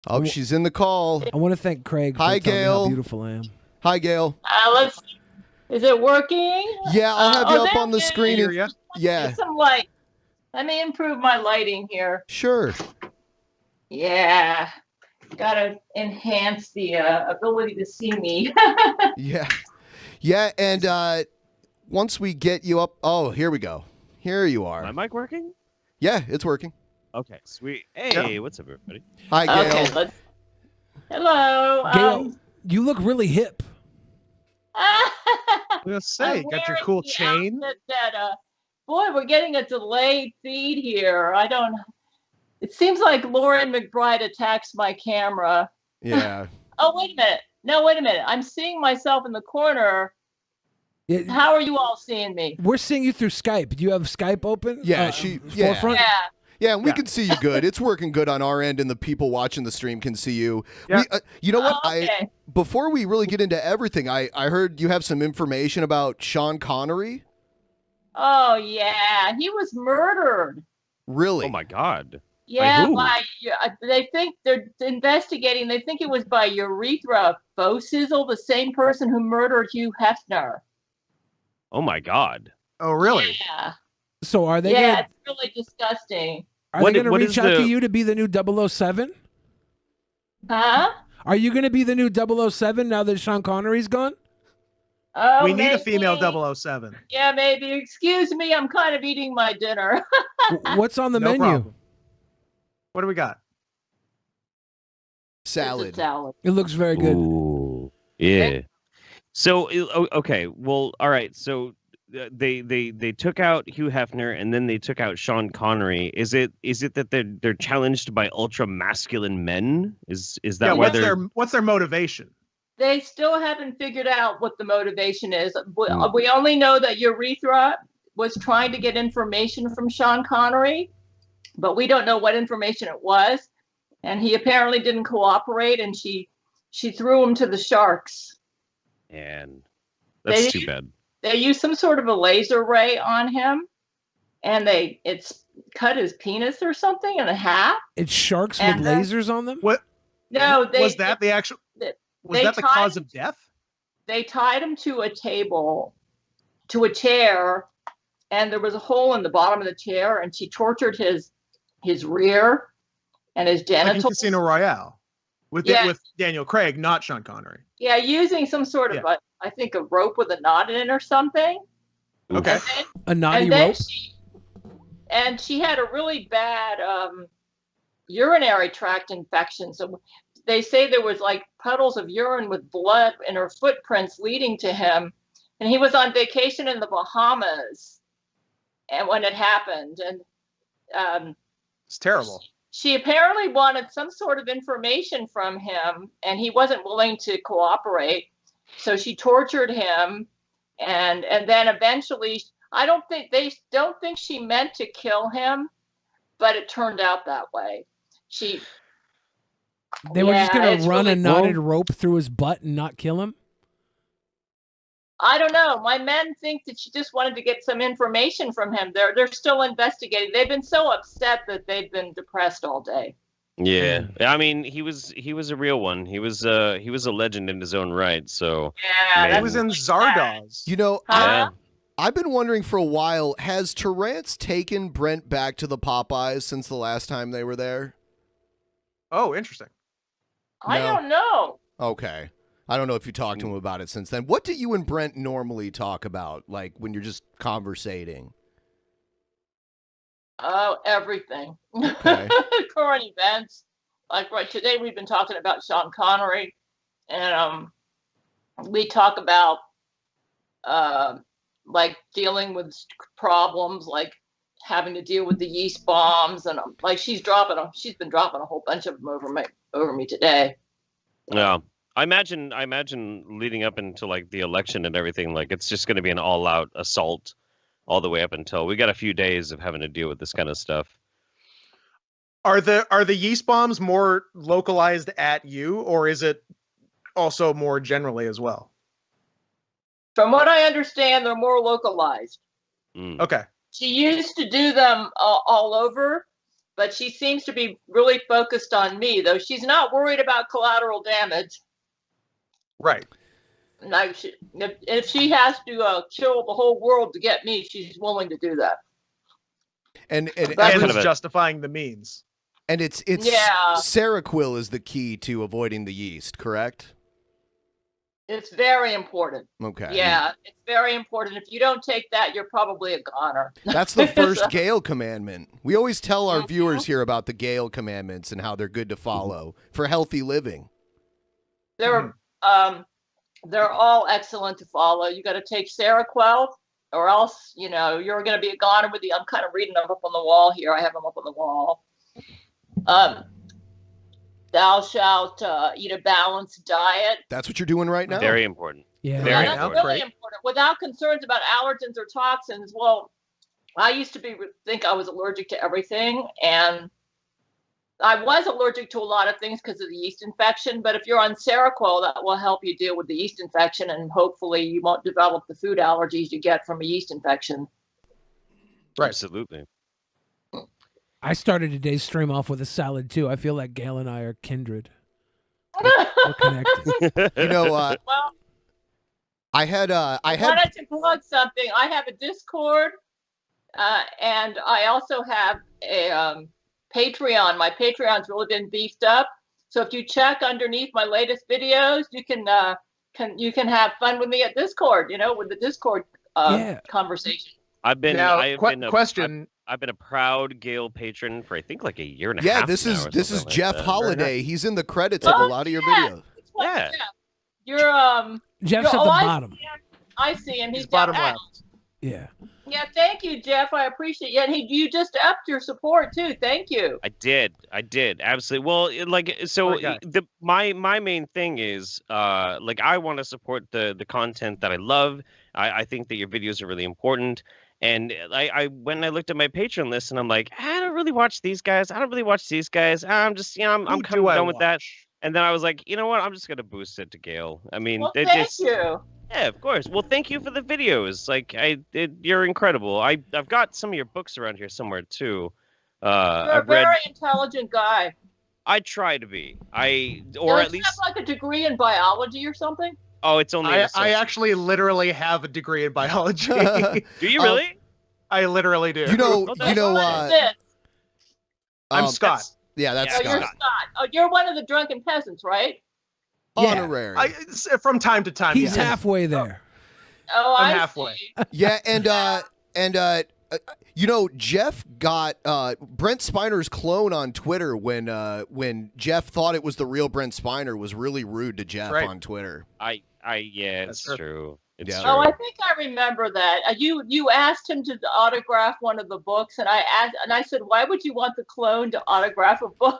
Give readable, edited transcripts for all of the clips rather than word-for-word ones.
Oh, she's in the call. I want to thank Craig. Hi, for telling me Gail. how beautiful I am. Hi, Gail. Is it working? Yeah, I'll have you up on the screen. Get some light. Let me improve my lighting here. Sure. Yeah. Gotta enhance the ability to see me. Yeah. Yeah, and once we get you up... Oh, here we go. Here you are. My mic working? Yeah, it's working. Okay, sweet. Hey, what's up, everybody? Hi, Gail. Okay, hello. Gail, you look really hip. I was gonna say, got your cool chain. Boy, we're getting a delayed feed here. It seems like Lauren McBride attacks my camera. Yeah. Oh, wait a minute. No, wait a minute. I'm seeing myself in the corner. Yeah. How are you all seeing me? We're seeing you through Skype. Do you have Skype open? Yeah, Forefront? Yeah, and we can see you good. It's working good on our end, and the people watching the stream can see you. Yeah. You know what? Okay. Before we really get into everything, I heard you have some information about Sean Connery. Oh, yeah. He was murdered. Really? Oh, my God. Yeah, they think they're investigating. They think it was by urethra Sizzle, the same person who murdered Hugh Hefner. Oh, my God. Oh, really? Yeah. So are they Yeah, gonna, it's really disgusting. are they going to reach out to you to be the new 007? Huh? Are you going to be the new 007 now that Sean Connery's gone? Oh, We need a maybe. female 007. Yeah, maybe. Excuse me, I'm kind of eating my dinner. What's on the No menu? problem. What do we got? Salad. It's a salad. It looks very good. Ooh, yeah. So, okay. Well, all right. So they took out Hugh Hefner and then they took out Sean Connery. Is it that they're challenged by ultra masculine men? Is that why what's their motivation? They still haven't figured out what the motivation is. We only know that urethra was trying to get information from Sean Connery, but we don't know what information it was. And he apparently didn't cooperate, and she threw him to the sharks. And that's too bad. They used some sort of a laser ray on him, and it's cut his penis or something in half. It's sharks with lasers on them? What? No, was that the actual? Was that the cause of death? They tied him to a table, to a chair, and there was a hole in the bottom of the chair, and she tortured his rear and his genitals. Like in Casino Royale, with Daniel Craig, not Sean Connery. Yeah, using some sort of I think a rope with a knot in it or something. Okay. A knotty rope. And she had a really bad urinary tract infection. So they say there was like puddles of urine with blood in her footprints leading to him. And he was on vacation in the Bahamas, and when it happened, and it's terrible. She apparently wanted some sort of information from him, and he wasn't willing to cooperate. So she tortured him, and then eventually, they don't think she meant to kill him, but it turned out that way. They were just going to run a knotted rope through his butt and not kill him? I don't know. My men think that she just wanted to get some information from him. They're still investigating. They've been so upset that they've been depressed all day. Yeah, I mean, he was a real one. He was a legend in his own right. So yeah, he was in Zardoz. You know, I've been wondering for a while, has Terrence taken Brent back to the Popeyes since the last time they were there? Oh, interesting. I don't know. Okay. I don't know if you talked to him about it since then. What do you and Brent normally talk about, like when you're just conversating? Oh, everything. Okay. Current events. Like today we've been talking about Sean Connery, and we talk about like dealing with problems, like having to deal with the yeast bombs, and like she's been dropping a whole bunch of them over me today. Yeah. I imagine leading up into like the election and everything, like it's just going to be an all-out assault all the way up until we got a few days of having to deal with this kind of stuff. Are the yeast bombs more localized at you, or is it also more generally as well? From what I understand, they're more localized. Okay. She used to do them all over, but she seems to be really focused on me, though she's not worried about collateral damage. Right. Like if she has to kill the whole world to get me, she's willing to do that. And Who's justifying the means. And it's Seroquel is the key to avoiding the yeast, correct? It's very important. Okay. Yeah, it's very important. If you don't take that, you're probably a goner. That's the first Gail commandment. We always tell our viewers here about the Gail commandments and how they're good to follow for healthy living. They're all excellent to follow. You got to take Seroquel, or else you're going to be a goner with the. I'm kind of reading them up on the wall here. I have them up on the wall. Thou shalt eat a balanced diet. That's what you're doing right now. Very important. Yeah, very that's important. really important. Without concerns about allergens or toxins. Well, I used to think I was allergic to everything, and I was allergic to a lot of things because of the yeast infection. But if you're on Seroquel, that will help you deal with the yeast infection, and hopefully you won't develop the food allergies you get from a yeast infection. Right. Absolutely. I started today's stream off with a salad too. I feel like Gail and I are kindred. We're connected. Well, I wanted to plug something. I have a Discord, and I also have a Patreon. My Patreon's really been beefed up. So if you check underneath my latest videos, you can have fun with me at Discord. With the Discord conversation. I've been a proud Gail patron for I think like a year and a half. Yeah, this is Jeff like Holiday. He's in the credits of a lot of your videos. Yeah. You're Jeff's at the bottom. I see him. He's bottom down. left. Yeah. Yeah, thank you, Jeff. I appreciate it. And you just upped your support too. Thank you. I did. Absolutely. Well, my main thing is I want to support the content that I love. I think that your videos are really important. And I when I looked at my Patreon list and I'm like, I don't really watch these guys. I don't really watch these guys. I'm just, I'm kind of done with that. And then I was like, you know what? I'm just going to boost it to Gail. I mean, thank you. Yeah, of course. Well, thank you for the videos. Like, you're incredible. I've got some of your books around here somewhere too. You're a very intelligent guy. I try to be. Or at least have like a degree in biology or something. Oh, it's only. I actually literally have a degree in biology. Do you really? I literally do. I'm Scott. That's Scott. You're Scott. Oh, you're one of the drunken peasants, right? Honorary. From time to time. He's halfway there. Oh, I'm halfway. Yeah, Jeff got Brent Spiner's clone on Twitter when Jeff thought it was the real Brent Spiner was really rude to Jeff on Twitter. It's true. It's true. Oh, I think I remember that. You asked him to autograph one of the books, and I said, why would you want the clone to autograph a book?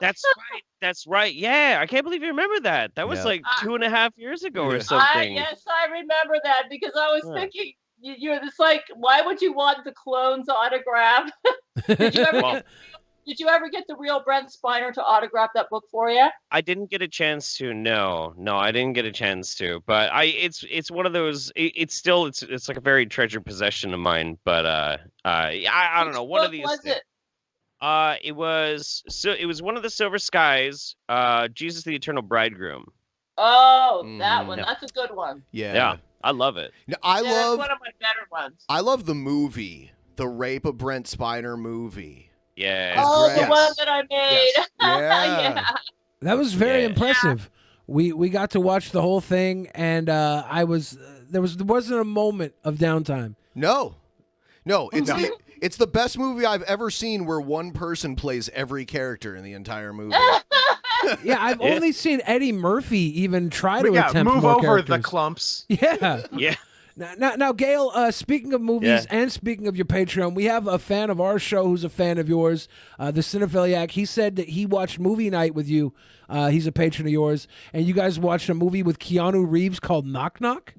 That's right. Yeah, I can't believe you remember that. That was like 2.5 years ago or something. Yes, I remember that because I was thinking, you're just like, why would you want the clone's autograph? Did you ever get the real Brent Spiner to autograph that book for you? I didn't get a chance to. No, I didn't get a chance to. But it's one of those. It's like a very treasured possession of mine. But I don't know. One of these. Was it? It was one of the Silver Skies. Jesus the Eternal Bridegroom. Oh, that one. That's a good one. Yeah, I love it. That's one of my better ones. I love the movie, the Rape of Brent Spiner movie. Yeah. Oh, the one that I made. Yes. Yeah. That was very impressive. We got to watch the whole thing, and there wasn't a moment of downtime. No, it's the best movie I've ever seen where one person plays every character in the entire movie. Yeah, I've only seen Eddie Murphy even try to attempt move more over characters. the clumps. Yeah. Yeah. Now, Gail, speaking of movies and speaking of your Patreon, we have a fan of our show who's a fan of yours, the Cinephiliac. He said that he watched movie night with you. He's a patron of yours. And you guys watched a movie with Keanu Reeves called Knock Knock?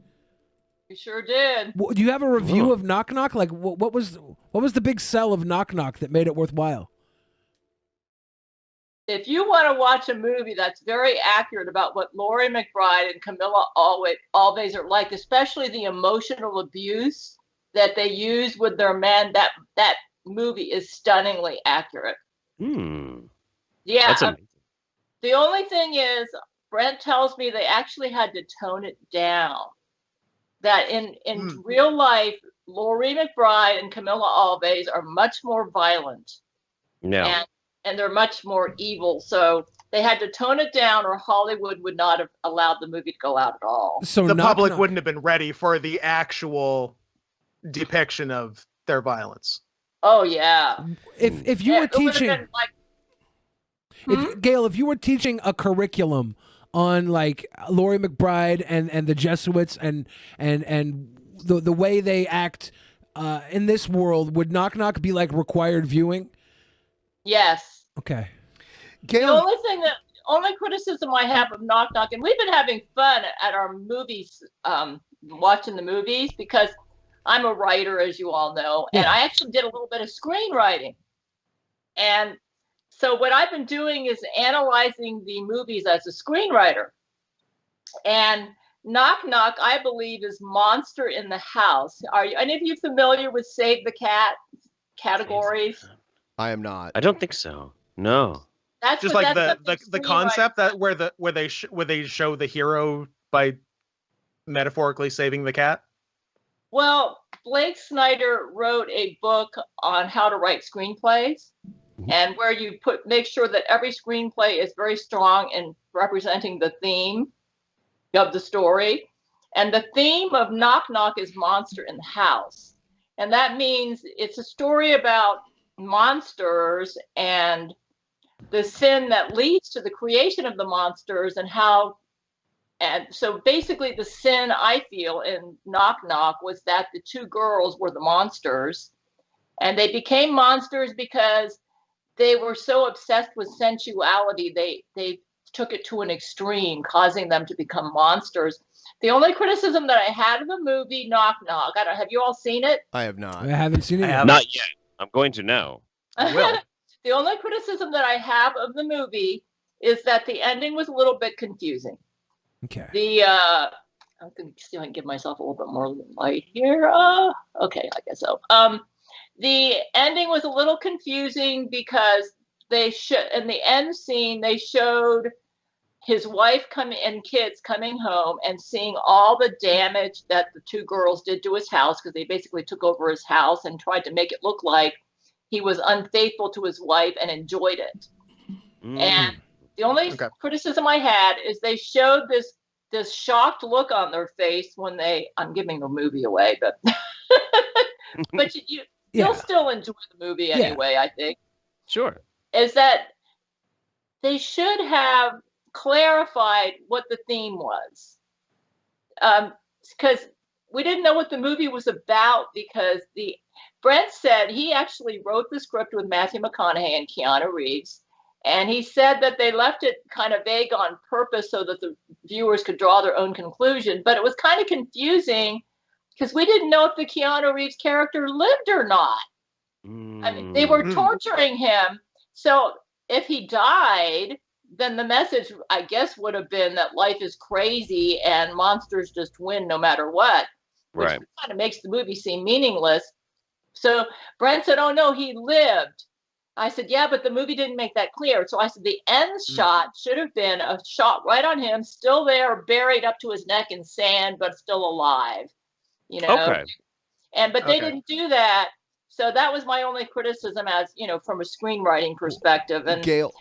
We sure did. Do you have a review of Knock Knock? Like, what was the big sell of Knock Knock that made it worthwhile? If you want to watch a movie that's very accurate about what Laurie McBride and Camilla Alves are like, especially the emotional abuse that they use with their men, that movie is stunningly accurate. Yeah. That's amazing. The only thing is, Brent tells me they actually had to tone it down. That in real life, Laurie McBride and Camilla Alves are much more violent. No. And they're much more evil. So they had to tone it down, or Hollywood would not have allowed the movie to go out at all. So the public wouldn't have been ready for the actual depiction of their violence. Oh yeah. If you were teaching, like, Gail, if you were teaching a curriculum on like Laurie McBride and the Jesuits and the way they act in this world, would Knock Knock be like required viewing? Yes. Okay. Gail, The only criticism I have of Knock Knock, and we've been having fun at our movies, watching the movies, because I'm a writer, as you all know, and I actually did a little bit of screenwriting. And so what I've been doing is analyzing the movies as a screenwriter. And Knock Knock, I believe, is Monster in the House. Are any of you familiar with Save the Cat categories? I am not. I don't think so. No. That's just like the concept that where they show the hero by metaphorically saving the cat. Well, Blake Snyder wrote a book on how to write screenplays, and where you make sure that every screenplay is very strong in representing the theme of the story. And the theme of Knock Knock is Monster in the House. And that means it's a story about monsters and the sin that leads to the creation of the monsters, and how. And so basically the sin, I feel, in Knock Knock was that the two girls were the monsters, and they became monsters because they were so obsessed with sensuality. They took it to an extreme, causing them to become monsters. The only criticism that I had of the movie Knock Knock, have you all seen it? I have not. I haven't seen it yet. Not yet. I'm going to know. I will. The only criticism that I have of the movie is that the ending was a little bit confusing. Okay. I'm going to see if I can give myself a little bit more light here. Okay, I guess so. The ending was a little confusing because in the end scene, they showed his wife and kids coming home and seeing all the damage that the two girls did to his house, because they basically took over his house and tried to make it look like he was unfaithful to his wife and enjoyed it. And the only criticism I had is they showed this shocked look on their face when I'm giving the movie away, but but you'll still enjoy the movie anyway, I think. Sure. Is that they should have clarified what the theme was. Because we didn't know what the movie was about, because Brent said he actually wrote the script with Matthew McConaughey and Keanu Reeves. And he said that they left it kind of vague on purpose so that the viewers could draw their own conclusion. But it was kind of confusing because we didn't know if the Keanu Reeves character lived or not. I mean, they were torturing him. So if he died, then the message, I guess, would have been that life is crazy and monsters just win no matter what, which kind of makes the movie seem meaningless. So Brent said, oh, no, he lived. I said, yeah, but the movie didn't make that clear. So I said, the end shot should have been a shot right on him, still there, buried up to his neck in sand, but still alive. You know? Okay. But they didn't do that. So that was my only criticism, as from a screenwriting perspective. And Gail,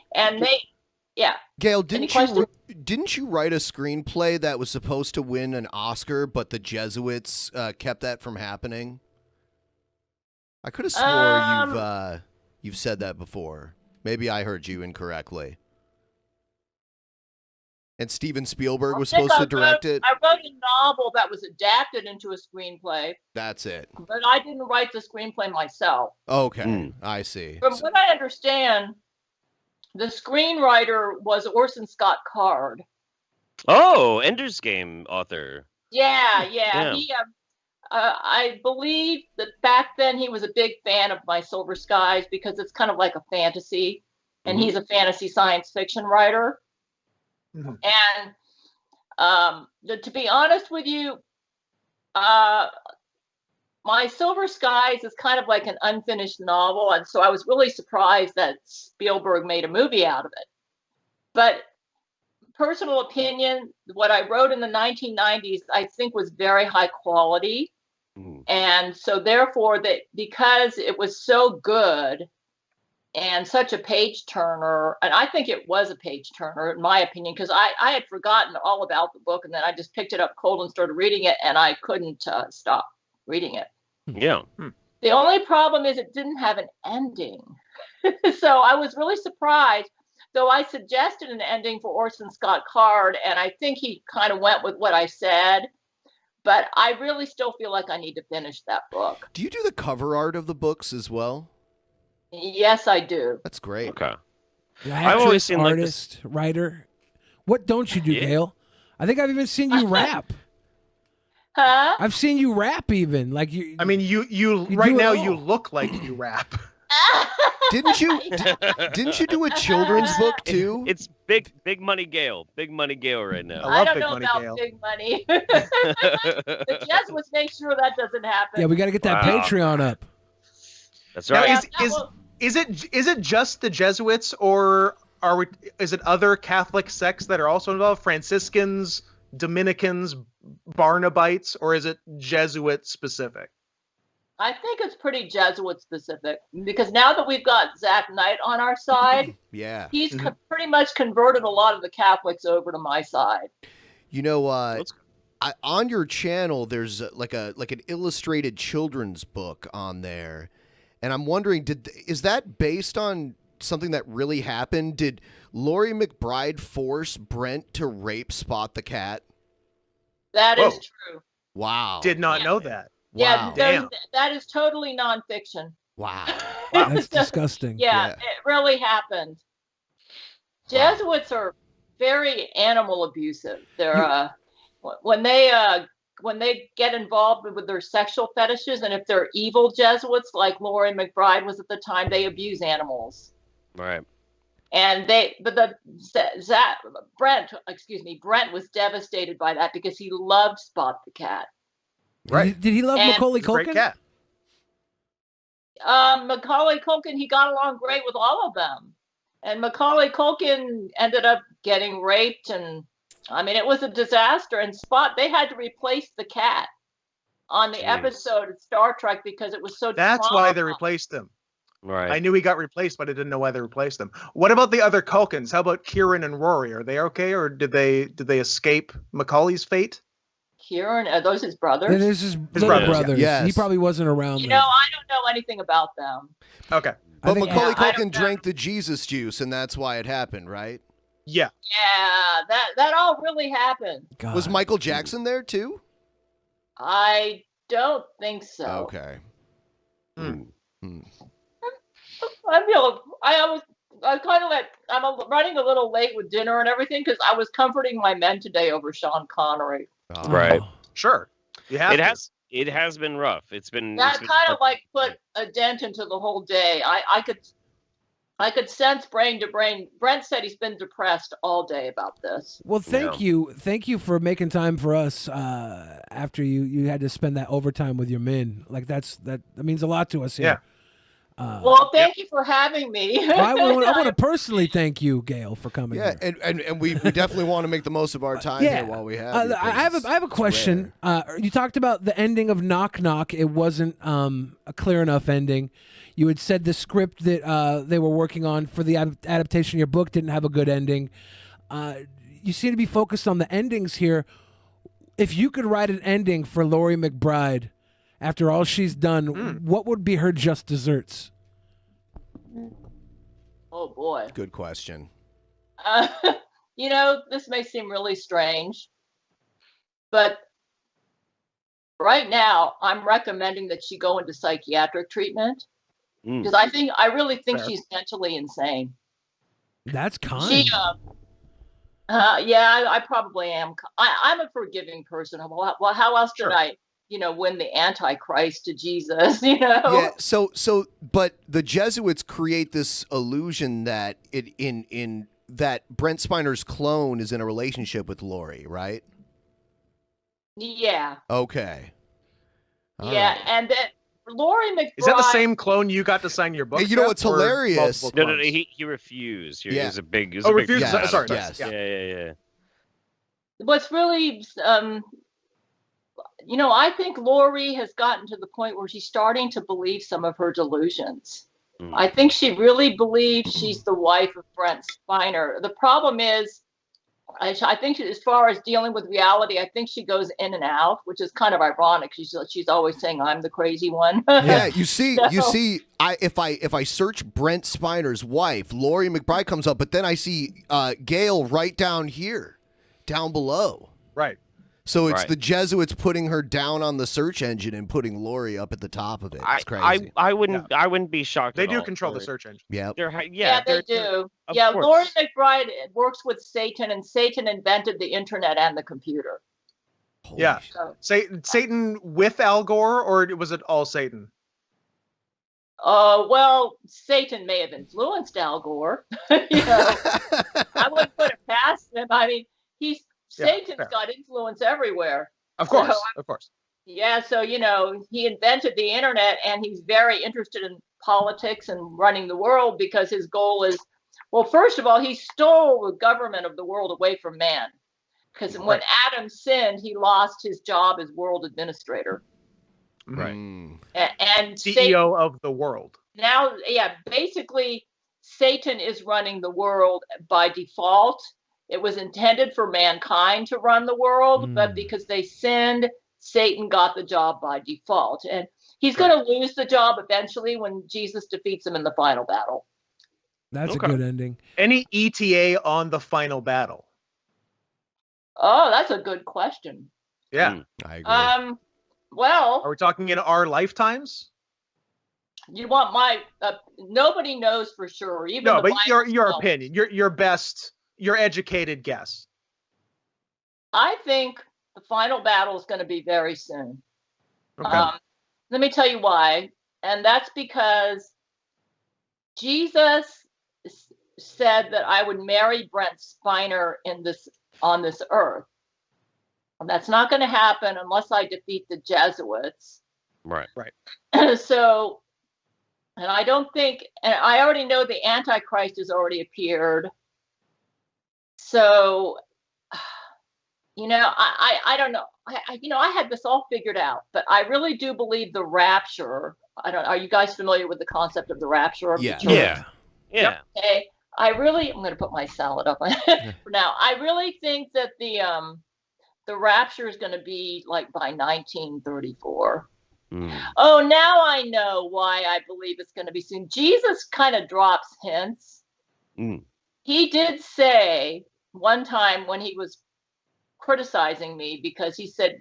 Gail, didn't you write a screenplay that was supposed to win an Oscar, but the Jesuits kept that from happening? I could have swore you've said that before. Maybe I heard you incorrectly. And Steven Spielberg was supposed to direct it? I wrote a novel that was adapted into a screenplay. That's it. But I didn't write the screenplay myself. Okay, I see. From what I understand, the screenwriter was Orson Scott Card. Oh, Ender's Game author. Yeah. He, I believe that back then he was a big fan of My Silver Skies because it's kind of like a fantasy, and he's a fantasy science fiction writer. And to be honest with you, My Silver Skies is kind of like an unfinished novel, and so I was really surprised that Spielberg made a movie out of it. But personal opinion, what I wrote in the 1990s, I think was very high quality. And so therefore, that because it was so good and such a page turner, and I think it was a page turner in my opinion, because I had forgotten all about the book, and then I just picked it up cold and started reading it, and I couldn't stop reading it. Yeah. The only problem is it didn't have an ending. So I was really surprised, though I suggested an ending for Orson Scott Card, and I think he kind of went with what I said. But I really still feel like I need to finish that book. Do you do the cover art of the books as well? Yes, I do. That's great. Okay. I've always seen artist, writer. What don't you do, Gail? I think I've even seen you rap. Huh? I've seen you rap even. Like you. I mean, you right now you look like you rap. Didn't you do a children's book too? It's big money Gail. Big money Gail right now. I don't know about big money. The Jesuits make sure that doesn't happen. Yeah, we got to get that Patreon up. That's right. Now, is it just the Jesuits, or is it other Catholic sects that are also involved? Franciscans, Dominicans, Barnabites, or is it Jesuit specific? I think it's pretty Jesuit specific, because now that we've got Zach Knight on our side, yeah, he's pretty much converted a lot of the Catholics over to my side. You know, on your channel, there's like an illustrated children's book on there, and I'm wondering, is that based on something that really happened? Did Laurie McBride force Brent to rape Spot the cat? That is true. Wow. Did not know that. Yeah, Wow. that is totally nonfiction. Wow. That's disgusting. Yeah, it really happened. Jesuits are very animal abusive. They're when they get involved with their sexual fetishes, and if they're evil Jesuits like Laurie McBride was at the time, they abuse animals. Right. And Brent was devastated by that because he loved Spot the cat. Right. Did he love Macaulay Culkin? Great cat. Macaulay Culkin, he got along great with all of them. And Macaulay Culkin ended up getting raped, and I mean, it was a disaster. And Spot, they had to replace the cat on the episode of Star Trek because it was so That's why they replaced him. Right. I knew he got replaced, but I didn't know why they replaced him. What about the other Culkins? How about Kieran and Rory? Are they okay, or did they escape Macaulay's fate? Kieran, are those his brothers? It is his brothers. Yes. He probably wasn't around. You know, I don't know anything about them. Okay. But Macaulay Culkin drank the Jesus juice, and that's why it happened, right? Yeah. Yeah, that all really happened. God. Was Michael Jackson there too? I don't think so. Okay. I'm running a little late with dinner and everything because I was comforting my men today over Sean Connery. Oh. Right. Sure. It has been rough. It's been That kind of like put a dent into the whole day. I could sense brain to brain. Brent said he's been depressed all day about this. Well, thank you for making time for us after you had to spend that overtime with your men. Like that means a lot to us here. Yeah. Well, thank you for having me. Well, I want to personally thank you, Gail, for coming. Yeah, here. and we definitely want to make the most of our time here while we have. I have a question. You talked about the ending of Knock Knock. It wasn't a clear enough ending. You had said the script that they were working on for the adaptation of your book didn't have a good ending. You seem to be focused on the endings here. If you could write an ending for Laurie McBride after all she's done, what would be her just desserts? Oh, boy. Good question. You know, this may seem really strange, but right now I'm recommending that she go into psychiatric treatment because I really think she's mentally insane. That's kind. She, I probably am. I'm a forgiving person. Well, how else did I, win the Antichrist to Jesus? Yeah. So, but the Jesuits create this illusion that that Brent Spiner's clone is in a relationship with Laurie, right? Yeah. Okay. Yeah, right. and then Lori McBride. Is that the same clone you got to sign your book? Hey, you know Jeff, what's or hilarious? multiple No, clones? he refused. Yeah. It was a big. It was Oh, a big refused. Yes, Sorry. yes. Yeah. Yeah. What's really, I think Lori has gotten to the point where she's starting to believe some of her delusions. Mm. I think she really believes she's the wife of Brent Spiner. The problem is, I think as far as dealing with reality, I think she goes in and out, which is kind of ironic. She's always saying I'm the crazy one. Yeah, you see, So- if I search Brent Spiner's wife, Lori McBride comes up, but then I see Gail right down here, down below. Right. So it's Right. the Jesuits putting her down on the search engine and putting Lori up at the top of it. It's crazy. I wouldn't be shocked. They at do all. control the search engine. Yep. Yeah, they do. Yeah, course. Lori McBride works with Satan, and Satan invented the internet and the computer. Holy Yeah. shit. So, Satan with Al Gore, or was it all Satan? well, Satan may have influenced Al Gore. I wouldn't put it past him. I mean, Satan's fair. got influence everywhere. Of course, So, of course. Yeah, so he invented the internet, and he's very interested in politics and running the world because his goal is, well, first of all, he stole the government of the world away from man. Because when Adam sinned, he lost his job as world administrator. Right. And CEO Satan, of the world. now, basically, Satan is running the world by default. It was intended for mankind to run the world, but because they sinned, Satan got the job by default. And he's going to lose the job eventually when Jesus defeats him in the final battle. That's a good ending. Any ETA on the final battle? Oh, that's a good question. Yeah. I agree. Well, Are we talking in our lifetimes? you want my nobody knows for sure. Even No, the but Bible your tells- opinion, your best, your educated guess. I think the final battle is going to be very soon. Okay. Let me tell you why. And that's because Jesus said that I would marry Brent Spiner on this earth. And that's not going to happen unless I defeat the Jesuits. Right. So, and I don't think, and I already know the Antichrist has already appeared. So, I don't know. I had this all figured out, but I really do believe the rapture. Are you guys familiar with the concept of the rapture of the church? Yeah. Okay. I'm going to put my salad up for now. I really think that the rapture is going to be like by 1934. Oh, now I know why I believe it's going to be soon. Jesus kind of drops hints. He did say one time when he was criticizing me because he said,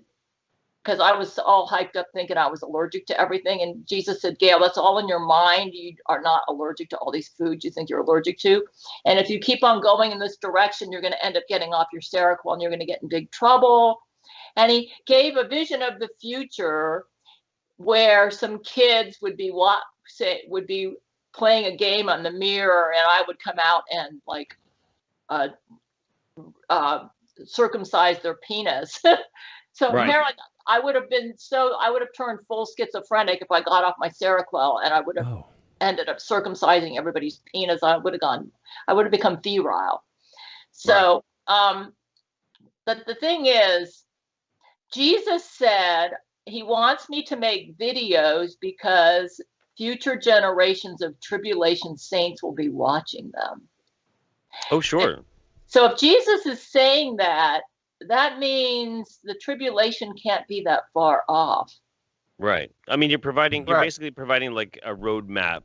because I was all hyped up thinking I was allergic to everything. And Jesus said, Gail, that's all in your mind. You are not allergic to all these foods you think you're allergic to. And if you keep on going in this direction, you're going to end up getting off your Seroquel and you're going to get in big trouble. And he gave a vision of the future where some kids would be playing a game on the mirror, and I would come out and circumcise their penis. So apparently I would have turned full schizophrenic if I got off my Seroquel, and I would have ended up circumcising everybody's penis. I would have become febrile. So, but the thing is, Jesus said he wants me to make videos because future generations of tribulation saints will be watching them. Oh, sure. So if Jesus is saying that, that means the tribulation can't be that far off. Right. I mean, you're basically providing like a roadmap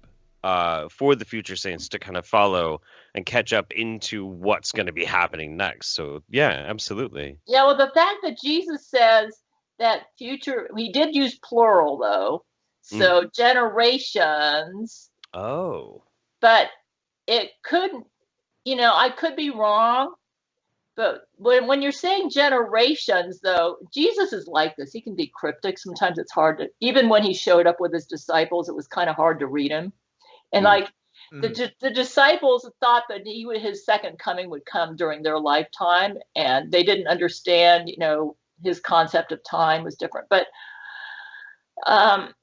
for the future saints to kind of follow and catch up into what's going to be happening next. So yeah, absolutely. Yeah, well, the fact that Jesus says that future, he did use plural though, so generations. Oh. But it couldn't, I could be wrong. But when you're saying generations, though, Jesus is like this. He can be cryptic. Sometimes it's hard to, even when he showed up with his disciples, it was kind of hard to read him. And the disciples thought that his second coming would come during their lifetime, and they didn't understand, his concept of time was different. But Um,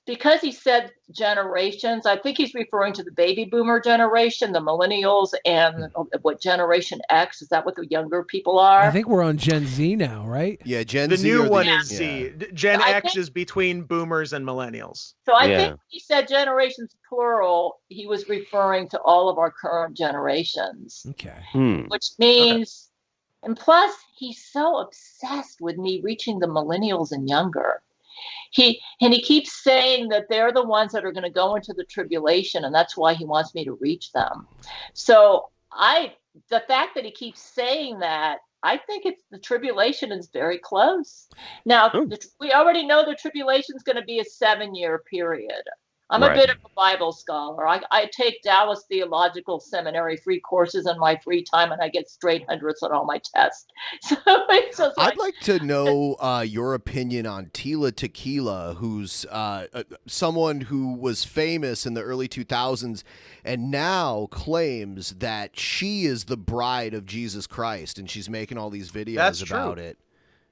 because he said generations, I think he's referring to the baby boomer generation, the millennials, and what Generation X. Is that what the younger people are? I think we're on Gen Z now, right? Yeah, Gen The Z. new or one yeah. is Z. Gen X is between boomers and millennials. So I think when he said generations plural, he was referring to all of our current generations. Okay. Which means, and plus, he's so obsessed with me reaching the millennials and younger. He keeps saying that they're the ones that are going to go into the tribulation, and that's why he wants me to reach them. So the fact that he keeps saying that, I think the tribulation is very close. Now, we already know the tribulation is going to be a 7-year period. I'm a bit of a Bible scholar. I take Dallas Theological Seminary free courses in my free time, and I get straight hundreds on all my tests. So I'd like to know your opinion on Tila Tequila, who's someone who was famous in the early 2000s and now claims that she is the bride of Jesus Christ, and she's making all these videos about it.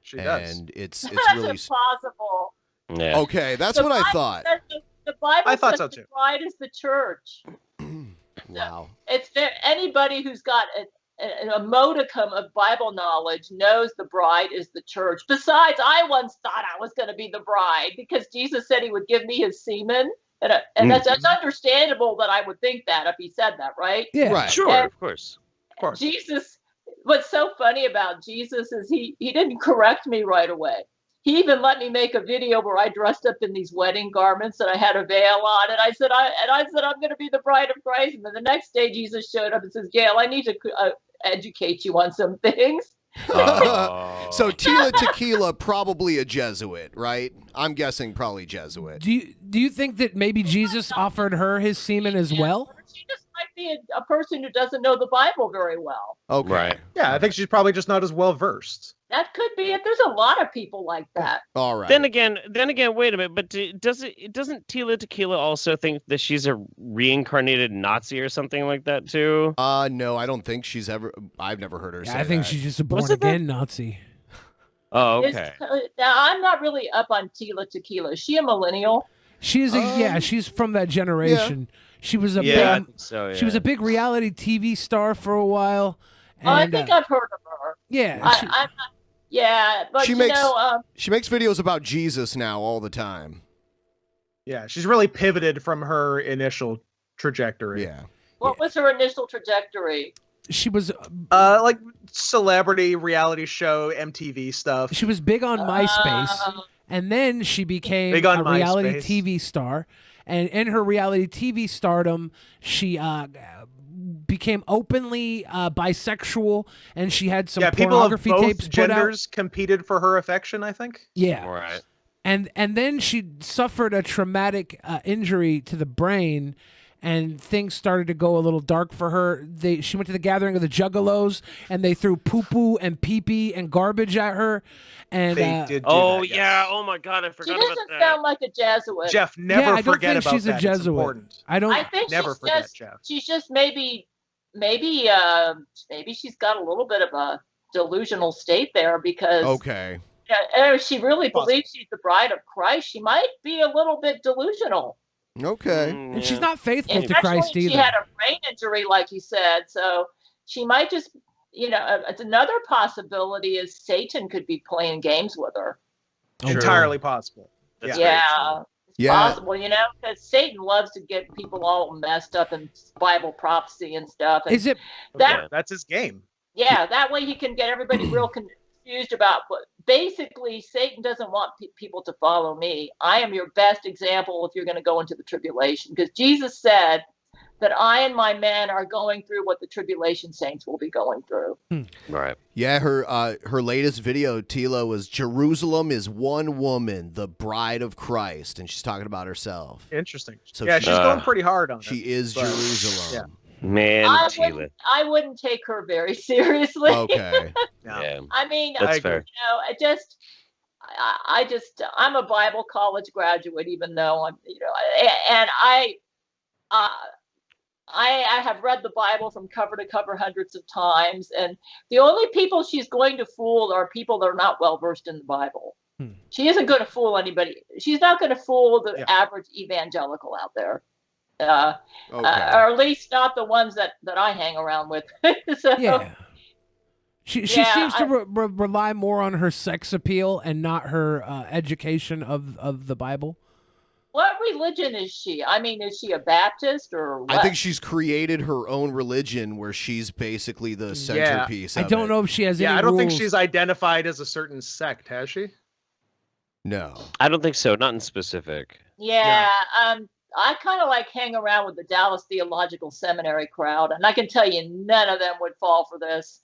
She does. And it's that's really impossible. Yeah. Okay, that's what I thought. The Bible I thought says so the too. bride is the church. Wow. It's anybody who's got a modicum of Bible knowledge knows the bride is the church. Besides, I once thought I was going to be the bride because Jesus said he would give me his semen. And that's understandable that I would think that if he said that, right? Yeah, right. Sure, and of course. Jesus, what's so funny about Jesus is he didn't correct me right away. He even let me make a video where I dressed up in these wedding garments and I had a veil on, and I said I'm going to be the bride of Christ. And then the next day Jesus showed up and says, Gail, I need to educate you on some things. So Tila Tequila, probably a Jesuit, right? I'm guessing probably Jesuit. Do you think that maybe Jesus offered her his semen as well? She just might be a person who doesn't know the Bible very well. Okay. Right. Yeah, I think she's probably just not as well versed. That could be it. There's a lot of people like that. All right. Then again, wait a minute. But doesn't Tila Tequila also think that she's a reincarnated Nazi or something like that too? No, I don't think she's ever. I've never heard her say I think that. she's just a born again Nazi. Oh, okay. Now I'm not really up on Tila Tequila. Is she a millennial? She's she's from that generation. Yeah. She was a big, she was a big reality TV star for a while. And, I think I've heard of her. Yeah. Yeah, but she makes videos about Jesus now all the time. Yeah, she's really pivoted from her initial trajectory. Yeah. What was her initial trajectory? She was like celebrity reality show MTV stuff. She was big on MySpace, and then she became a reality TV star. And in her reality TV stardom, she became openly bisexual, and she had some pornography people of tapes both genders competed for her affection, I think. Yeah. Right. And then she suffered a traumatic injury to the brain, and things started to go a little dark for her. She went to the gathering of the Juggalos, and they threw poo-poo and pee-pee and garbage at her. And they did do that, yes. Yeah, oh my God, I forgot about that. She doesn't sound like a Jesuit. Jeff, never forget about she's that. a Jesuit. It's important. I think never forget, Jeff. She's just maybe she's got a little bit of a delusional state there because if she really believes she's the bride of Christ, she might be a little bit delusional. Okay. And she's not faithful to Christ either. She had a brain injury, like you said, so she might just, it's another possibility is Satan could be playing games with her. Entirely possible. That's It's possible, because Satan loves to get people all messed up in Bible prophecy and stuff. And is it that's his game? Yeah, that way he can get everybody real confused about what. Basically, Satan doesn't want people to follow me. I am your best example if you're going to go into the tribulation, because Jesus said that I and my men are going through what the tribulation saints will be going through. Right. Yeah, her latest video, Tila, was Jerusalem is one woman, the bride of Christ, and she's talking about herself. Interesting. So she's going pretty hard on it. She is Jerusalem. Yeah. Man, I wouldn't take her very seriously. Okay. Yeah. I mean, that's fair. I'm a Bible college graduate, even though I'm, and I have read the Bible from cover to cover hundreds of times, and the only people she's going to fool are people that are not well versed in the Bible. She isn't going to fool anybody. She's not going to fool the Yeah. average evangelical out there. Okay. Or at least not the ones that I hang around with. So, Yeah. She Yeah, seems to rely more on her sex appeal and not her education of the Bible. what religion is she? I mean, is she a Baptist or what? I think she's created her own religion where she's basically the centerpiece. I of don't it. know if she has any Yeah, I don't think rules. she's identified as a certain sect, has she? No. I don't think so. Not in specific. Yeah, I kind of like hang around with the Dallas Theological Seminary crowd, and I can tell you none of them would fall for this.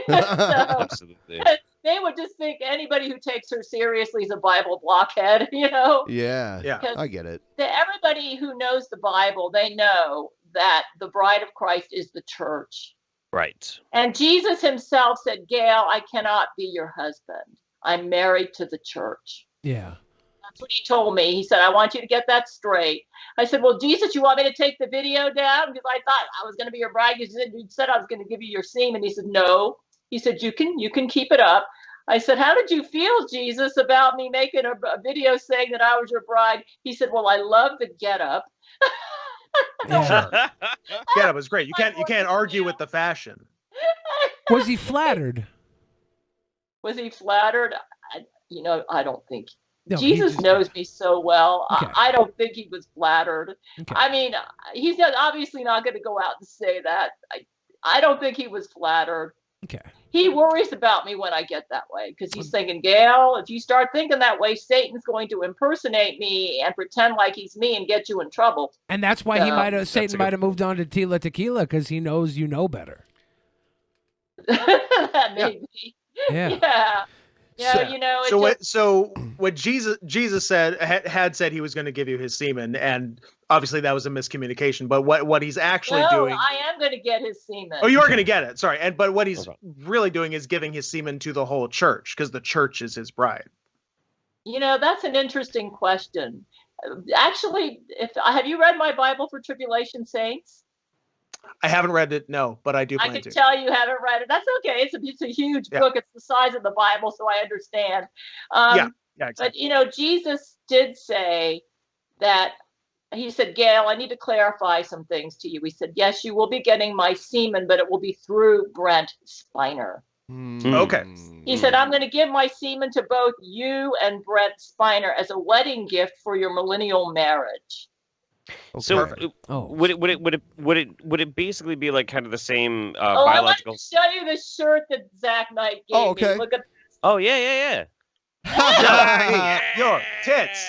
So, Absolutely. they would just think anybody who takes her seriously is a Bible blockhead, you know? Yeah. Yeah. I get it. Everybody who knows the Bible, they know that the bride of Christ is the church. Right. And Jesus himself said, Gail, I cannot be your husband. I'm married to the church. Yeah. That's what he told me. He said, I want you to get that straight. I said, well, Jesus, you want me to take the video down? Because I thought I was going to be your bride. You said I was going to give you your semen. He said, no. He said, you can keep it up. I said, how did you feel, Jesus, about me making a video saying that I was your bride? He said, well, I love the getup. Yeah. Yeah, it was great. You can't argue with the fashion. Was he flattered? Was he flattered? I don't think. No, Jesus knows me so well. Okay. I don't think he was flattered. Okay. I mean, he's obviously not going to go out and say that. I don't think he was flattered. Okay. He worries about me when I get that way because he's thinking, Gail, if you start thinking that way, Satan's going to impersonate me and pretend like he's me and get you in trouble. And that's why Satan might have moved on to Tila Tequila because he knows you know better. Maybe. Yeah. Yeah. Yeah, So what Jesus said had said he was going to give you his semen, and obviously that was a miscommunication. But what he's actually doing, I am going to get his semen. Oh, you are going to get it. Sorry, but what he's really doing is giving his semen to the whole church because the church is his bride. That's an interesting question. Actually, have you read my Bible for Tribulation Saints? I haven't read it, no, but I do plan to. I can tell you haven't read it. That's okay. It's a huge book. It's the size of the Bible, so I understand. Yeah, exactly. But, Jesus did say that, he said, Gail, I need to clarify some things to you. He said, yes, you will be getting my semen, but it will be through Brent Spiner. Okay. He said, I'm going to give my semen to both you and Brent Spiner as a wedding gift for your millennial marriage. So would it basically be like kind of the same biological? I wanted to show you the shirt that Zach Knight gave me. Look at this. Oh yeah. Your tits.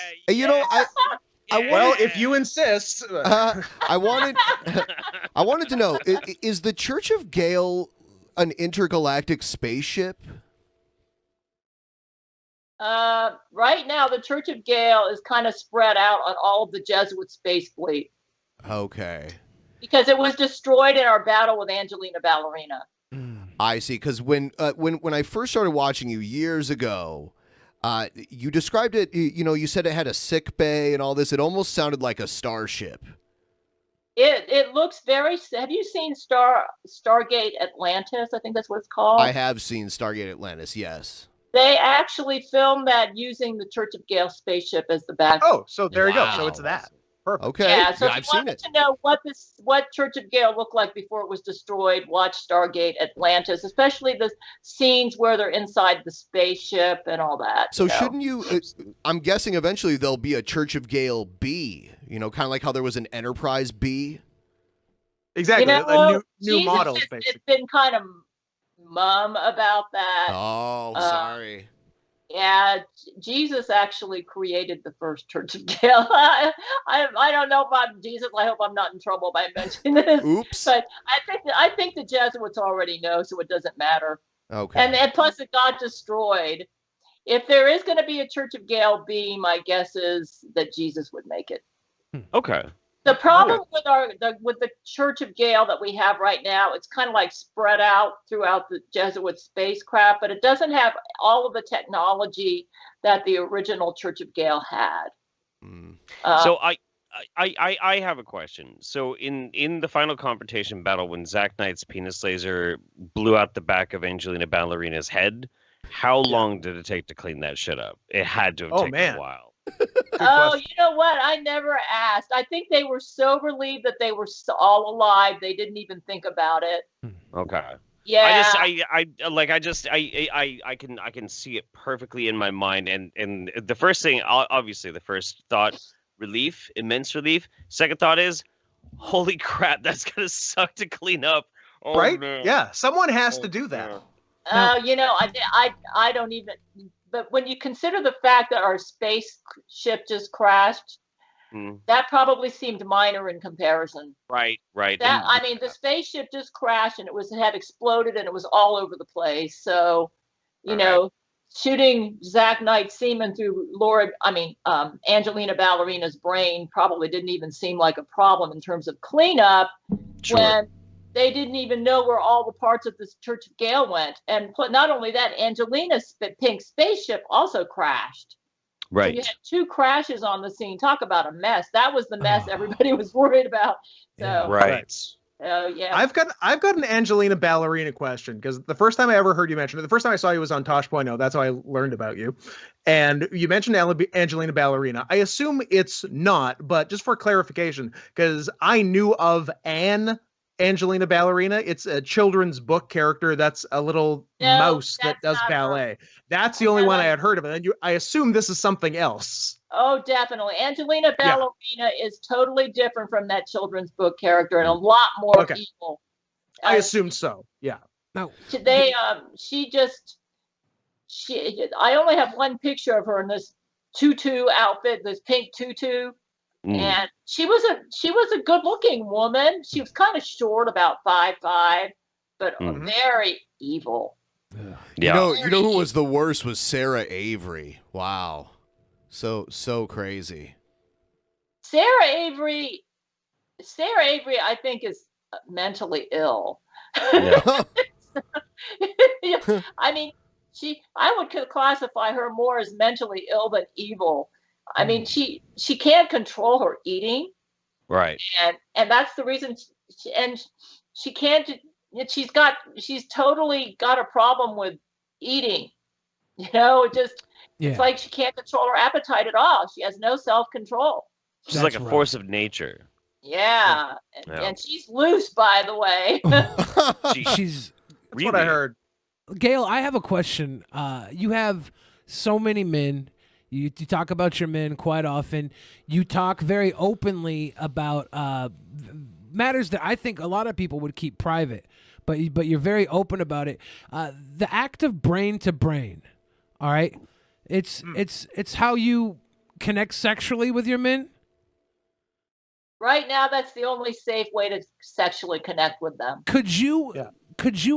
Well, if you insist. I wanted to know: is the Church of Gail an intergalactic spaceship? Right now, the Church of Gail is kind of spread out on all of the Jesuit space fleet. Okay. Because it was destroyed in our battle with Angelina Ballerina. I see. Because when I first started watching you years ago, you described it. You said it had a sick bay and all this. It almost sounded like a starship. It looks very. Have you seen Stargate Atlantis? I think that's what it's called. I have seen Stargate Atlantis. Yes. They actually filmed that using the Church of Gail spaceship as the background. Oh, so there you go. So it's that. Perfect. Okay. Yeah, so if I've you seen wanted it. to know what Church of Gail looked like before it was destroyed, watch Stargate Atlantis, especially the scenes where they're inside the spaceship and all that. So shouldn't you? I'm guessing eventually there'll be a Church of Gail B. Kind of like how there was an Enterprise B. Exactly. A new model, basically. It's been kind of mum about that. Oh, sorry. Yeah, Jesus actually created the first Church of Gail. I don't know if I'm Jesus. I hope I'm not in trouble by mentioning this. Oops. But I think the Jesuits already know, so it doesn't matter. Okay. And plus, it got destroyed. If there is going to be a Church of Gail B, my guess is that Jesus would make it. Okay. The problem with the Church of Gail that we have right now, it's kind of like spread out throughout the Jesuit spacecraft, but it doesn't have all of the technology that the original Church of Gail had. So I have a question. So in the final confrontation battle, when Zach Knight's penis laser blew out the back of Angelina Ballerina's head, How long did it take to clean that shit up? It had to have taken a while. Oh, you know what? I never asked. I think they were so relieved that they were all alive. They didn't even think about it. Okay. Yeah. I can see it perfectly in my mind. And the first thing, obviously, the first thought, relief, immense relief. Second thought is, holy crap, that's gonna suck to clean up. Oh, right? man. Yeah, someone has to do that. You know, I don't even. But when you consider the fact that our spaceship just crashed, that probably seemed minor in comparison. Right. That I mean, the spaceship just crashed and it had exploded and it was all over the place. So, you know, shooting Zach Knight's semen through Angelina Ballerina's brain probably didn't even seem like a problem in terms of cleanup when they didn't even know where all the parts of this Church of Gail went. And not only that, Angelina's pink spaceship also crashed. Right. So you had 2 crashes on the scene. Talk about a mess. That was the mess everybody was worried about. So, yeah. I've got an Angelina Ballerina question, because the first time I ever heard you mention it, the first time I saw you was on Tosh.0. That's how I learned about you. And you mentioned Angelina Ballerina. I assume it's not, but just for clarification, because I knew of Angelina Ballerina. It's a children's book character that's a little mouse that does ballet. That's the only one I had heard of. And I assume this is something else. Oh, definitely. Angelina Ballerina is totally different from that children's book character and a lot more evil. I assume so. Yeah. No. I only have one picture of her in this tutu outfit, this pink tutu. And she was a good-looking woman. She was kind of short, about 5'5", but very evil. Yeah. You know who was the worst was Sarah Avery. Wow. So crazy. Sarah Avery, I think, is mentally ill. Yeah. I mean, I would classify her more as mentally ill than evil. I mean, she can't control her eating, right? And that's the reason. She can't. She's totally got a problem with eating. You know, it's like she can't control her appetite at all. She has no self-control. She's like a force of nature. Yeah, and she's loose, by the way. She's. That's what I heard. Gail, I have a question. You have so many men. You talk about your men quite often. You talk very openly about matters that I think a lot of people would keep private, but you're very open about it. The act of brain to brain, all right? It's how you connect sexually with your men. Right now, that's the only safe way to sexually connect with them. Could you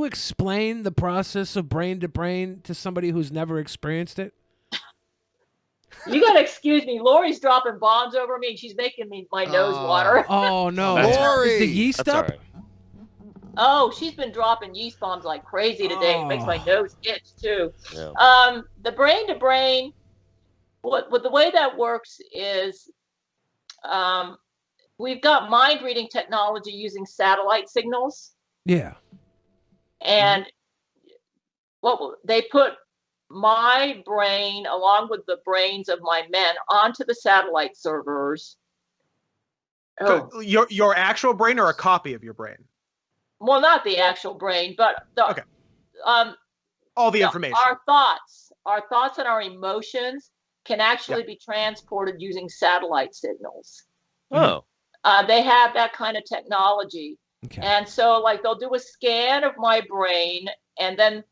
explain the process of brain to brain to somebody who's never experienced it? You gotta excuse me. Lori's dropping bombs over me. She's making my nose water. Oh no, Lori! Is the yeast up? Right. Oh, she's been dropping yeast bombs like crazy today. It makes my nose itch too. Yeah. The brain to brain. What the way that works is, we've got mind reading technology using satellite signals. Yeah. And they put my brain along with the brains of my men onto the satellite servers. So your actual brain or a copy of your brain? Well, not the actual brain, but all the information. Our thoughts and our emotions can actually be transported using satellite signals. Oh. They have that kind of technology. Okay. And so like they'll do a scan of my brain, and then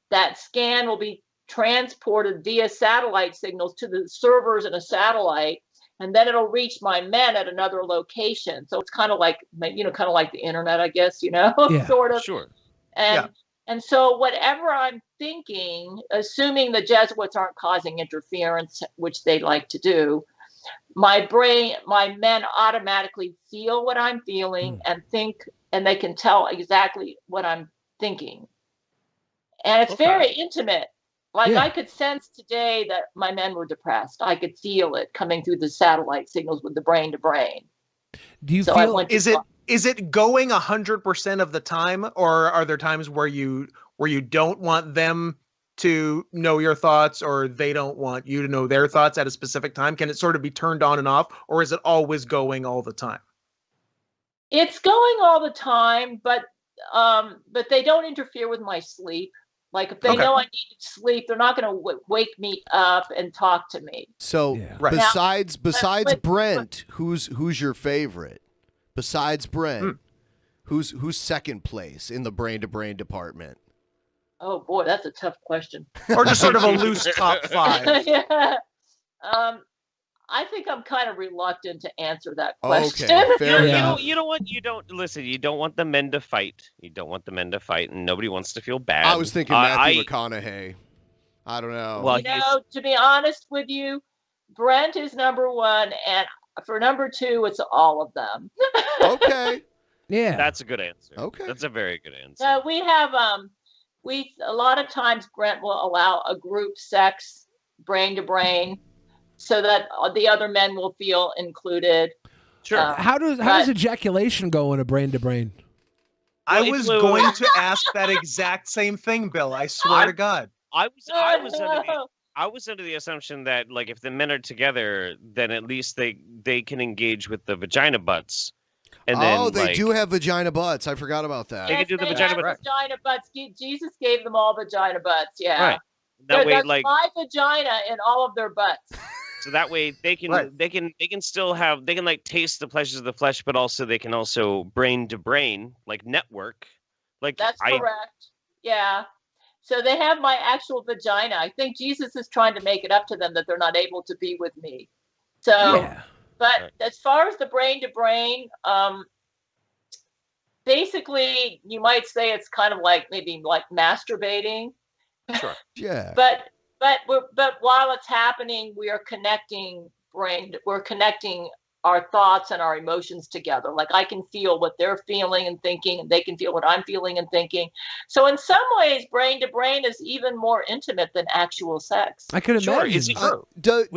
that scan will be transported via satellite signals to the servers in a satellite, and then it'll reach my men at another location. So it's kind of like the internet, I guess, sort of. Sure. And so whatever I'm thinking, assuming the Jesuits aren't causing interference, which they like to do, my men automatically feel what I'm feeling and think, and they can tell exactly what I'm thinking. And it's very intimate. Like I could sense today that my men were depressed. I could feel it coming through the satellite signals with the brain to brain. Do you feel? Is it going 100% of the time, or are there times where you don't want them to know your thoughts, or they don't want you to know their thoughts at a specific time? Can it sort of be turned on and off, or is it always going all the time? It's going all the time, but they don't interfere with my sleep. Like if they know I need to sleep, they're not going to wake me up and talk to me. So besides Brent, who's your favorite? Besides Brent, who's second place in the brain to brain department? Oh boy, that's a tough question. Or just sort of a loose top 5. Yeah. I think I'm kind of reluctant to answer that question. Okay, fair enough. You don't want the men to fight. You don't want the men to fight, and nobody wants to feel bad. I was thinking Matthew McConaughey. I don't know. Well, to be honest with you, Brent is number 1, and for number 2, it's all of them. Okay. Yeah. That's a good answer. Okay. That's a very good answer. We have a lot of times Brent will allow a group sex, brain to brain, so that the other men will feel included. Sure. How does ejaculation go in a brain to brain? I was going to ask that exact same thing, Bill. I swear to God. I was under the assumption that, like, if the men are together, then at least they can engage with the vagina butts. And then, they do have vagina butts. I forgot about that. They can do the vagina butts. Vagina butts. Jesus gave them all vagina butts. Yeah. Right. That way, there's like, my vagina in all of their butts. So that way they can still have, they can like taste the pleasures of the flesh, but also they can also brain to brain, like network. Like that's correct. Yeah. So they have my actual vagina. I think Jesus is trying to make it up to them that they're not able to be with me. So, but as far as the brain to brain, basically you might say it's kind of like maybe like masturbating. Sure. Yeah. But while it's happening, we are connecting we're connecting our thoughts and our emotions together. Like I can feel what they're feeling and thinking, and they can feel what I'm feeling and thinking. So in some ways, brain to brain is even more intimate than actual sex. I could imagine. Is it true? Do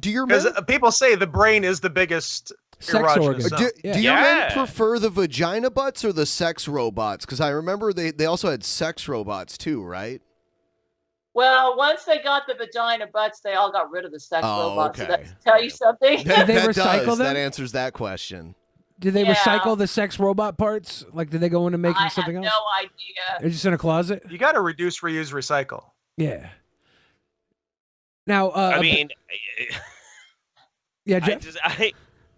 your Because men people say the brain is the biggest sex organ? Do your men prefer the vagina butts or the sex robots? Because I remember they also had sex robots too, right? Well, once they got the vagina butts, they all got rid of the sex robots. Okay. So that tell you something? That recycle them? That answers that question. Did they recycle the sex robot parts? Like, did they go into making something else? I have no idea. They're just in a closet? You got to reduce, reuse, recycle. Yeah. Now, I mean, yeah, Jeff?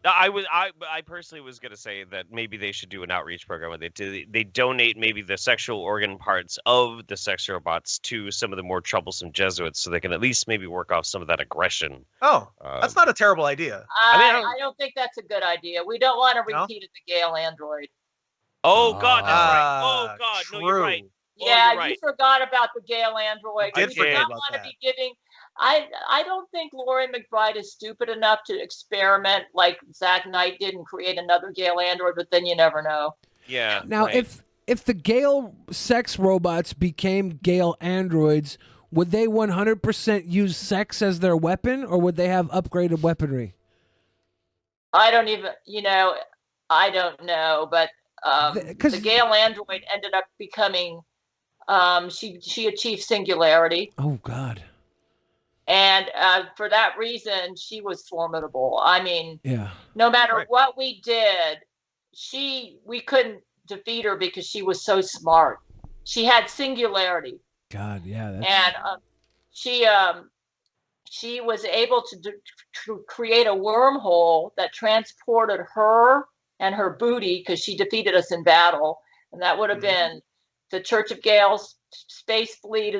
I personally was going to say that maybe they should do an outreach program where they donate maybe the sexual organ parts of the sex robots to some of the more troublesome Jesuits, so they can at least maybe work off some of that aggression. Oh, that's not a terrible idea. I don't think that's a good idea. We don't want to repeat the Gail android. Oh God, that's right. Oh God, true. no, you're right. Yeah, you're right. you forgot about the Gail android. I We did do forget not about want to that. be giving. I don't think Laurie McBride is stupid enough to experiment like Zach Knight did and create another Gail android, but then you never know. Yeah. Now, if the Gail sex robots became Gail androids, would they 100% use sex as their weapon, or would they have upgraded weaponry? I don't know, but the Gail android ended up becoming. She achieved singularity. Oh God. And for that reason, she was formidable. I mean, no matter what we did, we couldn't defeat her because she was so smart. She had singularity. God, yeah. And she was able to create a wormhole that transported her and her booty, because she defeated us in battle. And that would have been the Church of Gail's space fleet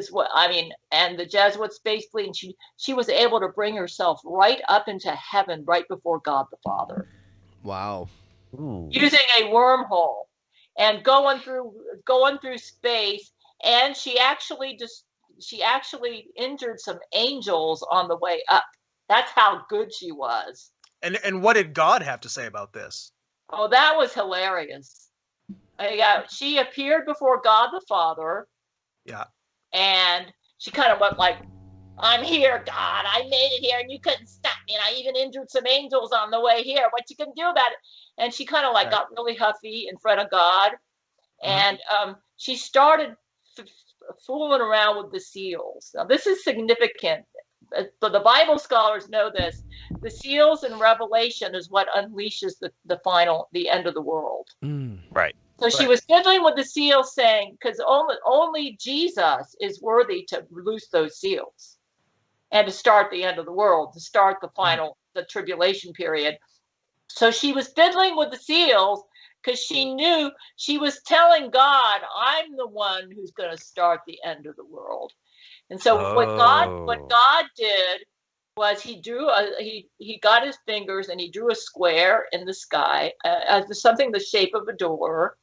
and the Jesuit space fleet, and she was able to bring herself right up into heaven right before God the Father. Wow. Using a wormhole and going through space, and she actually injured some angels on the way up. That's how good she was. And what did God have to say about this? Oh, that was hilarious. She appeared before God the Father. Yeah. And she kind of went like, I'm here, God. I made it here and you couldn't stop me. And I even injured some angels on the way here. What you can do about it? And she kind of got really huffy in front of God. And she started fooling around with the seals. Now, this is significant. But the Bible scholars know this. The seals in Revelation is what unleashes the end of the world. Right. So she was fiddling with the seals, saying, because only Jesus is worthy to loose those seals and to start the end of the world, to start the tribulation period. So she was fiddling with the seals because she knew she was telling God, I'm the one who's going to start the end of the world. And so what God did was he got his fingers and he drew a square in the sky as something the shape of a door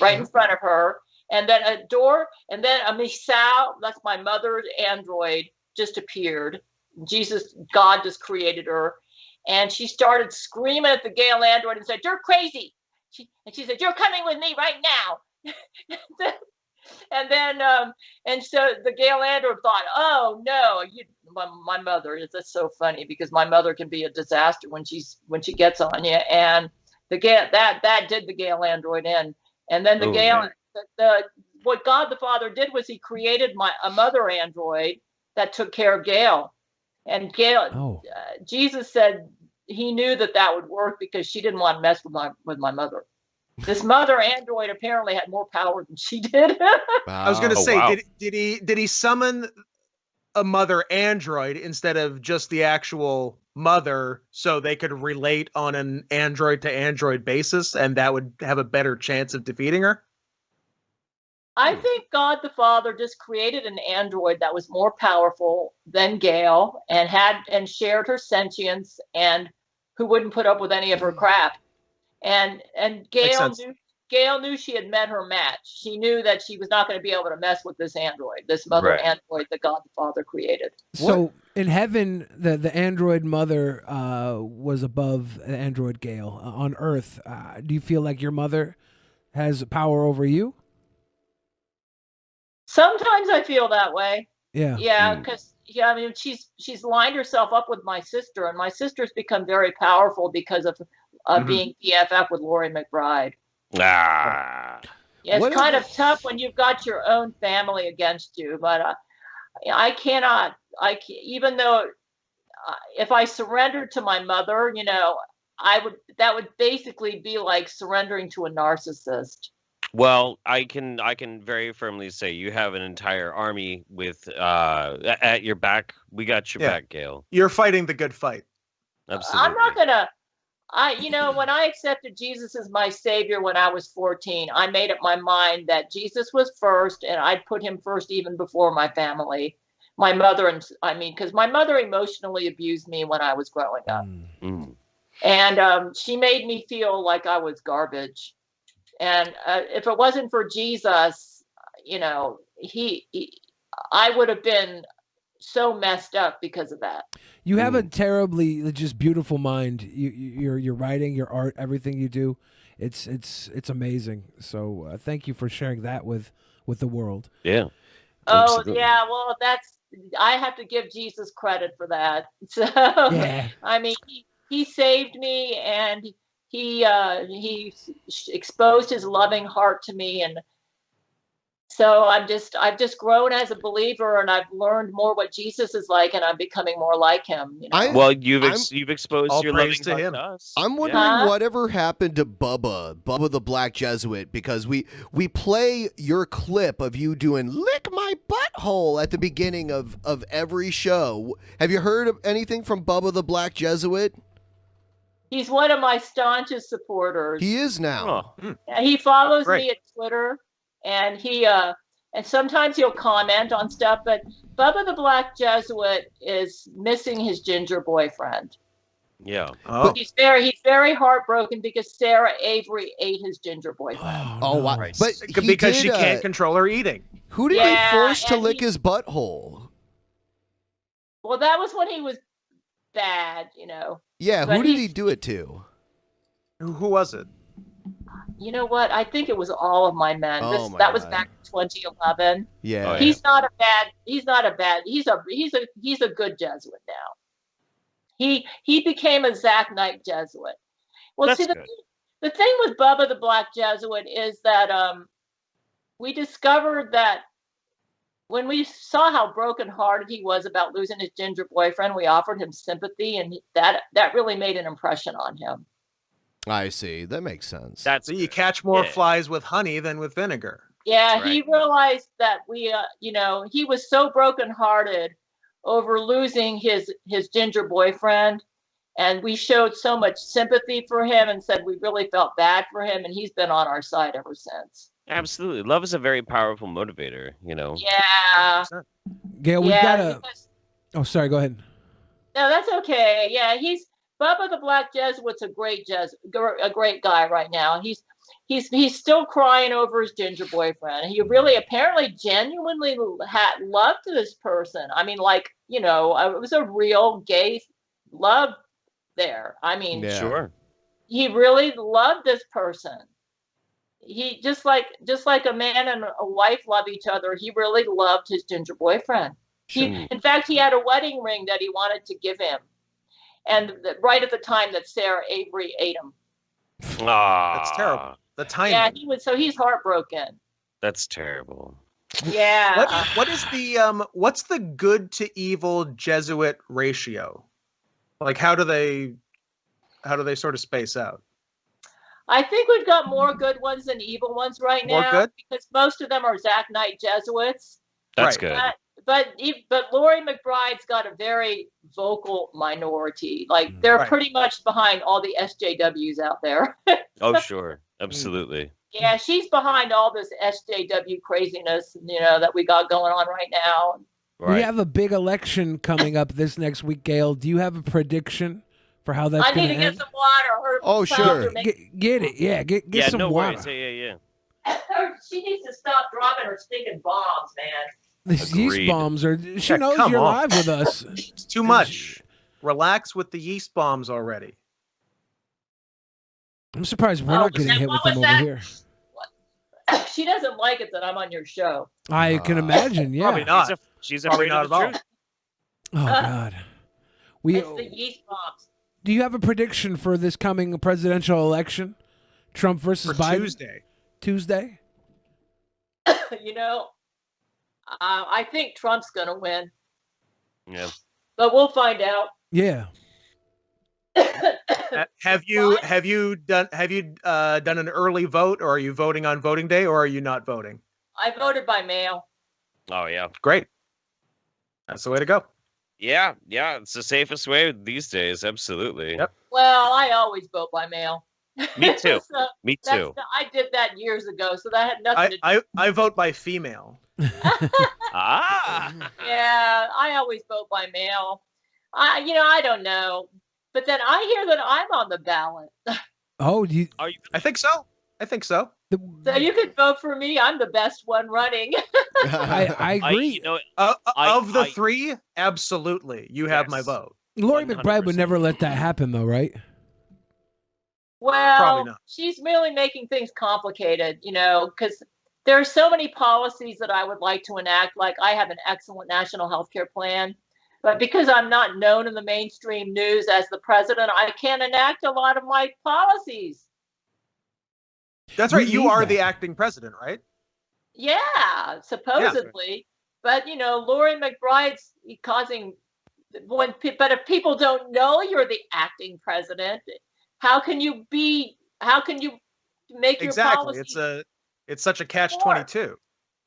right in front of her, and then a door, and then a Misao, that's my mother's android, just appeared. God just created her, and she started screaming at the Gail android and said, "You're crazy." She said, "You're coming with me right now." And so the Gail android thought, "Oh no, my mother is just so funny because my mother can be a disaster when she gets on you." And that did the Gail android in. And then what God the Father did was he created a mother android that took care of Gail. And Gail, Jesus said he knew that would work because she didn't want to mess with my mother. This mother android apparently had more power than she did. I was going to say, did he summon a mother android instead of just the actual mother so they could relate on an android to android basis and that would have a better chance of defeating her? I think God the Father just created an android that was more powerful than Gail and shared her sentience and who wouldn't put up with any of her crap. And Gail knew she had met her match. She knew that she was not going to be able to mess with this android, this mother android that God the Father created. So in heaven, the android mother was above the android Gail. On Earth, do you feel like your mother has power over you? Sometimes I feel that way. Yeah. Yeah, because I mean she's lined herself up with my sister, and my sister's become very powerful because of being BFF with Laurie McBride. Yeah, it's kind of tough when you've got your own family against you, but I cannot. Even though if I surrendered to my mother, that would basically be like surrendering to a narcissist. Well, I can very firmly say you have an entire army with at your back. We got your back, Gail. You're fighting the good fight. Absolutely. I'm not gonna. When I accepted Jesus as my savior when I was 14, I made up my mind that Jesus was first, and I'd put him first even before my family, my mother, because my mother emotionally abused me when I was growing up, and she made me feel like I was garbage. And if it wasn't for Jesus, I would have been so messed up because of that. You have a terribly just beautiful mind. Your writing, your art, everything you do, it's amazing. So thank you for sharing that with the world. Yeah. Oh Absolutely. yeah, well I have to give Jesus credit for that. So I mean, he saved me, and he exposed his loving heart to me, and so I've just grown as a believer, and I've learned more what Jesus is like, and I'm becoming more like him. Well, you've exposed your loving to heart him. to us. I'm wondering whatever happened to Bubba the Black Jesuit, because we play your clip of you doing "lick my butthole" at the beginning of every show. Have you heard of anything from Bubba the Black Jesuit? He's one of my staunchest supporters. He is now. He follows me at Twitter, and and sometimes he'll comment on stuff. But Bubba the Black Jesuit is missing his ginger boyfriend. Yeah. Oh. He's very heartbroken because Sarah Avery ate his ginger boyfriend. Oh wow! Right. But Because she can't control her eating. Who did he force to lick his butthole? Well, that was when he was bad, Yeah, But who did he do it to? Who was it? You know what? I think it was all of my men. That was back in 2011. Yeah. He's not a bad. He's a good Jesuit now. He became a Zach Knight Jesuit. Well, That's see, good. the thing with Bubba the Black Jesuit is that we discovered that when we saw how brokenhearted he was about losing his ginger boyfriend, we offered him sympathy, and that really made an impression on him. I see. That makes sense. So you catch more flies with honey than with vinegar. Yeah, That's right. he realized that he was so brokenhearted over losing his ginger boyfriend, and we showed so much sympathy for him and said we really felt bad for him, and he's been on our side ever since. Absolutely. Love is a very powerful motivator, Yeah. Gail, we've got a. Oh, sorry. Go ahead. No, that's okay. Yeah, Bubba the Black Jesuit's a great guy right now. He's still crying over his ginger boyfriend. He really apparently genuinely loved this person. I mean, it was a real gay love there. I mean, Sure. He really loved this person. He just like a man and a wife love each other. He really loved his ginger boyfriend. In fact, he had a wedding ring that he wanted to give him, and right at the time that Sarah Avery ate him. That's terrible. The timing. Yeah, he's heartbroken. That's terrible. Yeah. What is the what's the good to evil Jesuit ratio? Like, how do they sort of space out? I think we've got more good ones than evil ones right now. More good? Because most of them are Zach Knight Jesuits. That's Right. good. But Lori McBride's got a very vocal minority. Like, they're pretty much behind all the SJWs out there. Oh, sure. Absolutely. Yeah, she's behind all this SJW craziness, that we got going on right now. Right. We have a big election coming up this next week, Gail. Do you have a prediction for how that's going to end? I need to get some water. Oh, sure. Get it. Yeah, get some no water. worries. Yeah. She needs to stop dropping her stinking bombs, man. These yeast bombs are. She knows come you're on. live with us. It's too much. Relax with the yeast bombs already. I'm surprised we're not getting hit with them over here. She doesn't like it that I'm on your show. I can imagine. Yeah. Probably not. She's Probably afraid not of the at all. truth. Oh God. It's the yeast bombs. Do you have a prediction for this coming presidential election? Trump versus For Biden? Tuesday? I think Trump's going to win. Yeah. But we'll find out. Yeah. Have you done an early vote, or are you voting on voting day, or are you not voting? I voted by mail. Oh, yeah. Great. That's the way to go. Yeah. It's the safest way these days. Absolutely. Yep. Well, I always vote by mail. Me too. Me too. I did that years ago, so that had nothing to do. I vote by female. Ah. Yeah, I always vote by mail. I don't know, but then I hear that I'm on the ballot. Oh, Are you? I think so. So you could vote for me. I'm the best one running. I agree. Of the three, absolutely, you have my vote. Lori McBride would never let that happen, though, right? Well, Probably not. She's really making things complicated, because there are so many policies that I would like to enact. Like, I have an excellent national health care plan, but because I'm not known in the mainstream news as the president, I can't enact a lot of my policies. That's right. We You need are that. the acting president, right? Yeah, supposedly. But, Lori McBride's causing but if people don't know you're the acting president, how can you make your policy? It's such a catch-22.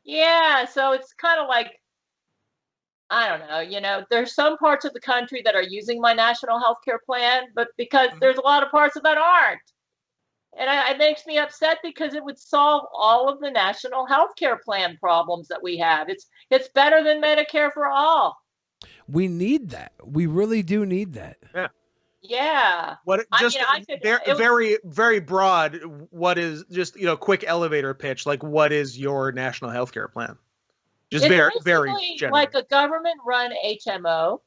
Yeah, so it's kind of like, I don't know, there's some parts of the country that are using my national health care plan, but because there's a lot of parts of that aren't. And it makes me upset because it would solve all of the national health care plan problems that we have. It's better than Medicare for all. We need that. We really do need that. Yeah. Yeah. Very, very broad. What is just, quick elevator pitch? Like, what is your national health care plan? Just It's very basically general. like a government-run HMO.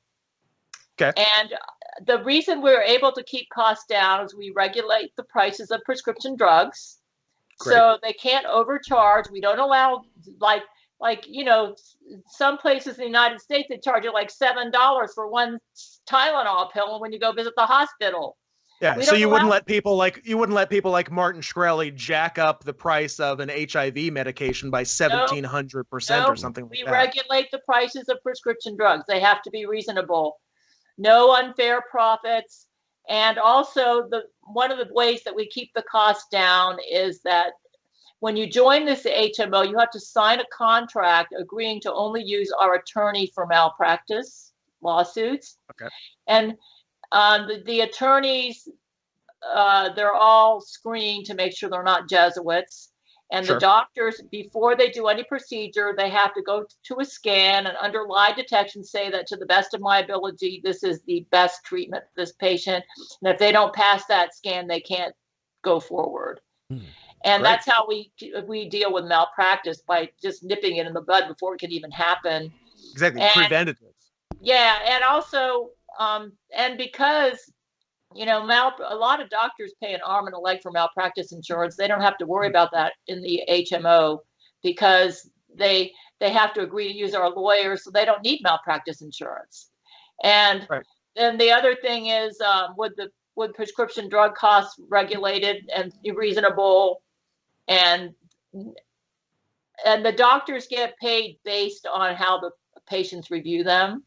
Okay. And the reason we're able to keep costs down is we regulate the prices of prescription drugs. Great. So they can't overcharge. We don't allow, some places in the United States, they charge you like $7 for one Tylenol pill when you go visit the hospital. Yeah, so you wouldn't let people like Martin Shkreli jack up the price of an HIV medication by 1,700% or something like that. We regulate the prices of prescription drugs. They have to be reasonable. No unfair profits. And also, one of the ways that we keep the cost down is that when you join this HMO, you have to sign a contract agreeing to only use our attorney for malpractice lawsuits. Okay. And the attorneys, they're all screened to make sure they're not Jesuits. And the doctors, before they do any procedure, they have to go to a scan and under lie detection say that to the best of my ability, this is the best treatment for this patient. And if they don't pass that scan, they can't go forward. And that's how we deal with malpractice, by just nipping it in the bud before it can even happen. Exactly, preventative. Yeah, and also, and because, a lot of doctors pay an arm and a leg for malpractice insurance. They don't have to worry about that in the HMO because they have to agree to use our lawyers, so they don't need malpractice insurance. And then the other thing is, with prescription drug costs regulated and reasonable, and the doctors get paid based on how the patients review them.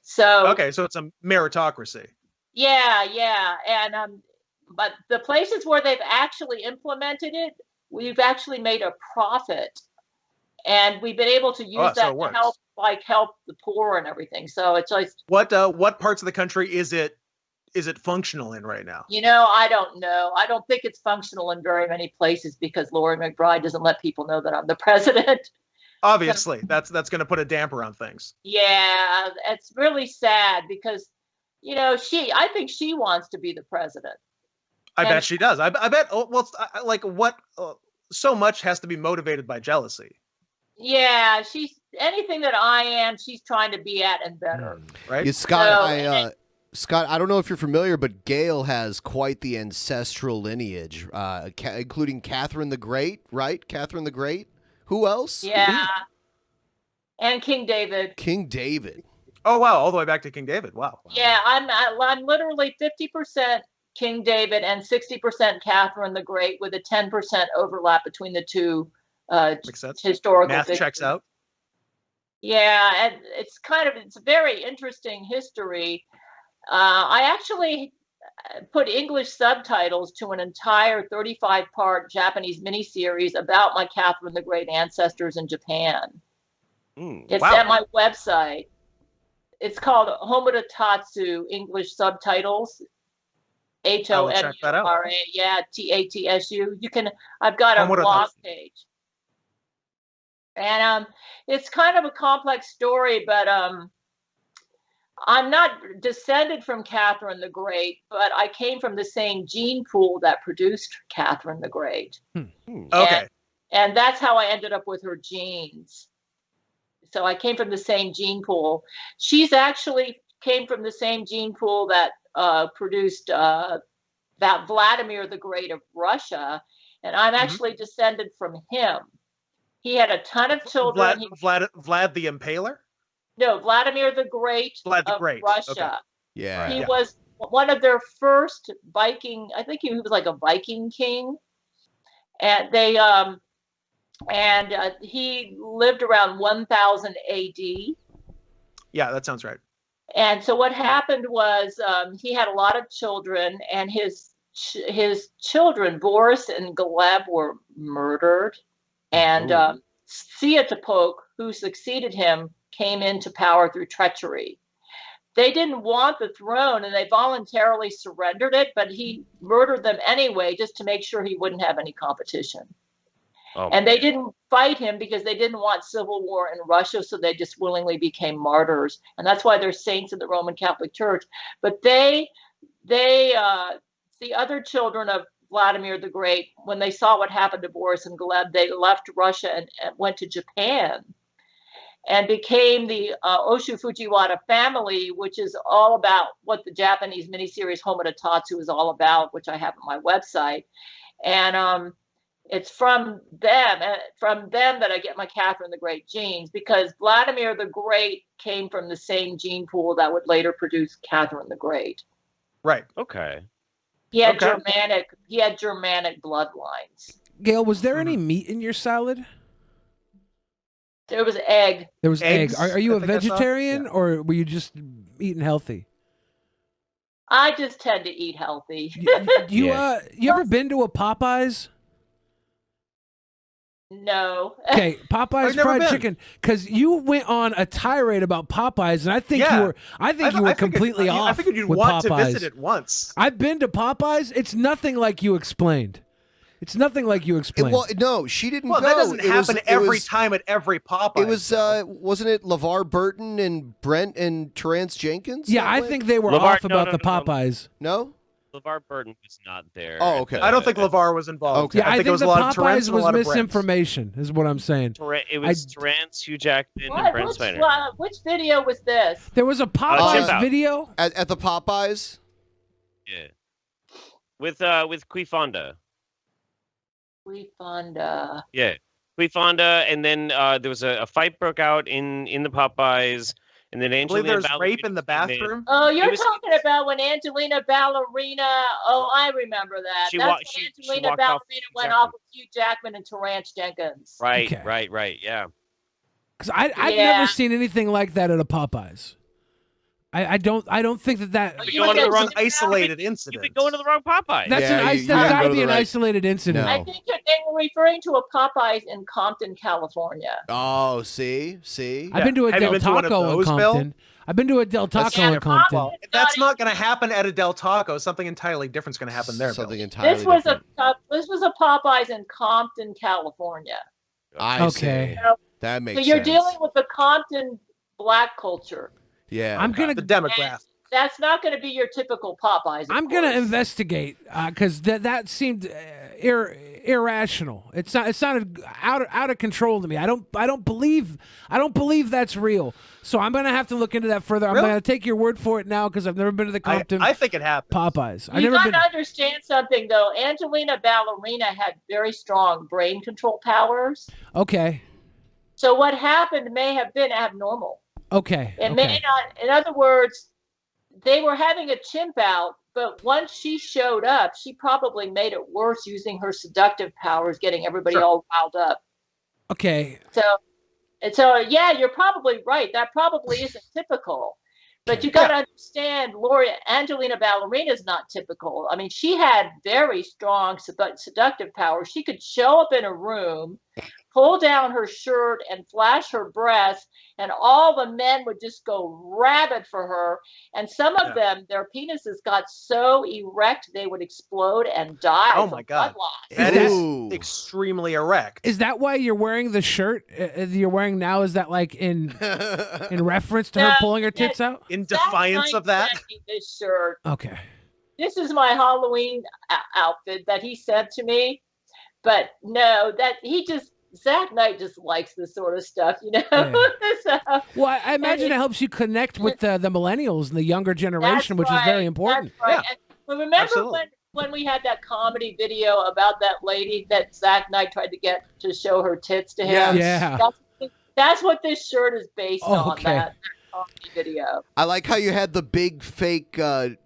So so it's a meritocracy. Yeah, and but the places where they've actually implemented it, we've actually made a profit, and we've been able to use that to help the poor and everything. So it's like, what parts of the country is it functional in right now? I don't know. I don't think it's functional in very many places because Lori McBride doesn't let people know that I'm the president. Obviously, that's going to put a damper on things. Yeah, it's really sad because, I think she wants to be the president. I bet she does. I bet. So much has to be motivated by jealousy. Yeah, anything that I am, she's trying to be at and better. Right? Yeah, Scott, Scott, I don't know if you're familiar, but Gail has quite the ancestral lineage, including Catherine the Great, right? Catherine the Great. Who else? Yeah. And King David. King David. Oh, wow. All the way back to King David. Wow. Yeah, I'm literally 50% King David and 60% Catherine the Great, with a 10% overlap between the two historical Math figures. checks out. Yeah, and it's a very interesting history. I actually put English subtitles to an entire 35-part Japanese miniseries about my Catherine the Great ancestors in Japan. It's at my website. It's called Homura Tatsu English Subtitles. HOMURA. Yeah, TATSU. I've got a blog page. And it's kind of a complex story, but I'm not descended from Catherine the Great, but I came from the same gene pool that produced Catherine the Great. Okay. And that's how I ended up with her genes. So I came from the same gene pool. She's actually came from the same gene pool that produced that Vladimir the Great of Russia. And I'm actually descended from him. He had a ton of children. Vlad the Impaler? No, Vladimir the Great of Russia. Okay. Yeah. He was one of their first Viking. I think he was like a Viking king. And he lived around 1000 AD. Yeah, that sounds right. And so what happened was he had a lot of children, and his children, Boris and Gleb, were murdered. And Sviatopolk, who succeeded him, came into power through treachery. They didn't want the throne, and they voluntarily surrendered it, but he murdered them anyway, just to make sure he wouldn't have any competition. And they didn't fight him because they didn't want civil war in Russia, so they just willingly became martyrs. And that's why they're saints in the Roman Catholic Church. But the other children of Vladimir the Great, when they saw what happened to Boris and Gleb, they left Russia and went to Japan and became the Oshu Fujiwara family, which is all about what the Japanese miniseries Homura Tatsu is all about, which I have on my website. And it's from them that I get my Catherine the Great genes, because Vladimir the Great came from the same gene pool that would later produce Catherine the Great. Right. Okay. He had Okay. Germanic bloodlines. Gail, was there any meat in your salad? There was egg. There was egg. Eggs, Are you I a think I saw. vegetarian Yeah. or were you just eating healthy? I just tend to eat healthy. You Yeah. you ever been to a Popeyes? No. Okay, Popeyes I've never fried been. chicken. Because you went on a tirade about Popeyes, and I think Yeah. you were. I think you were completely off. I figured you'd with want Popeyes. to visit it once. I've been to Popeyes. It's nothing like you explained. It's nothing like you explained. Well, no, she didn't Well, go. that doesn't It was- happen it every was- time at every Popeye. It was, wasn't it LeVar Burton and Brent and Terrence Jenkins? yeah, that I went? think they were LeVar off no, about no, the no, no. Popeyes. No? LeVar Burton was not there. Oh, at okay. I don't think the- LeVar was involved. Okay. Yeah, I think it was the a lot of Terrence Popeyes and a was lot of Brent. misinformation, is what I'm saying. It was Terrence, Hugh Jackman, and Brent Spiner. Which video was this? There was a Popeyes Chip Out. video. At the Popeyes? Yeah. With Qui Fonda. We found. Yeah. Qui Fonda, and then there was a fight broke out in the Popeyes, and then I believe Angelina there's rape in the Ballerina came in. bathroom. Oh, you're It was- talking about when Angelina Ballerina. Oh, I remember that. She That's wa- when she Angelina walked off Ballerina with Hugh went Jackman. off with Hugh Jackman and Terrence Jenkins. Right, Okay. right, yeah. Because I've Yeah. never seen anything like that at a Popeyes. I don't think that. Oh, You've you been going to the went wrong to- isolated You've incident. been going to the wrong Popeye. That's Yeah, that's you got didn't to go to be the an right- isolated incident. No. I think they were referring to a Popeyes in Compton, California. Oh, see? I've been to a Have you Del been to one of Taco in those, Bill? Compton. I've been to a Del That's Taco in different. Compton. Well, that's not going to happen at a Del Taco. Something entirely different's going to happen there. Something Bill. entirely This was different. this was a Popeyes in Compton, California. I Okay. see. That makes So you're sense. dealing with the Compton black culture. Yeah. I'm gonna The demographic. That's not going to be your typical Popeyes. of I'm gonna course. investigate because that seemed irrational. It sounded out of control to me. I don't believe that's real. So I'm gonna have to look into that further. I'm Really? gonna take your word for it now because I've never been to the Compton I think it happened. Popeyes. I've You never got been. to understand something, though. Angelina Ballerina had very strong brain control powers. Okay. So what happened may have been abnormal. Okay. It okay. may not. In other words, they were having a chimp out, but once she showed up, she probably made it worse using her seductive powers, getting everybody Sure. all riled up. Okay. So yeah, you're probably right. That probably isn't typical. But you got to understand, Angelina Ballerina is not typical. I mean, she had very strong seductive powers. She could show up in a room, pull down her shirt and flash her breasts, and all the men would just go rabid for her. And some of them, their penises got so erect they would explode and die. Oh from my God. blood loss. That Ooh. is extremely erect. Is that why you're wearing the shirt you're wearing now? Is that like in reference to her No, pulling her tits out? In defiance of that? Zach sent me this shirt. Okay. This is my Halloween outfit that he sent to me. But no, Zach Knight just likes this sort of stuff, you know? So, Well, I imagine it helps you connect with the millennials and the younger generation, which is very important. That's right. Yeah. But remember Absolutely. when we had that comedy video about that lady that Zach Knight tried to get to show her tits to him? Yes. Yeah. That's what this shirt is based on, Okay. that comedy video. I like how you had the big fake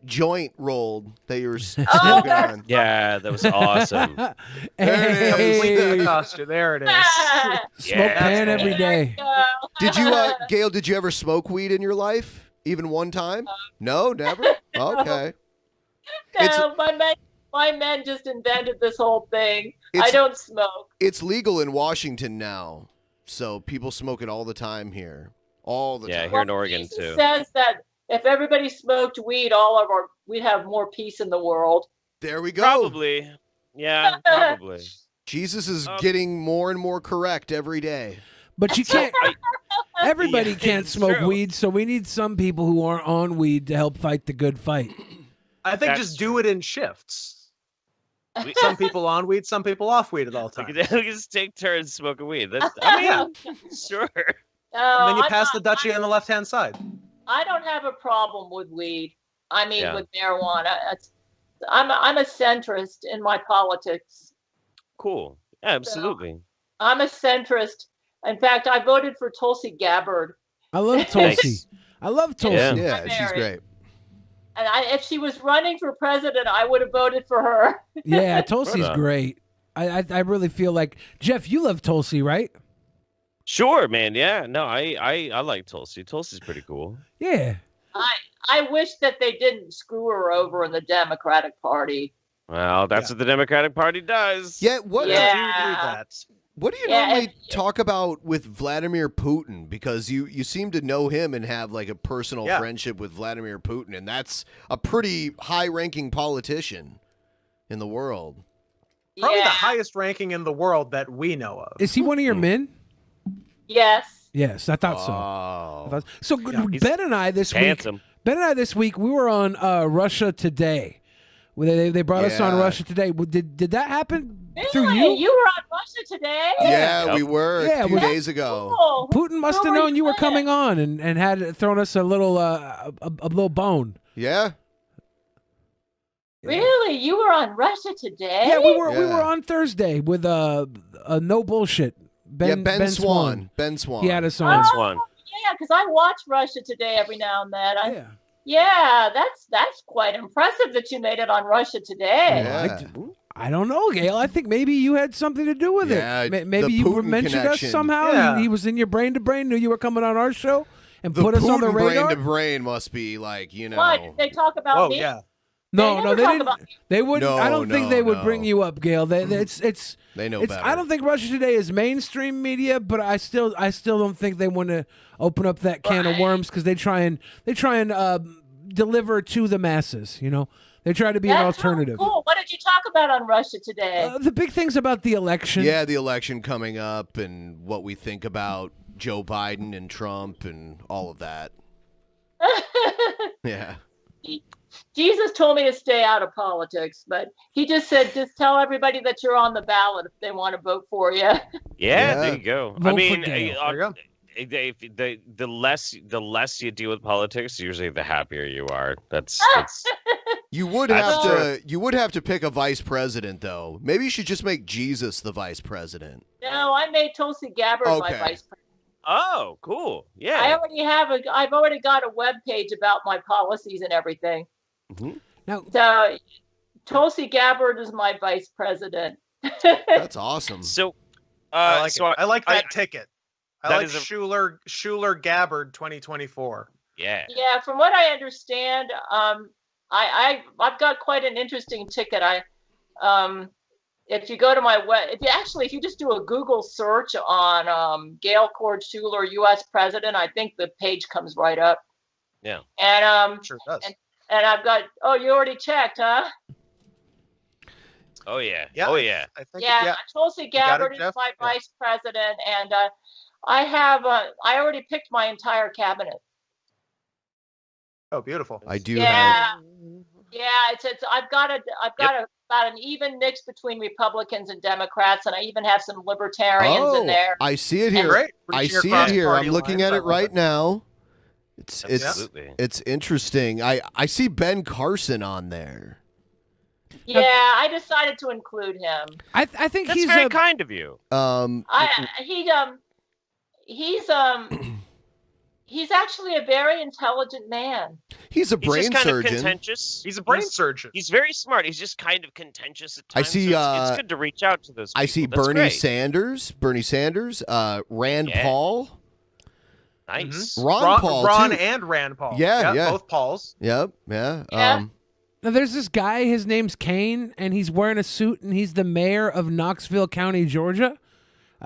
joint rolled that you were smoking that's on. Yeah, that was awesome. There it is. Complete Hey, costume. There it is. smoke Yeah. pan every There day. you go. Did you, Gail? Did you ever smoke weed in your life, even one time? No, never. Okay. No, my men just invented this whole thing. I It's- don't smoke. It's legal in Washington now, so people smoke it all the time here, all the Yeah, time. here in Oregon Jesus too. says that if everybody smoked weed, we'd have more peace in the world. There we go. Probably. Yeah, probably. Jesus is getting more and more correct every day. But you can't. Everybody Yeah, can't it's smoke true. weed, so we need some people who aren't on weed to help fight the good fight. I think That's just do it in shifts. We- Some people on weed, some people off weed at all We times. could, we could just take turns smoking weed. That's, I mean, sure. And then you I'm pass not- the Dutchie on the left-hand side. I don't have a problem with weed. I mean, Yeah. with marijuana. I'm a centrist in my politics. Cool. Yeah, absolutely. I'm a centrist. In fact, I voted for Tulsi Gabbard. I love Tulsi. Nice. I love Tulsi. Yeah. Yeah, I'm she's married. great. And if she was running for president, I would have voted for her. Yeah, Tulsi's Right on. great. I really feel like Jeff, you love Tulsi, right? Sure, man. Yeah. No, I like Tulsi. Tulsi's pretty cool. Yeah. I wish that they didn't screw her over in the Democratic Party. Well, that's what the Democratic Party does. Yeah, what Yeah. I do agree with that. what do you Yeah, normally talk about with Vladimir Putin? Because you seem to know him and have like a personal friendship with Vladimir Putin, and that's a pretty high-ranking politician in the world. Probably Yeah. the highest ranking in the world that we know of. Is he one of your men? Yes. Yes, I thought so. Oh. I thought- So He's Ben and I this week. Handsome. Ben and I this week we were on Russia Today. They brought us on Yeah. Russia Today. Did that happen through Really? you? You were on Russia Today? Yeah, Yep. we were Yeah, a few well, days ago. Cool. Putin must Who have were known you were with? coming on and had thrown us a little bone. Yeah. Really? You were on Russia Today? Yeah, we were Yeah. on Thursday with no bullshit. Ben Swan. Ben Swan. He had us on. Swan. Yeah, because I watch Russia Today every now and then. Yeah. Yeah, that's quite impressive that you made it on Russia Today. Yeah. I don't know, Gail. I think maybe you had something to do with Yeah, it. the Maybe you Putin mentioned connection. us somehow. Yeah. He was in your brain to brain, knew you were coming on our show, and The put us on the Putin radar. brain to brain must be like, you know. What? Did they talk about Oh me? yeah. No, They no, never they talk didn't. about me. They wouldn't. I don't think they would No. bring you up, Gail. It's. They know It's, better. I don't think Russia Today is mainstream media, but I still don't think they want to open up that can of Right. worms because they try and deliver to the masses. You know, they try to be an That's alternative. really cool. What did you talk about on Russia Today? The big things about the election. Yeah, the election coming up and what we think about Joe Biden and Trump and all of that. Yeah. Jesus told me to stay out of politics, but he just said, just tell everybody that you're on the ballot if they want to vote for you. Yeah, Yeah. there you go. Vote I for mean, Gail. There you go. the less you deal with politics, usually the happier you are. That's You would That's have to pick a vice president though. Maybe you should just make Jesus the vice president. No, I made Tulsi Gabbard my Okay. vice president. oh, cool. Yeah. I've already got a web page about my policies and everything. Now, So Tulsi Gabbard is my vice president. That's awesome. So, I like so it. I like that I- ticket. I that like is a- Schuler Gabbard 2024. yeah. Yeah, from what I understand, I've got quite an interesting ticket. If you go to my web, if you just do a Google search on Gail Cord Schuler, U.S. President, I think the page comes right up. Yeah. And Sure does. and I've got. Oh, you already checked, huh? Oh yeah. Yeah. Oh yeah. I think Yeah, Tulsi got it, Gabbard is Jeff? my Yeah. vice president, and I already picked my entire cabinet. Oh, beautiful. I do have Yeah, it's I've got about an even mix between Republicans and Democrats, and I even have some libertarians in there. I see it here. Great. I Reaching see it across here. party I'm looking lines. at I it love right now. It's Absolutely. it's interesting. I see Ben Carson on there. Yeah, I decided to include him. I think That's he's very a. kind of you. He's actually a very intelligent man. He's a He's brain just kind of surgeon. contentious. He's a brain surgeon. He's very smart. He's just kind of contentious at I times. see, so it's good to reach out to those people. I see That's Bernie great. Sanders, Rand Yeah. Paul. Nice. Ron Paul, Ron too. and Rand Paul. Yeah. Both Pauls. Yep, yeah. Yeah. Now, there's this guy. His name's Kane, and he's wearing a suit, and he's the mayor of Knoxville County, Georgia.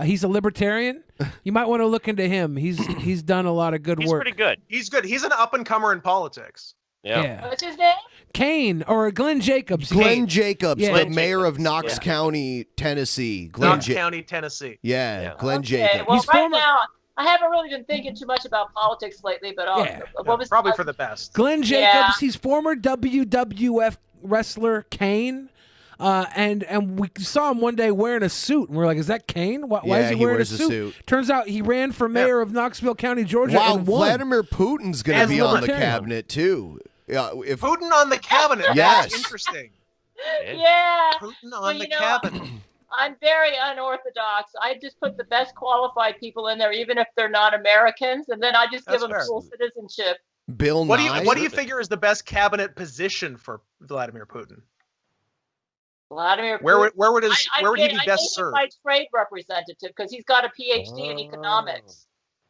He's a libertarian. You might want to look into him. He's done a lot of good He's work. pretty good. He's good. He's an up and comer in politics. Yeah. What's his name? Kane or Glenn Jacobs. Glenn Jacobs, Yeah. the Glenn mayor of Jacobs, Knox yeah. County, Tennessee. Glenn Knox County, Tennessee. Yeah, Yeah. Glenn Okay, Jacobs. well, He's right former- now I haven't really been thinking too much about politics lately, but Yeah. what was Probably for the best. Glenn Jacobs. Yeah. He's former WWF wrestler Kane. And we saw him one day wearing a suit, and we're like, "Is that Kane? Why Yeah, is he he wearing wears a suit. Turns out he ran for mayor of Knoxville County, Georgia, Wow, and won. Vladimir Putin's going to And be on the libertarian. cabinet too. Yeah, if Putin on the cabinet. Yes. That's interesting. Yeah, Putin Well, on you the know, cabinet. I'm very unorthodox. I just put the best qualified people in there, even if they're not Americans, and then I just give That's them fair. full citizenship. Bill Nye. What do you figure is the best cabinet position for Vladimir Putin? Vladimir Where Putin. would he be best served? My trade representative because he's got a PhD in economics.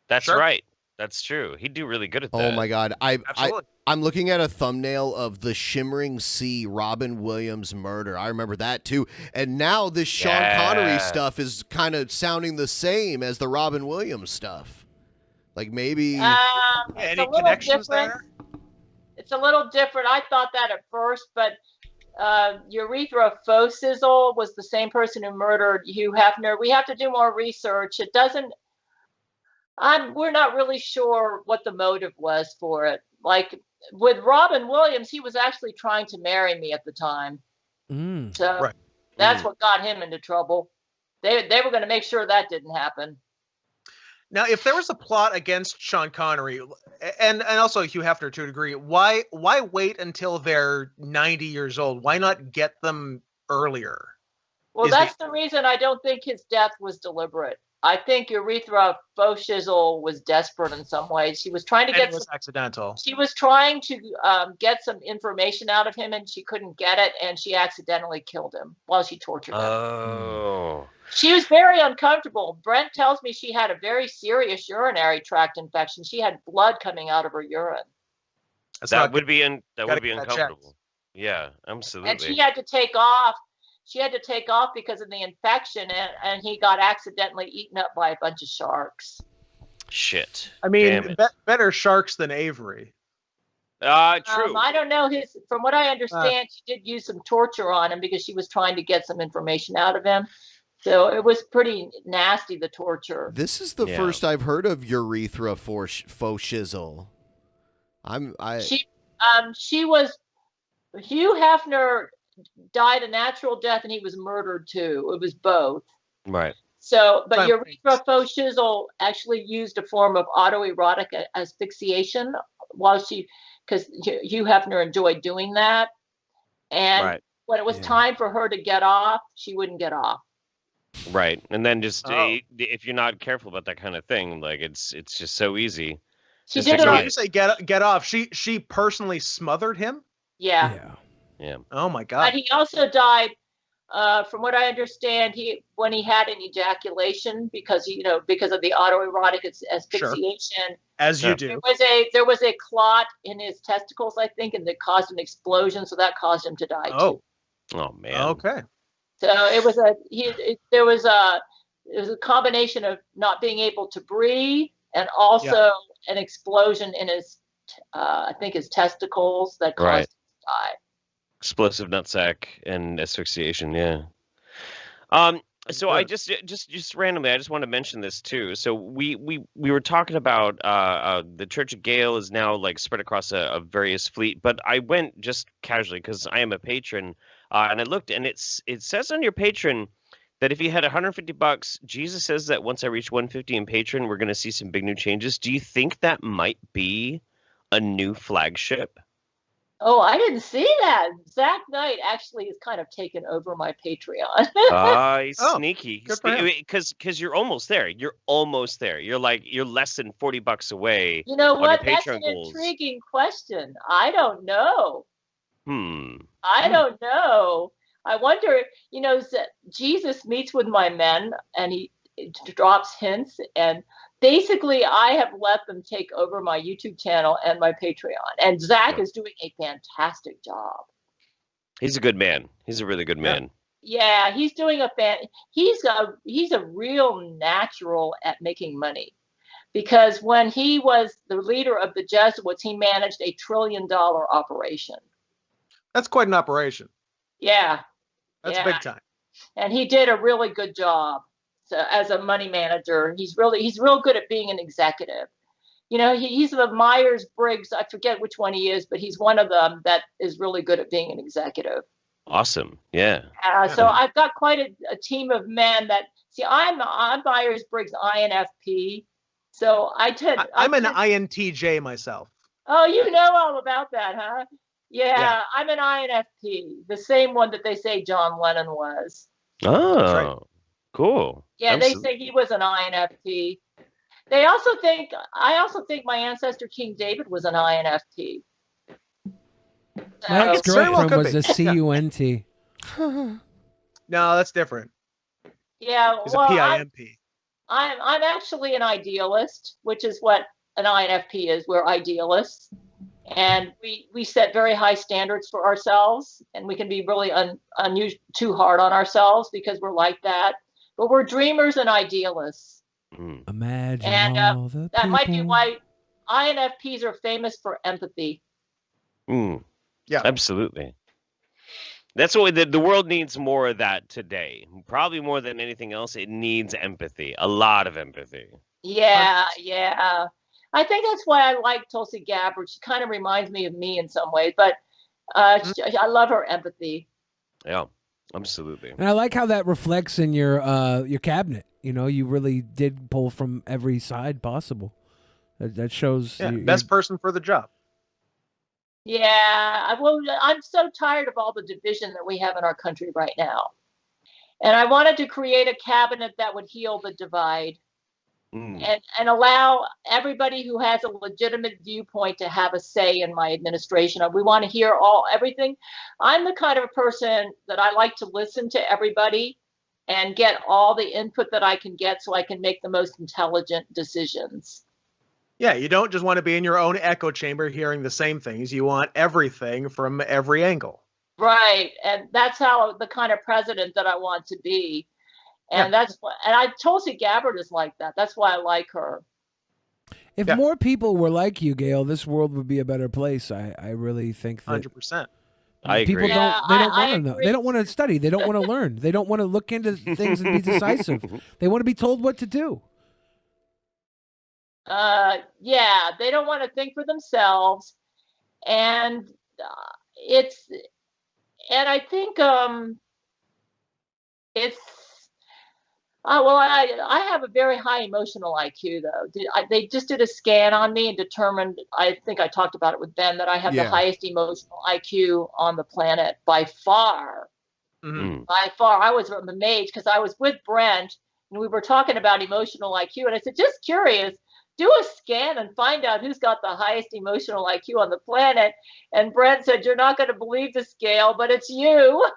That's Sure. right. That's true. He'd do really good at that. Oh my God! Absolutely. I'm looking at a thumbnail of the Shimmering Sea, Robin Williams murder. I remember that too. And now this Sean Connery stuff is kind of sounding the same as the Robin Williams stuff. Like maybe. Any connections there? It's a little different. I thought that at first, but Urethra Fosizzle was the same person who murdered Hugh Hefner. We have to do more research. It doesn't. We're not really sure what the motive was for it. Like with Robin Williams, he was actually trying to marry me at the time. So that's what got him into trouble. They were going to make sure that didn't happen. Now, if there was a plot against Sean Connery and also Hugh Hefner to a degree, why wait until they're 90 years old? Why not get them earlier? Well, that's the reason I don't think his death was deliberate. I think Urethra Fosizzle was desperate in some ways. She was trying to get. It was accidental. She was trying to get some information out of him, and she couldn't get it, and she accidentally killed him while she tortured him. Oh. She was very uncomfortable. Brent tells me she had a very serious urinary tract infection. She had blood coming out of her urine. That would be uncomfortable. Yeah, absolutely. And she had to take off. She had to take off because of the infection, and he got accidentally eaten up by a bunch of sharks. Shit. I mean, better sharks than Avery. True. I don't know. From what I understand, she did use some torture on him because she was trying to get some information out of him. So it was pretty nasty, the torture. This is the first I've heard of Urethra Fosizzle. She was Hugh Hefner died a natural death and he was murdered too. It was both. Right. So, but Urethra Fosizzle actually used a form of autoerotic asphyxiation because Hugh Hefner enjoyed doing that. And when it was time for her to get off, she wouldn't get off. Right. And then just if you're not careful about that kind of thing, like it's just so easy. She did it. You say get off. She personally smothered him? Yeah. Oh my God. But he also died, from what I understand, when he had an ejaculation because of the autoerotic asphyxiation. Sure. As you do. There was a clot in his testicles, I think, and that caused an explosion, so that caused him to die too. Oh man. Okay. So there was a combination of not being able to breathe and also an explosion in his I think his testicles that caused him to die. Explosive nutsack and asphyxiation, So I just randomly, I just want to mention this too. So we were talking about the Church of Gail is now like spread across a various fleet, but I went just casually because I am a patron, and I looked, and it says on your patron that if you had $150, Jesus says that once I reach 150 in patron, we're going to see some big new changes. Do you think that might be a new flagship? Oh, I didn't see that. Zach Knight actually has kind of taken over my Patreon. He's sneaky. Because you're almost there. You're almost there. You're less than $40 away. You know what? That's Patreon an goals. intriguing question. I don't know. I don't know. I wonder, Jesus meets with my men and he drops hints, and basically I have let them take over my YouTube channel and my Patreon, and Zach is doing a fantastic job. He's a good man. He's a really good man. Yeah, he's doing he's a real natural at making money, because when he was the leader of the Jesuits, he managed $1 trillion operation. That's quite an operation. Yeah. That's big time. And he did a really good job. So as a money manager, he's real good at being an executive. He's the Myers-Briggs. I forget which one he is, but he's one of them that is really good at being an executive. Awesome. Yeah. So I've got quite a team of men that I'm Myers-Briggs INFP. So I'm an INTJ myself. Oh, you know all about that, huh? Yeah, I'm an INFP, the same one that they say John Lennon was. Oh, cool. Yeah, they say he was an INFP. I also think my ancestor King David was an INFP. My So, very well ex-girlfriend could was be. a CUNT. No, that's different. yeah, He's well, a PIMP. I'm actually an idealist, which is what an INFP is. We're idealists, and we set very high standards for ourselves, and we can be really too hard on ourselves because we're like that. But we're dreamers and idealists. Imagine And all the that might be people. why INFPs are famous for empathy. Yeah, absolutely. That's what the world needs more of that today. Probably more than anything else, it needs empathy. A lot of empathy. Yeah, yeah. I think that's why I like Tulsi Gabbard. She kind of reminds me of me in some ways, but I love her empathy. Yeah, absolutely. And I like how that reflects in your cabinet. You know, you really did pull from every side possible. That shows. yeah. Best person for the job. Yeah, well, I'm so tired of all the division that we have in our country right now. And I wanted to create a cabinet that would heal the divide and allow everybody who has a legitimate viewpoint to have a say in my administration. We want to hear everything. I'm the kind of person that I like to listen to everybody and get all the input that I can get so I can make the most intelligent decisions. Yeah, you don't just want to be in your own echo chamber hearing the same things. You want everything from every angle. Right. And that's how the kind of president that I want to be. And Tulsi Gabbard is like that. That's why I like her. If more people were like you, Gail, this world would be a better place. I really think that 100%. I agree. People don't want to know. agree. They don't want to study. They don't want to learn. They don't want to look into things and be decisive. They want to be told what to do. Yeah, they don't want to think for themselves, and I think it's well, I have a very high emotional IQ though. They just did a scan on me and determined, I think I talked about it with Ben, that I have the highest emotional IQ on the planet by far. By far. I was amazed because I was with Brent and we were talking about emotional IQ, and I said, just curious, do a scan and find out who's got the highest emotional IQ on the planet. And Brent said, you're not going to believe the scale, but it's you.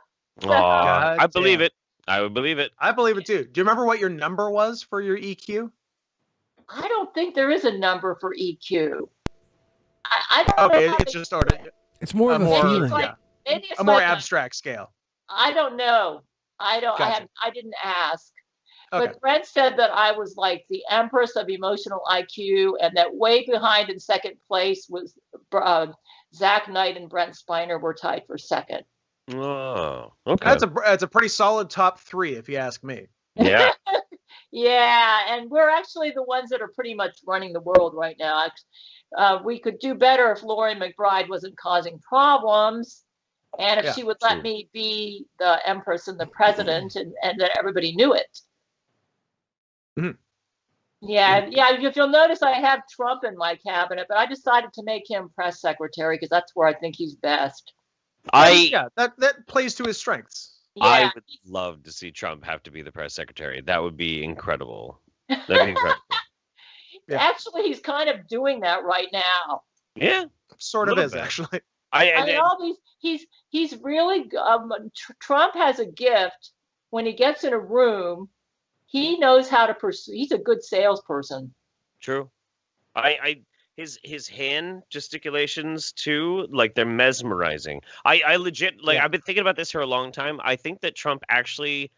I believe it. I would believe it. I believe it too. Do you remember what your number was for your EQ? I don't think there is a number for EQ. I don't know. It's just sort of. It's more of a feeling. Maybe it's a more abstract scale. I don't know. I don't. Gotcha. I didn't ask. Okay. But Brent said that I was like the Empress of emotional IQ, and that way behind in second place was Zach Knight and Brent Spiner were tied for second. Oh, okay. That's a pretty solid top three, if you ask me. Yeah. Yeah, and we're actually the ones that are pretty much running the world right now. We could do better if Lori McBride wasn't causing problems, and if she would let me be the Empress and the President, and that everybody knew it. Yeah. If you'll notice, I have Trump in my cabinet, but I decided to make him press secretary because that's where I think he's best. That plays to his strengths. Yeah. I would love to see Trump have to be the press secretary. That would be incredible. That'd be incredible. Actually, he's kind of doing that right now. Yeah, sort of is bit. Actually. He's really Trump has a gift. When he gets in a room, he knows how to pursue. He's a good salesperson. True. His hand gesticulations too, like they're mesmerizing. I legit I've been thinking about this for a long time. I think that Trump actually,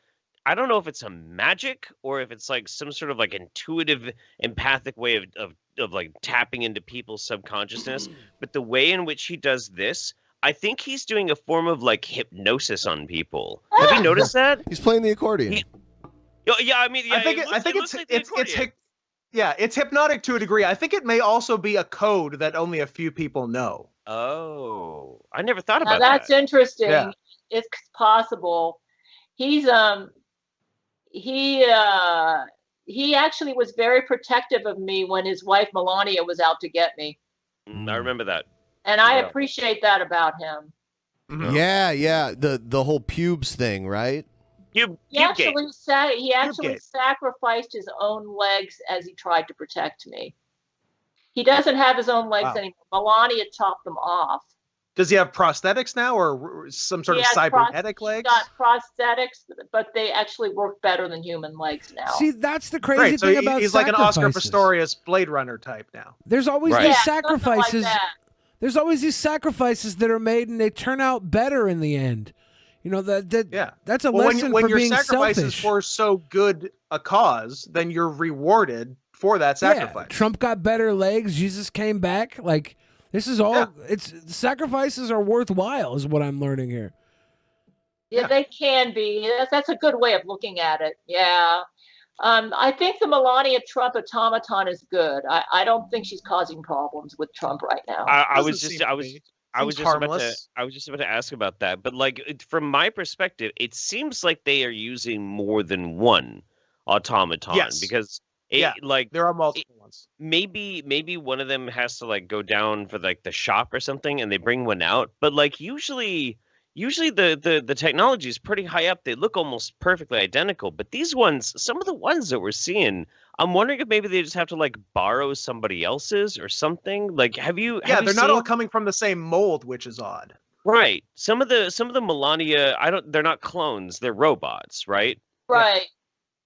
I don't know if it's a magic or if it's like some sort of like intuitive, empathic way of like tapping into people's subconsciousness. But the way in which he does this, I think he's doing a form of like hypnosis on people. Have you noticed that? He's playing the accordion. I think it's hypnotic to a degree. I think it may also be a code that only a few people know. Oh, I never thought about that. That's interesting. Yeah. It's possible. He's he actually was very protective of me when his wife Melania was out to get me. I remember that. And I appreciate that about him. Yeah. The whole pubes thing, right? He actually sacrificed his own legs as he tried to protect me. He doesn't have his own legs anymore. Melania chopped them off. Does he have prosthetics now, or some sort of cybernetic legs? He's got prosthetics, but they actually work better than human legs now. See, that's the crazy thing about he's sacrifices. like an Oscar Pistorius Blade Runner type now. There's always these sacrifices. There's always these sacrifices that are made, and they turn out better in the end. You know that's a lesson when for your being sacrifice selfish. is for so good a cause, then you're rewarded for that sacrifice. Yeah, Trump got better legs. Jesus came back. Like this is all. It's sacrifices are worthwhile, is what I'm learning here. Yeah, they can be. That's a good way of looking at it. Yeah. I think the Melania Trump automaton is good. I don't think she's causing problems with Trump right now. I was just about to ask about that, but like from my perspective, it seems like they are using more than one automaton because there are multiple ones. Maybe one of them has to like go down for like the shop or something, and they bring one out. But like usually the technology is pretty high up. They look almost perfectly identical. But these ones, some of the ones that we're seeing, I'm wondering if maybe they just have to like borrow somebody else's or something. Like, they're not all coming from the same mold, which is odd. Right. Some of the Melania, they're not clones, they're robots, right? Right.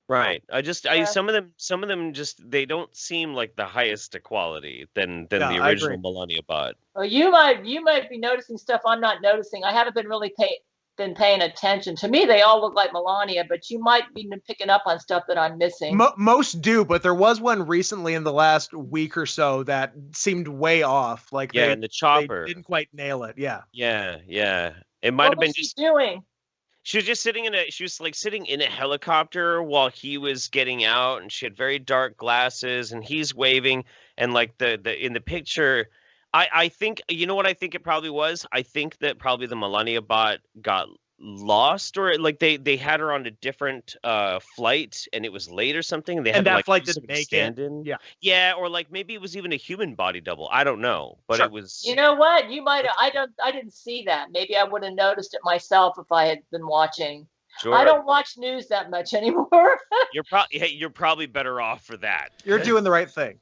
Right. Some of them just they don't seem like the highest quality than the original Melania bot. Well, you might be noticing stuff I'm not noticing. I haven't been really been paying attention. To me, they all look like Melania, but you might be picking up on stuff that I'm missing. Most do, but there was one recently in the last week or so that seemed way off. Like in the chopper, they didn't quite nail it. Yeah. It might have been just doing. She was just sitting sitting in a helicopter while he was getting out, and she had very dark glasses, and he's waving, and like the in the picture, I think, you know what I think it probably was? I think that probably the Melania bot got lost, or like they had her on a different flight, and it was late or something. They had that flight didn't make it. Yeah, or like maybe it was even a human body double. I don't know, but it was. You know what? You might. I didn't see that. Maybe I would have noticed it myself if I had been watching. Sure. I don't watch news that much anymore. You're probably better off for that. You're doing the right thing.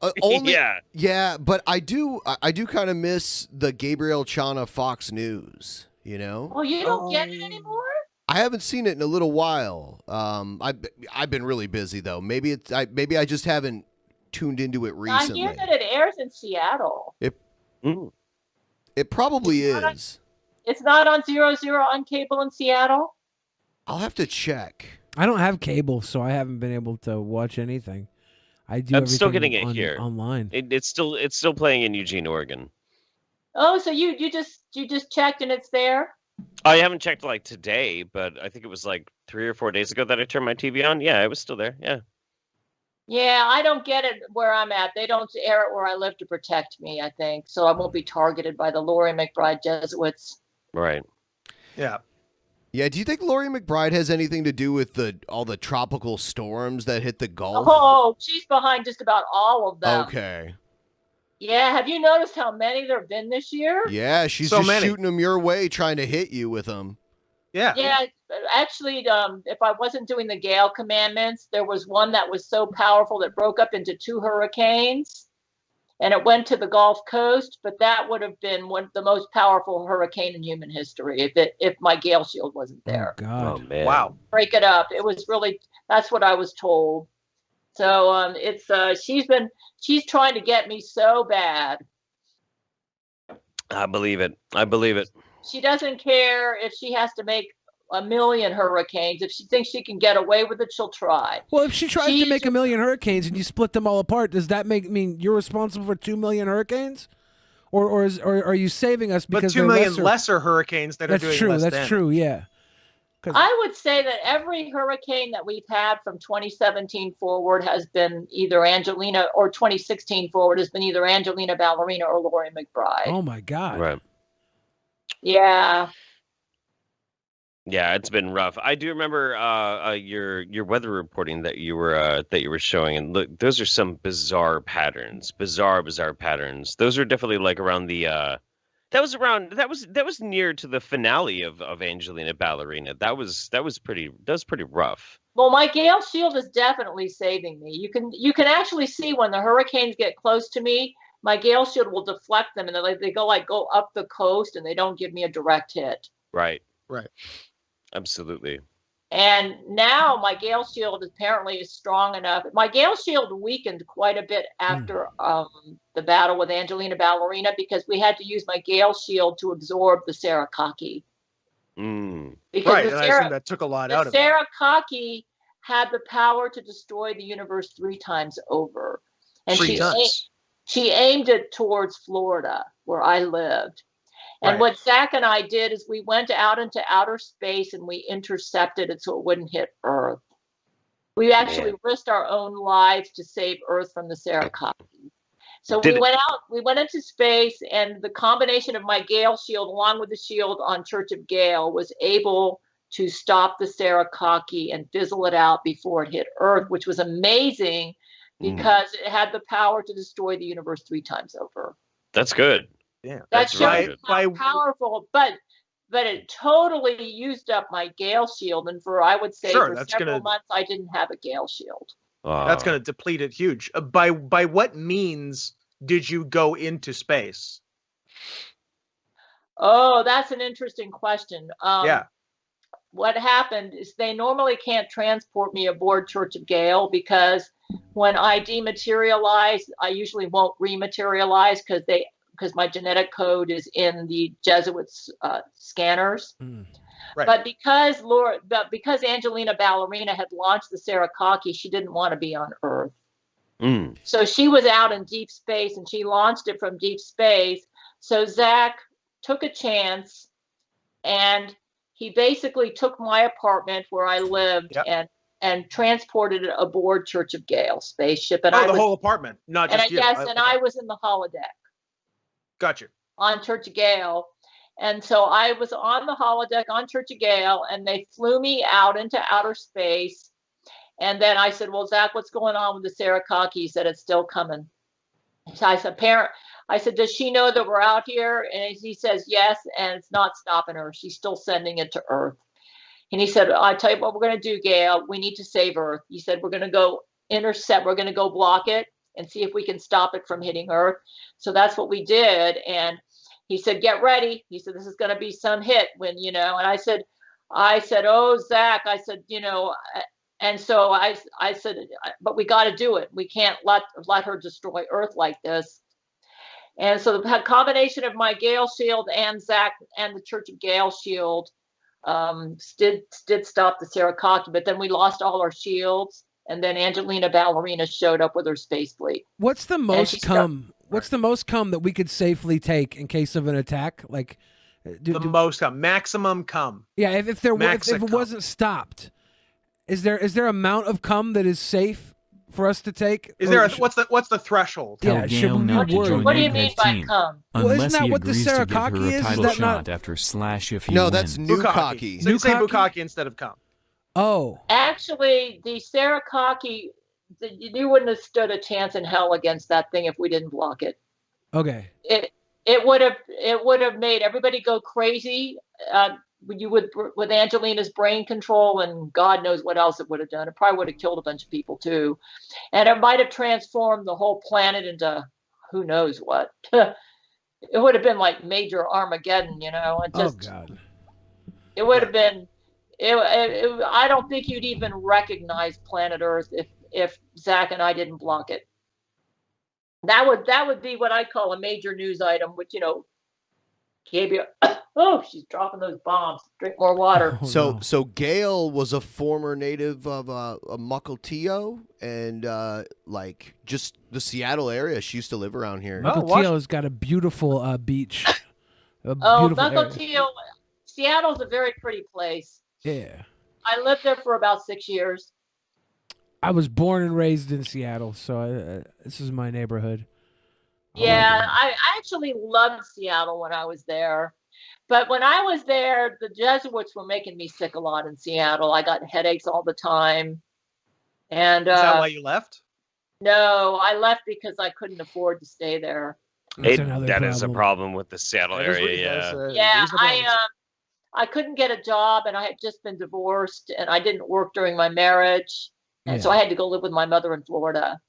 Yeah, but I do kind of miss the Gabriel Chana Fox News. You know? Well, you don't get it anymore? I haven't seen it in a little while. I've been really busy though. Maybe I just haven't tuned into it recently. I hear that it airs in Seattle. It probably is. It's not on 00 on cable in Seattle? I'll have to check. I don't have cable, so I haven't been able to watch anything. I'm still getting it here online. It's still playing in Eugene, Oregon. Oh, so you just checked and it's there? I haven't checked like today, but I think it was like 3 or 4 days ago that I turned my TV on. Yeah, it was still there. Yeah. Yeah, I don't get it where I'm at. They don't air it where I live to protect me, I think. So I won't be targeted by the Laurie McBride Jesuits. Right. Yeah. Yeah, do you think Laurie McBride has anything to do with all the tropical storms that hit the Gulf? Oh, she's behind just about all of them. Okay. Yeah, have you noticed how many there have been this year? Yeah, she's just shooting them your way, trying to hit you with them. Yeah. Yeah, actually, if I wasn't doing the Gale commandments, there was one that was so powerful that broke up into 2 hurricanes, and it went to the Gulf Coast. But that would have been the most powerful hurricane in human history if my Gale shield wasn't there. Oh God! Oh, man. Wow. Break it up. It was really. That's what I was told. So she's trying to get me so bad. I believe it. She doesn't care if she has to make 1 million hurricanes. If she thinks she can get away with it, she'll try. Well, if she tries to make 1 million hurricanes and you split them all apart, does that mean you're responsible for 2 million hurricanes? Or are you saving us because but 2 million lesser hurricanes that are doing less damage? That's true, yeah. I would say that every hurricane that we've had from 2017 forward has been either Angelina, or 2016 forward has been either Angelina Ballerina or Laurie McBride. Oh my God! Right. Yeah. Yeah, it's been rough. I do remember your weather reporting that you were showing, and look, those are some bizarre patterns. Bizarre patterns. Those are definitely like around the That was near to the finale of Angelina Ballerina. That was pretty rough. Well, my Gale shield is definitely saving me. You can actually see when the hurricanes get close to me, my Gale shield will deflect them, and they go up the coast, and they don't give me a direct hit. Right. Right. Absolutely. And now my Gale shield apparently is strong enough. My Gale shield weakened quite a bit after the battle with Angelina Ballerina, because we had to use my Gale shield to absorb the Sarakaki. Because right, and I assume that took a lot out of it. The Sarakaki had the power to destroy the universe 3 times over. And she aimed it towards Florida, where I lived. And what Zach and I did is we went out into outer space and we intercepted it so it wouldn't hit Earth. We actually risked our own lives to save Earth from the Sarakaki. So we went into space, and the combination of my Gale shield along with the shield on Church of Gail was able to stop the Sarakaki and fizzle it out before it hit Earth, which was amazing because it had the power to destroy the universe 3 times over. That's good. Yeah, that shows how powerful, but it totally used up my Gale shield, and for I would say for several months I didn't have a Gale shield. That's going to deplete it huge. By what means did you go into space? Oh, that's an interesting question. Yeah. What happened is they normally can't transport me aboard Church of Gail, because when I dematerialize, I usually won't rematerialize because my genetic code is in the Jesuits scanners. Right. But because Angelina Ballerina had launched the Sarakaki, she didn't want to be on Earth. So she was out in deep space, and she launched it from deep space. So Zach took a chance, and he basically took my apartment where I lived and transported it aboard Church of Gail spaceship. And the whole apartment, not just you. And I was in the holodeck. Gotcha. On Church of Gail. And so I was on the holodeck on Church of Gail, and they flew me out into outer space. And then I said, well, Zach, what's going on with the Sarakaki? He said, it's still coming. So I said, does she know that we're out here? And he says, yes, and it's not stopping her. She's still sending it to Earth. And he said, I tell you what we're going to do, Gail. We need to save Earth. He said, we're going to go intercept. We're going to go block it and see if we can stop it from hitting Earth. So that's what we did. And he said, get ready. He said, this is going to be some hit when, and I said, oh, Zach, I said, and so I said, but we got to do it. We can't let her destroy Earth like this. And so the combination of my Gale shield and Zach and the Church of Gail shield did stop the Sarakaki, but then we lost all our shields. And then Angelina Ballerina showed up with her space fleet. What's the most cum? What's the most cum that we could safely take in case of an attack? Like most cum, maximum cum. Yeah, if it wasn't stopped, is there amount of cum that is safe for us to take? Is there what's the threshold? Yeah, what do you mean by cum? Well, isn't that what the Sarakaki is? Is that not after / if he No, that's Nukaki. So you say Bukaki instead of cum. Oh. Actually, the Sarakaki, you wouldn't have stood a chance in hell against that thing if we didn't block it. Okay. It would have made everybody go crazy. With Angelina's brain control, and God knows what else it would have done. It probably would have killed a bunch of people too, and it might have transformed the whole planet into who knows what. It would have been like major Armageddon, and just. Oh God. It would have been. I don't think you'd even recognize planet Earth if Zach and I didn't block it. That would be what I call a major news item, which gave you. Oh, she's dropping those bombs. Drink more water. So Gail was a former native of Mukilteo and just the Seattle area. She used to live around here. Mukilteo's got a beautiful beach. Mukilteo, Seattle's a very pretty place. Yeah. I lived there for about 6 years. I was born and raised in Seattle, so this is my neighborhood. Yeah, I actually loved Seattle when I was there. But when I was there, the Jesuits were making me sick a lot in Seattle. I got headaches all the time. And is that why you left? No, I left because I couldn't afford to stay there. That's another That is a problem. problem with the Seattle That is area. what- Yeah, reasonable answer. I couldn't get a job, and I had just been divorced, and I didn't work during my marriage, and so Yeah. I had to go live with my mother in Florida.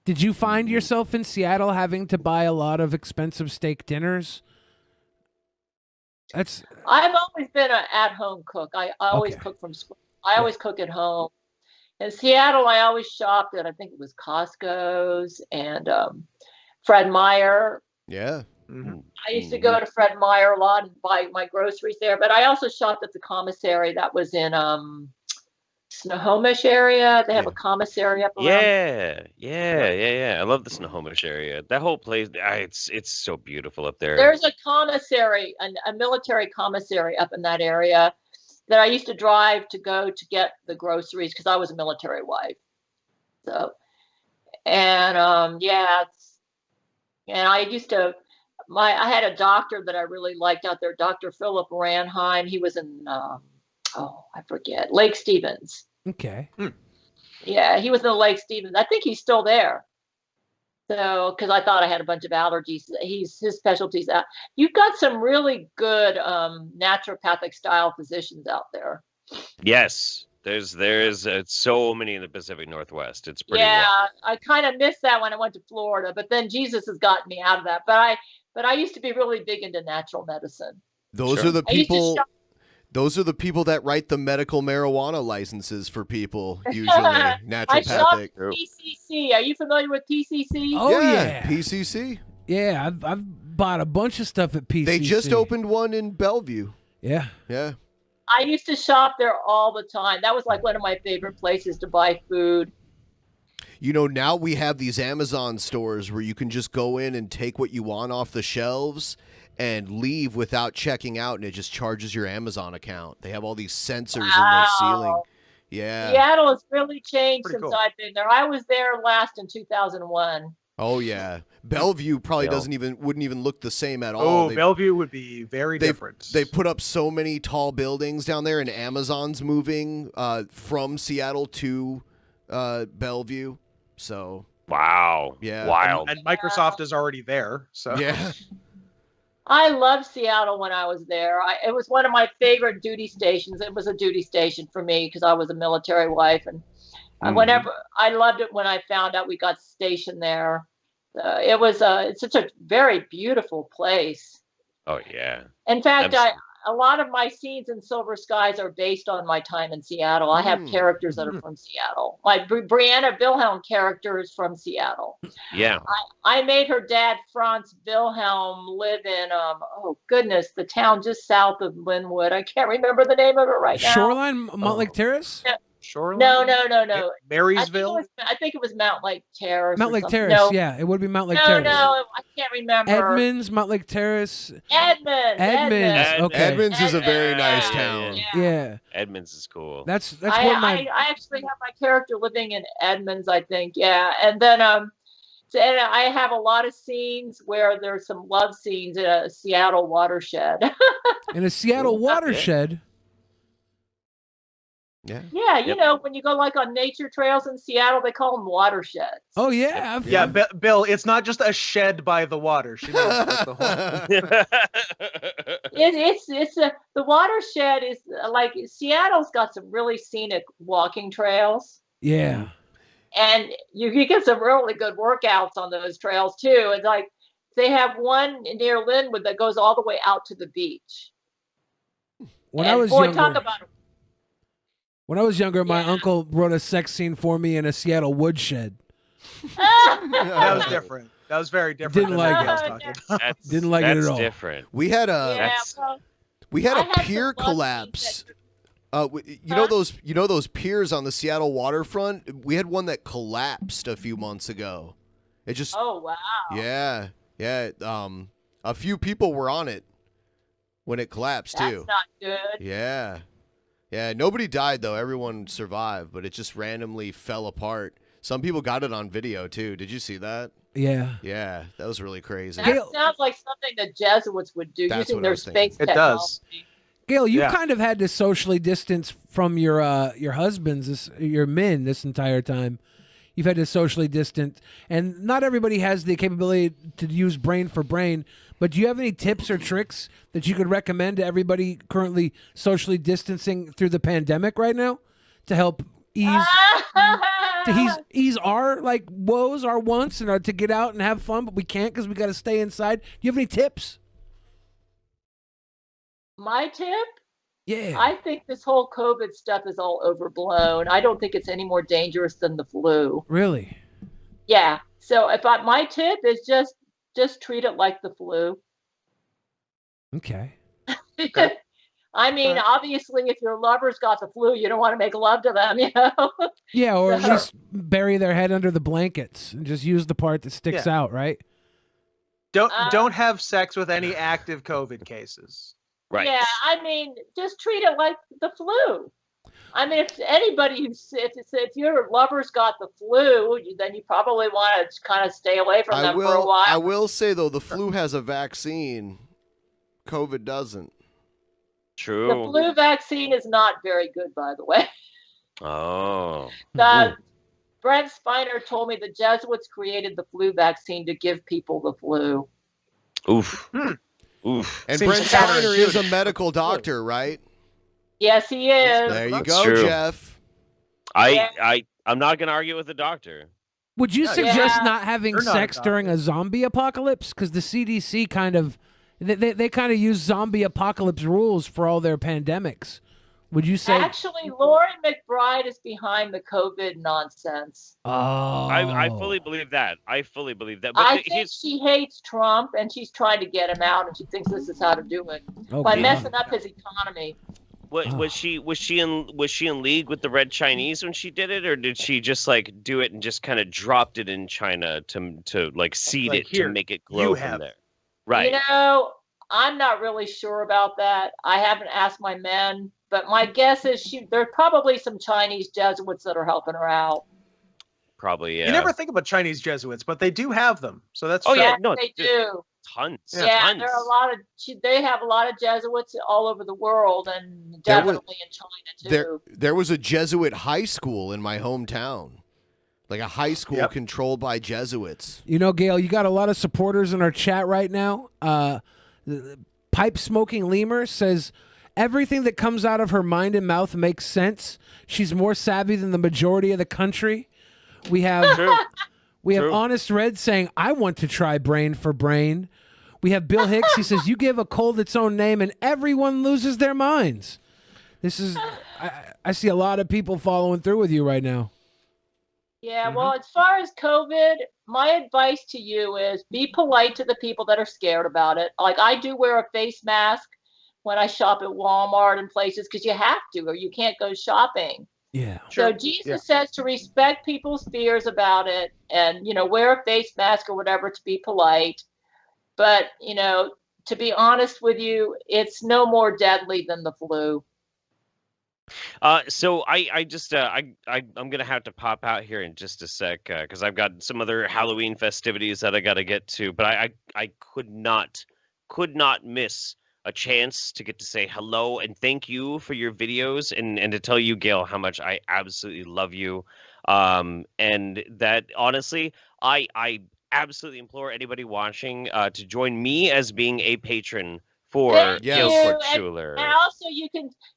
Did you find yourself in Seattle having to buy a lot of expensive steak dinners? That's I've always been an at-home cook. I always Okay. cook from scratch. I always cook at home. In Seattle, I always shopped at, I think it was Costco's and Fred Meyer. Yeah. Mhm. I used to go to Fred Meyer a lot and buy my groceries there, but I also shopped at the commissary that was in Snohomish area. They have a commissary up around. Yeah. I love the Snohomish area. That whole place, it's so beautiful up there. There's a commissary, a military commissary up in that area that I used to drive to go to get the groceries because I was a military wife. So, and and I used to, I had a doctor that I really liked out there, Dr. Philip Ranheim. He was in, I forget, Lake Stevens. okay. Yeah, he was in the Lake Stevens. I think he's still there. So, because I thought I had a bunch of allergies, his specialties. You've got some really good naturopathic style physicians out there. Yes, there's so many in the Pacific Northwest. It's pretty Yeah, wild. I kind of missed that when I went to Florida, but then Jesus has gotten me out of that. But I used to be really big into natural medicine. Those Sure. are the I used to people. shop- Those are the people that write the medical marijuana licenses for people. Usually, I shopped naturopathic. PCC. Are you familiar with PCC? Oh yeah. PCC. Yeah, I've bought a bunch of stuff at PCC. They just opened one in Bellevue. Yeah. Yeah. I used to shop there all the time. That was like one of my favorite places to buy food. You know, now we have these Amazon stores where you can just go in and take what you want off the shelves and leave without checking out, and it just charges your Amazon account. They have all these sensors in their ceiling. Yeah. Seattle has really changed Pretty since cool. I've been there. I was there last in 2001. Oh yeah. Bellevue probably Yeah. wouldn't even look the same at all. Oh, Bellevue would be very different. They put up so many tall buildings down there, and Amazon's moving from Seattle to Bellevue. So Wow. Yeah. Wild. and Microsoft is already there. So yeah. I loved Seattle when I was there. It was one of my favorite duty stations. It was a duty station for me because I was a military wife, and whenever I loved it when I found out we got stationed there. It's such a very beautiful place. Oh yeah. In fact, Absolutely. a lot of my scenes in Silver Skies are based on my time in Seattle. I have characters that are from Seattle. My Brianna Wilhelm character is from Seattle. Yeah. I made her dad, Franz Wilhelm, live in, the town just south of Linwood. I can't remember the name of it right now. Shoreline, Montlake Terrace? Shoreline? No. Marysville? I think it was Mount Lake Terrace. Mount or Lake something. Terrace, No, yeah. It would be Mount Lake no, Terrace. I can't remember. Edmonds, Montlake Terrace. Edmonds. Okay. Edmonds is a very nice Edmonds, town. Yeah. Edmonds is cool. That's I what my actually have my character living in Edmonds, I think. Yeah. And then and I have a lot of scenes where there's some love scenes in a Seattle watershed. in a Seattle watershed. Yeah. Yeah, you know, when you go like on nature trails in Seattle, they call them watersheds. Oh yeah. Yeah, Bill, it's not just a shed by the water. She knows that's the whole. The watershed is like Seattle's got some really scenic walking trails. Yeah. And you get some really good workouts on those trails too. It's like they have one near Linwood that goes all the way out to the beach. When and I was boy, younger, talk about when I was younger, my Yeah. uncle wrote a sex scene for me in a Seattle woodshed. That was different. That was very different. Didn't than like what it. Gail's talking about. That's, Didn't like it at that's all. different. We had a yeah, That's- well, we had I a had some pier love collapse. scenes You know those piers on the Seattle waterfront? We had one that collapsed a few months ago. It just oh wow. yeah. A few people were on it when it collapsed That's too. not good. Yeah. Yeah, nobody died though. Everyone survived, but it just randomly fell apart. Some people got it on video too. Did you see that? Yeah. Yeah, that was really crazy. That Gail- sounds like something the Jesuits would do That's using what I their was thinking. space It technology. does. Gail, you've Yeah. kind of had to socially distance from your husbands, your men, this entire time. You've had to socially distance, and not everybody has the capability to use brain for brain. But do you have any tips or tricks that you could recommend to everybody currently socially distancing through the pandemic right now to help ease our like woes, our wants, and to get out and have fun, but we can't because we got to stay inside? Do you have any tips? My tip? Yeah. I think this whole COVID stuff is all overblown. I don't think it's any more dangerous than the flu. Really? Yeah. So my tip is just treat it like the flu. Okay. I mean, obviously, if your lover's got the flu, you don't want to make love to them, Yeah, or at least bury their head under the blankets and just use the part that sticks out, right? Don't have sex with any active COVID cases. Right. Yeah, I mean, just treat it like the flu. I mean, if anybody if your lover's got the flu, then you probably want to kind of stay away from them for a while. I will say though, the flu has a vaccine. COVID doesn't. True. The flu vaccine is not very good, by the way. Oh. Brent Spiner told me the Jesuits created the flu vaccine to give people the flu. Oof. Oof. And Seems Brent Spiner is a medical doctor, right? Yes, he is. There you That's go, true. Jeff. I'm not gonna argue with the doctor. Would you suggest Yeah. not having You're not a sex during a zombie apocalypse? Because the CDC kind of they kind of use zombie apocalypse rules for all their pandemics. Would you say? Actually, Lori McBride is behind the COVID nonsense. Oh, I fully believe that. But I think she hates Trump, and she's trying to get him out, and she thinks this is how to do it by messing up his economy. Was she in league with the Red Chinese when she did it, or did she just like do it and just kind of dropped it in China to like seed Like, it here, to make it grow from there? Right. You know, I'm not really sure about that. I haven't asked my men, but my guess is there's probably some Chinese Jesuits that are helping her out. Probably, yeah. You never think about Chinese Jesuits, but they do have them. So that's Oh, true. yeah, no, they do. Tons. Yeah, Tons. there are they have a lot of Jesuits all over the world, and definitely in China too. There was a Jesuit high school in my hometown. Like a high school controlled by Jesuits. You know, Gail, you got a lot of supporters in our chat right now. Pipe Smoking Lemur says, everything that comes out of her mind and mouth makes sense. She's more savvy than the majority of the country. We have Honest Red saying, I want to try brain for brain. We have Bill Hicks. He says, you give a cold its own name and everyone loses their minds. This is, I see a lot of people following through with you right now. Yeah, well, as far as COVID, my advice to you is be polite to the people that are scared about it. Like I do wear a face mask when I shop at Walmart and places because you have to or you can't go shopping. Yeah. So Jesus says to respect people's fears about it and, wear a face mask or whatever to be polite. But, to be honest with you, it's no more deadly than the flu. So I just I'm gonna have to pop out here in just a sec because I've got some other Halloween festivities that I got to get to, but I could not miss a chance to get to say hello and thank you for your videos and to tell you, Gail, how much I absolutely love you, and that honestly I absolutely implore anybody watching to join me as being a patron for Gail Schuler. And also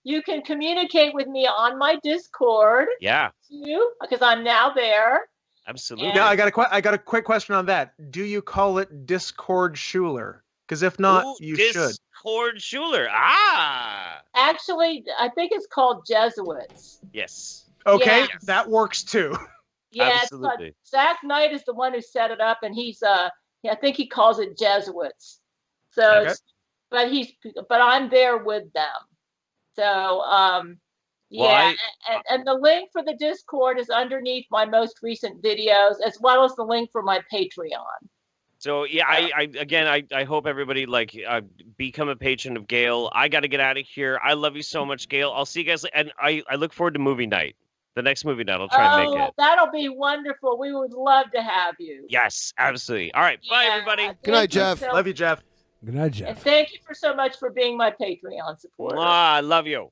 you can communicate with me on my Discord. Yeah. Too, because I'm now there. Absolutely. Now I got a quick question on that. Do you call it Discord Schuler? Because if not, you should. Discord Schuler. Ah. Actually, I think it's called Jesuits. Yes. Okay, Yeah. that works too. Yeah, absolutely. Zach Knight is the one who set it up, and he's I think he calls it Jesuits. So. Okay. But I'm there with them. So, and the link for the Discord is underneath my most recent videos, as well as the link for my Patreon. So yeah, I hope everybody become a patron of Gail. I got to get out of here. I love you so much, Gail. I'll see you guys, and I look forward to movie night. The next movie night, I'll try and make it. That'll be wonderful. We would love to have you. Yes, absolutely. All right, bye everybody. Good night, Jeff. Love you, Jeff. Good night, Jeff. And thank you for so much for being my Patreon supporter. I love you.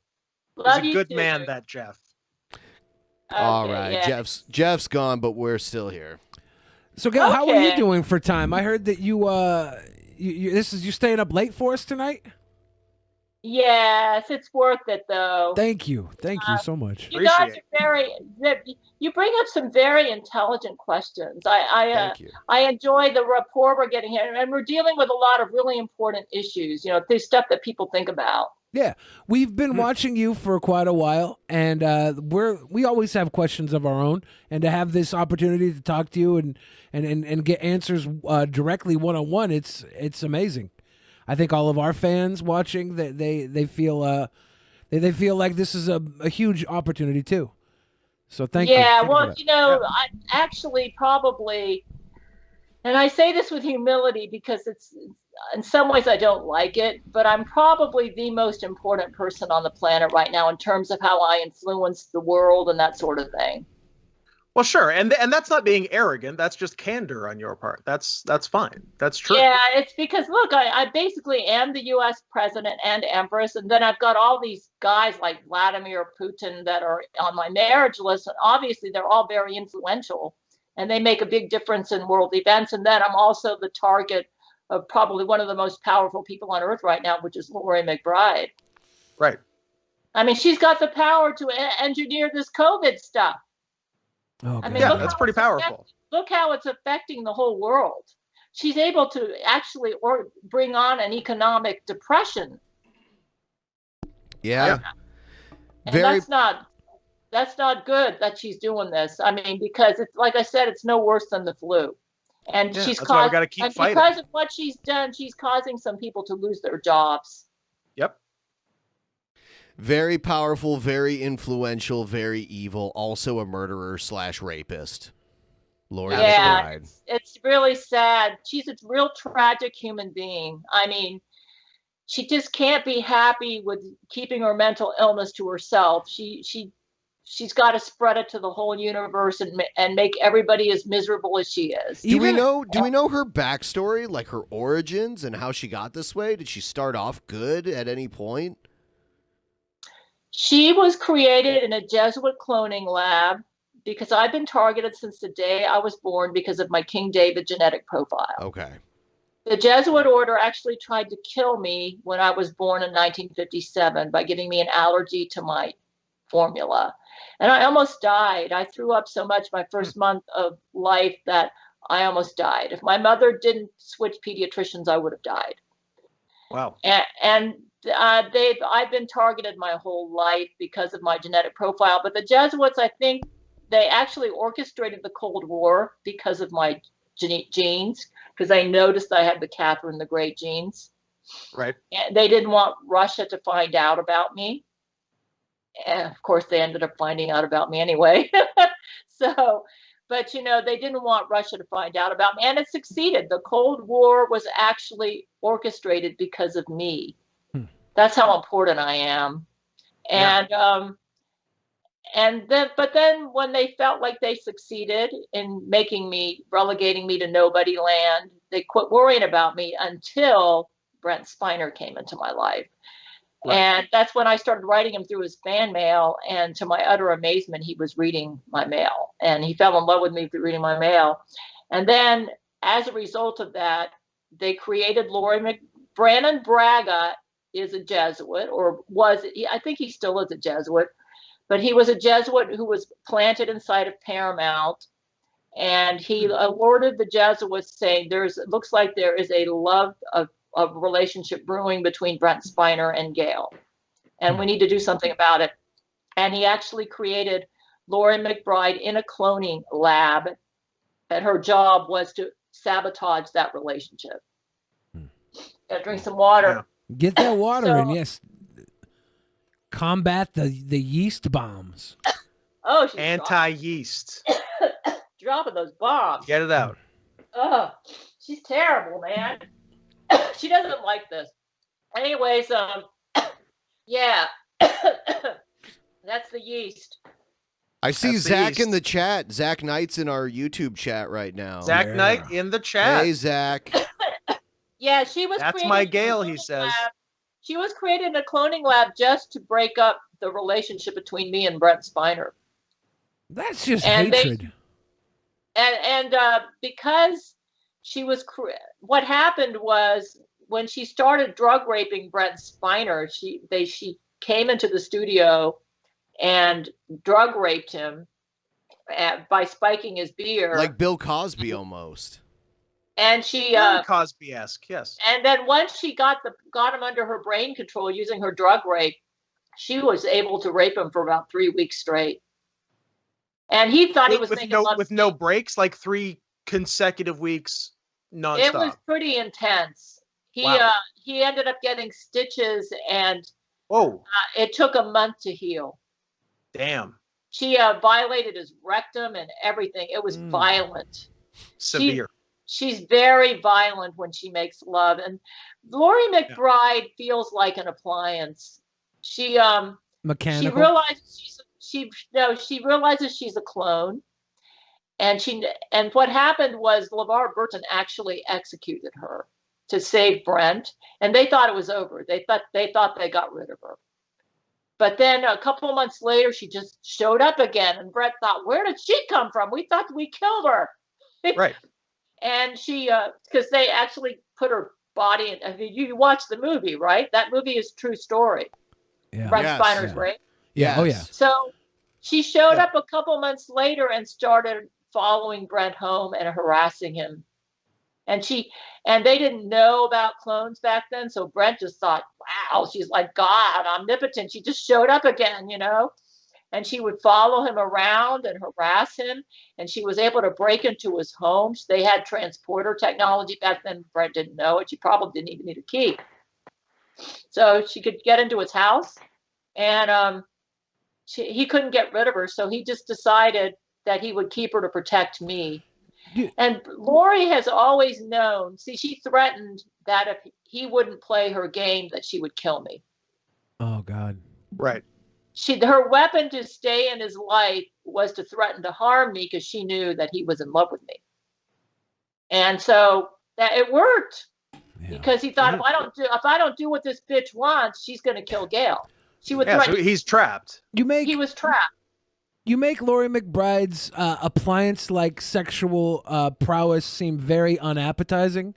Love He's a you good too. man, that Jeff. All Okay, right, yeah. Jeff's gone, but we're still here. So, Gail, how are you Okay. doing for time? I heard that you you staying up late for us tonight. Yes, it's worth it though. Thank you so much. You guys Appreciate are you bring up some very intelligent questions. Thank you. I enjoy the rapport we're getting here, and we're dealing with a lot of really important issues. You know, there's stuff that people think about. Yeah, we've been watching you for quite a while, and we always have questions of our own, and to have this opportunity to talk to you and get answers directly one-on-one, it's amazing. I think all of our fans watching that they feel they feel like this is a huge opportunity too. So thank you. Yeah, Thank you for well, that. you know, I actually probably, and I say this with humility because it's in some ways I don't like it, but I'm probably the most important person on the planet right now in terms of how I influence the world and that sort of thing. Well, sure, and that's not being arrogant. That's just candor on your part. That's fine. That's true. Yeah, it's because look, I basically am the U.S. president and empress, and then I've got all these guys like Vladimir Putin that are on my marriage list, and obviously they're all very influential, and they make a big difference in world events. And then I'm also the target of probably one of the most powerful people on earth right now, which is Lori McBride. Right. I mean, she's got the power to engineer this COVID stuff. Oh, I mean, Yeah, look that's how pretty it's powerful. look how it's affecting the whole world. She's able to actually bring on an economic depression, Yeah. and Very. that's not good that she's doing this. I mean, because it's like I said, it's no worse than the flu, and Yeah, she's that's why we caused, gotta keep and fighting. because of what she's done, she's causing some people to lose their jobs. Yep. Very powerful, very influential, very evil, also a murderer / rapist. Lori Yeah, McBride. it's really sad. She's a real tragic human being. I mean, she just can't be happy with keeping her mental illness to herself. She's got to spread it to the whole universe and make everybody as miserable as she is. Do we know her backstory, like her origins and how she got this way? Did she start off good at any point? She was created in a Jesuit cloning lab because I've been targeted since the day I was born because of my King David genetic profile. Okay. The Jesuit order actually tried to kill me when I was born in 1957 by giving me an allergy to my formula. And I almost died. I threw up so much my first month of life that I almost died. If my mother didn't switch pediatricians, I would have died. Wow. And I've been targeted my whole life because of my genetic profile. But the Jesuits, I think, they actually orchestrated the Cold War because of my genes, because they noticed I had the Catherine the Great genes. Right. And they didn't want Russia to find out about me. And of course, they ended up finding out about me anyway. But they didn't want Russia to find out about me, and it succeeded. The Cold War was actually orchestrated because of me. That's how important I am. And but then when they felt like they succeeded in relegating me to nobody land, they quit worrying about me until Brent Spiner came into my life. Right. And that's when I started writing him through his fan mail. And to my utter amazement, he was reading my mail. And he fell in love with me through reading my mail. And then as a result of that, they created Brandon Braga is a Jesuit, or I think he still is a Jesuit. But he was a Jesuit who was planted inside of Paramount. And he alerted the Jesuits saying, it looks like there is a love of relationship brewing between Brent Spiner and Gail, and we need to do something about it. And he actually created Lori McBride in a cloning lab, and her job was to sabotage that relationship. Gotta drink some water. Yeah. Get that water in, yes. Combat the yeast bombs. Oh, she's anti-yeast. Dropping those bombs. Get it out. Oh, she's terrible, man. She doesn't like this. Anyways, yeah. That's the yeast. I see Zach in the chat. Zach Knight's in our YouTube chat right now. Zach Knight in the chat. Hey, Zach. Yeah, she was. That's my Gail, he says. She was created in a cloning lab just to break up the relationship between me and Brent Spiner. That's just And hatred. Because she was, what happened was when she started drug raping Brent Spiner, she came into the studio and drug raped him by spiking his beer, like Bill Cosby almost. And she Cosby-esque, yes. And then once she got him under her brain control using her drug rape, she was able to rape him for about 3 weeks straight. And he thought he was making love with no breaks, like 3 consecutive weeks nonstop. It was pretty intense. He ended up getting stitches, and it took a month to heal. Damn. She violated his rectum and everything. It was violent. Severe. She's very violent when she makes love, and Laurie McBride feels like an appliance. She mechanical. She realizes she's a clone, and what happened was LeVar Burton actually executed her to save Brent, and they thought it was over. They thought they got rid of her. But then a couple of months later, she just showed up again, and Brent thought, "Where did she come from? We thought we killed her." Right. And she, because they actually put her body in. I mean, you watch the movie, right? That movie is true story. Yeah. Brent Spiner's rape. Yeah. Oh yeah. So she showed up a couple months later and started following Brent home and harassing him. And they didn't know about clones back then, so Brent just thought, "Wow, she's like God, omnipotent. She just showed up again, you know." And she would follow him around and harass him. And she was able to break into his home. They had transporter technology back then. Brent didn't know it. She probably didn't even need a key. So she could get into his house, and he couldn't get rid of her. So he just decided that he would keep her to protect me. And Laurie has always known. See, she threatened that if he wouldn't play her game, that she would kill me. Oh God. Right. Her weapon to stay in his life was to threaten to harm me because she knew that he was in love with me. And so that it worked because he thought, if I don't do what this bitch wants, she's going to kill Gail. She would threaten. So he's trapped. He was trapped. You make Laurie McBride's appliance-like sexual prowess seem very unappetizing.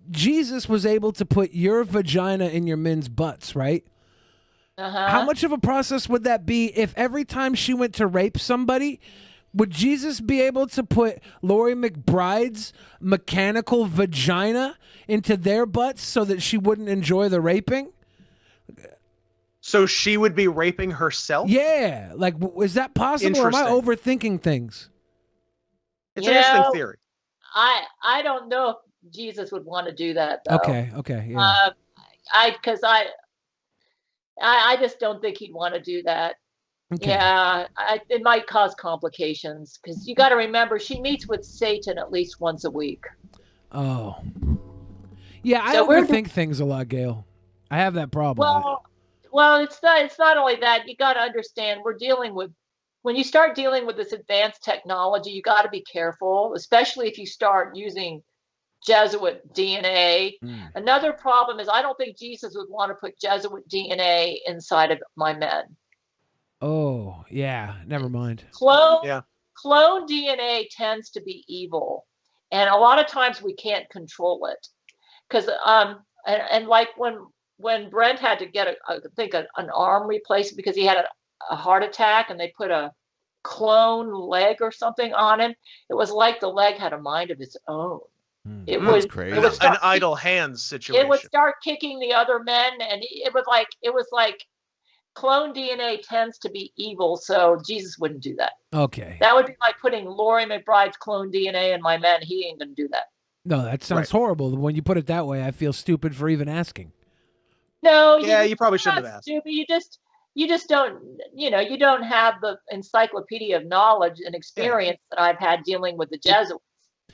Jesus was able to put your vagina in your men's butts, right? How much of a process would that be if every time she went to rape somebody, would Jesus be able to put Laurie McBride's mechanical vagina into their butts so that she wouldn't enjoy the raping? So she would be raping herself? Yeah. Like, is that possible, or am I overthinking things? It's an interesting theory. I don't know if Jesus would want to do that, though. Okay, yeah. I just don't think he'd want to do that. Okay. Yeah, it might cause complications because you got to remember she meets with Satan at least once a week. Oh, yeah, I overthink things a lot, Gail. I have that problem. Well, it's not only that. You got to understand when you start dealing with this advanced technology, you got to be careful, especially if you start using Jesuit DNA. Another problem is I don't think Jesus would want to put Jesuit DNA inside of my men. Oh, yeah. Never mind. Clone DNA tends to be evil. And a lot of times we can't control it. Because and like when Brent had to get an arm replaced because he had a heart attack and they put a clone leg or something on him, it was like the leg had a mind of its own. It was crazy. It was an idle hands situation. It would start kicking the other men, and it was like clone DNA tends to be evil, so Jesus wouldn't do that. Okay. That would be like putting Laurie McBride's clone DNA in my men. He ain't gonna do that. No, that sounds horrible. When you put it that way, I feel stupid for even asking. No. You probably shouldn't have asked. Stupid. You just don't. You don't have the encyclopedia of knowledge and experience that I've had dealing with the Jesuits.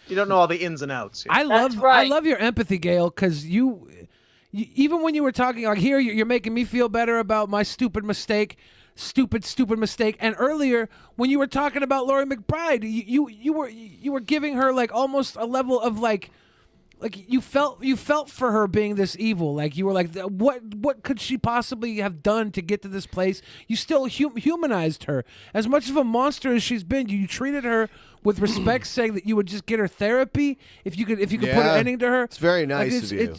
You don't know all the ins and outs. I love your empathy, Gail, because you even when you were talking, like here, you're making me feel better about my stupid mistake. And earlier, when you were talking about Laurie McBride, you were giving her like almost a level of like like you felt for her being this evil. Like you were like, what could she possibly have done to get to this place? You still humanized her. As much of a monster as she's been, you treated her with respect, saying that you would just get her therapy if you could put an ending to her. It's very nice of you.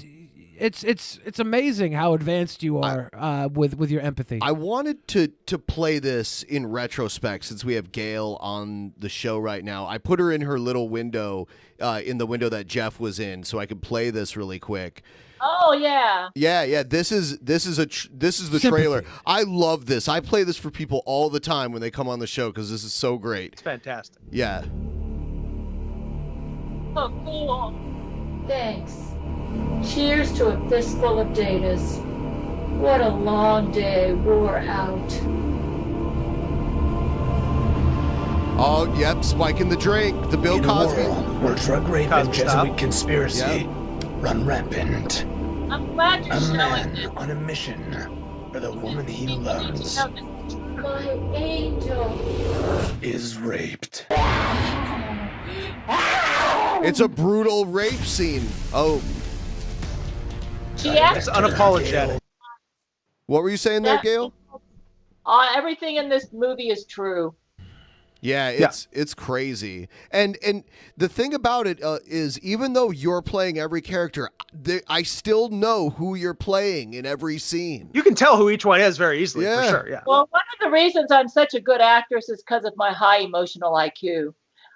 It's amazing how advanced you are with your empathy. I wanted to play this in retrospect since we have Gail on the show right now. I put her in her little window, in the window that Jeff was in, so I could play this really quick. Oh yeah. Yeah. This is the trailer. I love this. I play this for people all the time when they come on the show because this is so great. It's fantastic. Yeah. Oh, cool. Thanks. Cheers to a fistful of datas. What a long day wore out. Oh, yep, spiking the drink. The Bill Cosby. In a world where drug rape and Jesuit conspiracy run rampant. I'm glad you're A showing man this. on a mission for the woman he loves My angel. is raped. It's a brutal rape scene. Oh, It's unapologetic. what were you saying there, Gail? Everything in this movie is true. Yeah, it's crazy. And the thing about it is, even though you're playing every character, I still know who you're playing in every scene. You can tell who each one is very easily, for sure. Yeah. Well, one of the reasons I'm such a good actress is because of my high emotional IQ.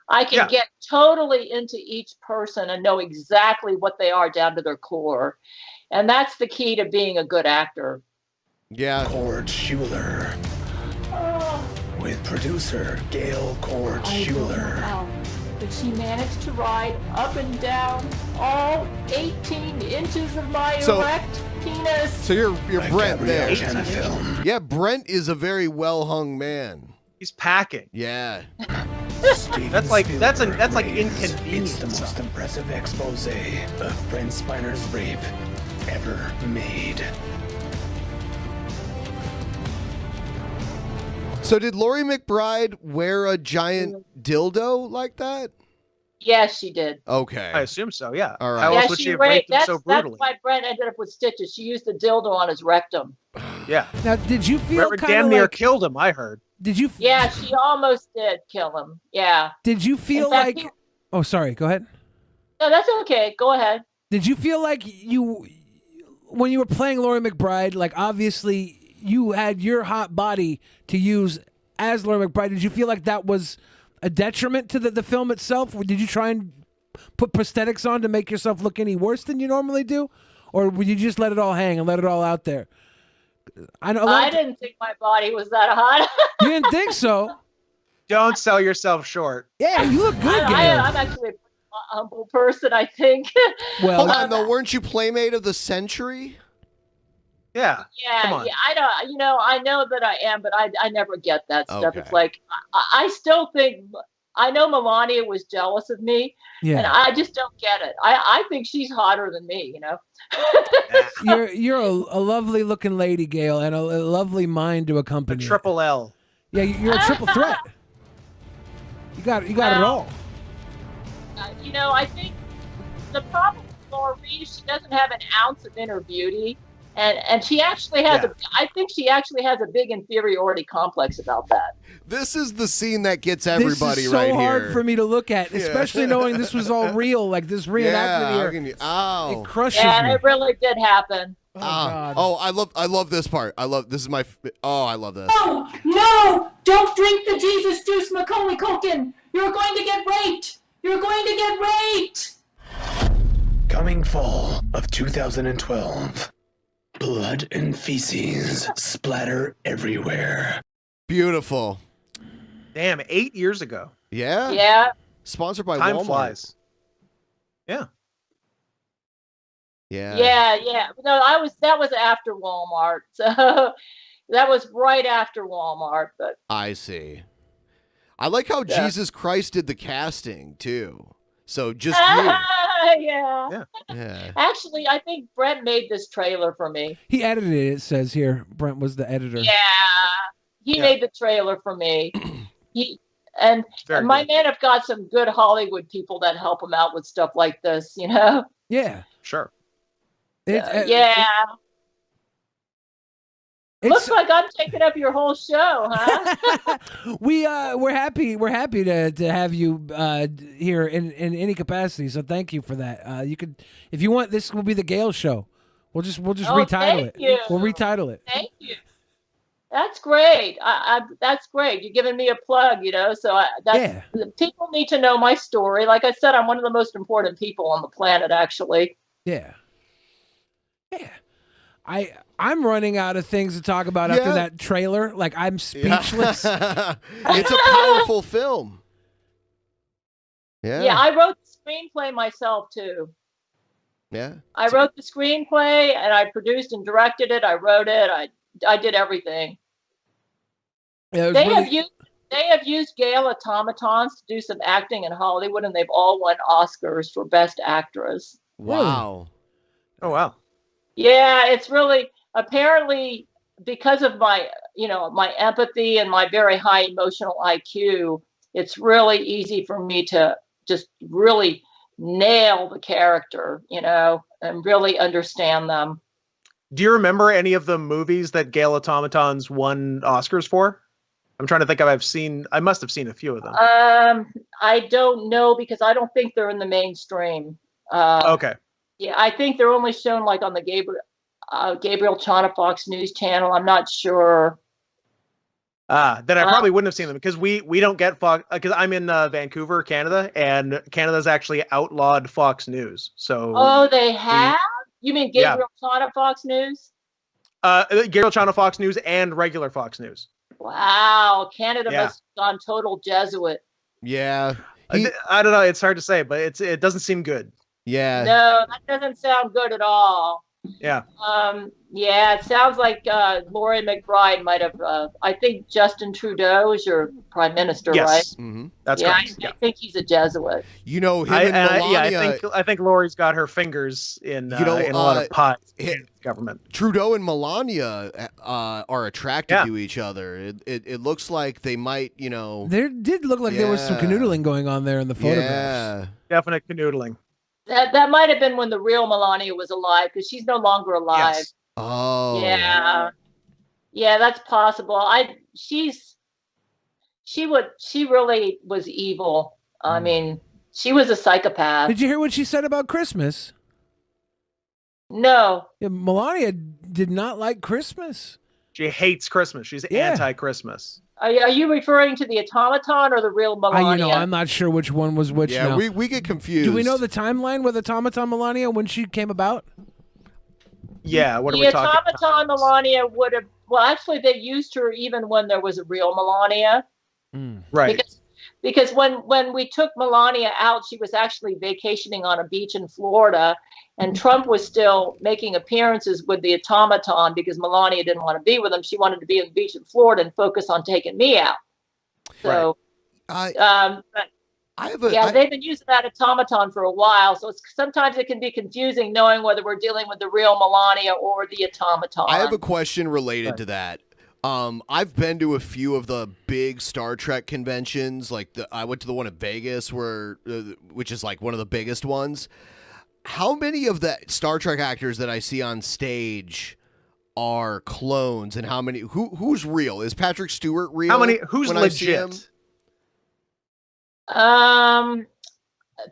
I can get totally into each person and know exactly what they are down to their core. And that's the key to being a good actor. Yeah. Cord Schuler. With producer Gail Cord Schuler. But she managed to ride up and down all 18 inches of my erect penis. So you're Brent there. Film. Yeah, Brent is a very well hung man. He's packing. Yeah. That's like It's inconvenient. the most impressive expose of Brent Spiner's rape ever made. So did Laurie McBride wear a giant dildo like that? Yes, she did. Okay. I assume so. Yeah. All right. How Yeah, else would she she have raped. raped him That's so brutally? why Brent ended up with stitches. She used the dildo on his rectum. Yeah. Now, did you feel Whoever kind damn of near like? killed him, I heard. Did you? Yeah, she almost did kill him. Yeah. Did you feel In fact, like? he- Oh, sorry. Go ahead. No, that's okay. Go ahead. Did you feel like when you were playing Laurie McBride, like obviously you had your hot body to use as Laurie McBride? Did you feel like that was a detriment to the film itself? Or did you try and put prosthetics on to make yourself look any worse than you normally do? Or would you just let it all hang and let it all out there? I know. I didn't think my body was that hot. You didn't think so? Don't sell yourself short. Yeah, you look good, Gail. I'm actually a humble person, I think. Well, Hold on, though. Weren't you Playmate of the Century? Yeah. Yeah, Come on. yeah, I don't. You know, I know that I am, but I never get that stuff. Okay. It's like I still think I know Melania was jealous of me, and yeah. I just don't get it. I think she's hotter than me. You know. You're a lovely looking lady, Gail, and a lovely mind to The accompany. it. triple L. Yeah, you're a triple threat. You got it all. You know, I think the problem with Laura Reeves, she doesn't have an ounce of inner beauty, and she actually has I think she actually has a big inferiority complex about that. This is the scene that gets everybody this is so right hard here. for me to look at, especially knowing this was all real, like this reenactment Yeah, how here. can you- It ow. crushes Yeah, me. it really did happen. Oh, God. Oh, I love this part. I love this is my I love this. No, no! Don't drink the Jesus juice, Macaulay Culkin! You're going to get raped! You're going to get raped! Coming fall of 2012. Blood and feces splatter everywhere. Beautiful. Damn, 8 years ago. Yeah? Yeah. Sponsored by Time Walmart. flies. Yeah. Yeah. Yeah. No, that was after Walmart. So that was right after Walmart, but I see. I like how Jesus Christ did the casting too. So just you. yeah. Yeah. Actually, I think Brent made this trailer for me. He edited it. It says here, Brent was the editor. Yeah. He made the trailer for me. And Very my good. men have got some good Hollywood people that help him out with stuff like this, you know? Yeah. Sure. Yeah. Looks like I'm taking up your whole show, huh? we're happy to have you here in any capacity. So thank you for that. You could, if you want, this will be the Gail show. We'll just retitle it. You. We'll retitle it. Thank you. That's great. That's great. You're giving me a plug, you know. So people need to know my story. Like I said, I'm one of the most important people on the planet, actually. Yeah. Yeah. I'm running out of things to talk about after that trailer. Like, I'm speechless. It's a powerful film. Yeah. Yeah, I wrote the screenplay myself too. Yeah. I wrote the screenplay and I produced and directed it. I wrote it. I did everything. Yeah, they have used Gail automatons to do some acting in Hollywood, and they've all won Oscars for Best Actress. Wow. Oh wow. Yeah, it's really, apparently, because of my empathy and my very high emotional IQ, it's really easy for me to just really nail the character, you know, and really understand them. Do you remember any of the movies that Gail automatons won Oscars for? I'm trying to think if I must have seen a few of them. I don't know, because I don't think they're in the mainstream. Okay. Yeah, I think they're only shown like on the Gabriel Chana Fox News channel. I'm not sure. Then I probably wouldn't have seen them, because we don't get Fox, because I'm in Vancouver, Canada, and Canada's actually outlawed Fox News. So they have? You mean Gabriel Chana Fox News? Gabriel Chana Fox News and regular Fox News. Wow, Canada must have gone total Jesuit. Yeah. I don't know. It's hard to say, but it doesn't seem good. Yeah. No, that doesn't sound good at all. Yeah. Yeah, it sounds like Laurie McBride might have. I think Justin Trudeau is your prime minister, right? Mm-hmm. That's correct. I think he's a Jesuit. You know, him and Melania. I think Laurie's got her fingers in a lot of pies in government. Trudeau and Melania are attracted to each other. It looks like they might, you know. There did look like there was some canoodling going on there in the photographs. Yeah, definite canoodling. That might have been when the real Melania was alive, because she's no longer alive. Yes. Oh. Yeah, that's possible. She really was evil. I mean, she was a psychopath. Did you hear what she said about Christmas? No. Yeah, Melania did not like Christmas. She hates Christmas. She's anti-Christmas. Are you referring to the automaton or the real Melania? I'm not sure which one was which. Yeah, now. we get confused. Do we know the timeline with automaton Melania when she came about? Yeah, what are we talking about? The automaton Melania would have. Well, actually, they used her even when there was a real Melania. Right. Because when we took Melania out, she was actually vacationing on a beach in Florida, and Trump was still making appearances with the automaton because Melania didn't want to be with him. She wanted to be on the beach in Florida and focus on taking me out. So, they've been using that automaton for a while, so sometimes it can be confusing knowing whether we're dealing with the real Melania or the automaton. I have a question related to that. I've been to a few of the big Star Trek conventions. Like I went to the one in Vegas, which is like one of the biggest ones. How many of the Star Trek actors that I see on stage are clones, and how many? Who's real? Is Patrick Stewart real? How many? Who's legit?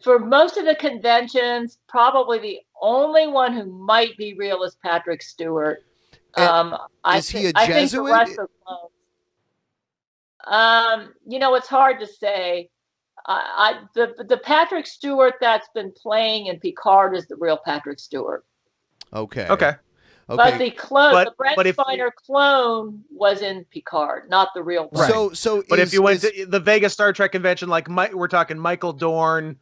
For most of the conventions, probably the only one who might be real is Patrick Stewart. Is he a Jesuit? I think the rest are clones. It's hard to say. The Patrick Stewart that's been playing in Picard is the real Patrick Stewart. Okay. But the clone, the Brent Spiner clone, was in Picard, not the real. Right. But if you went to the Vegas Star Trek convention, like we're talking Michael Dorn,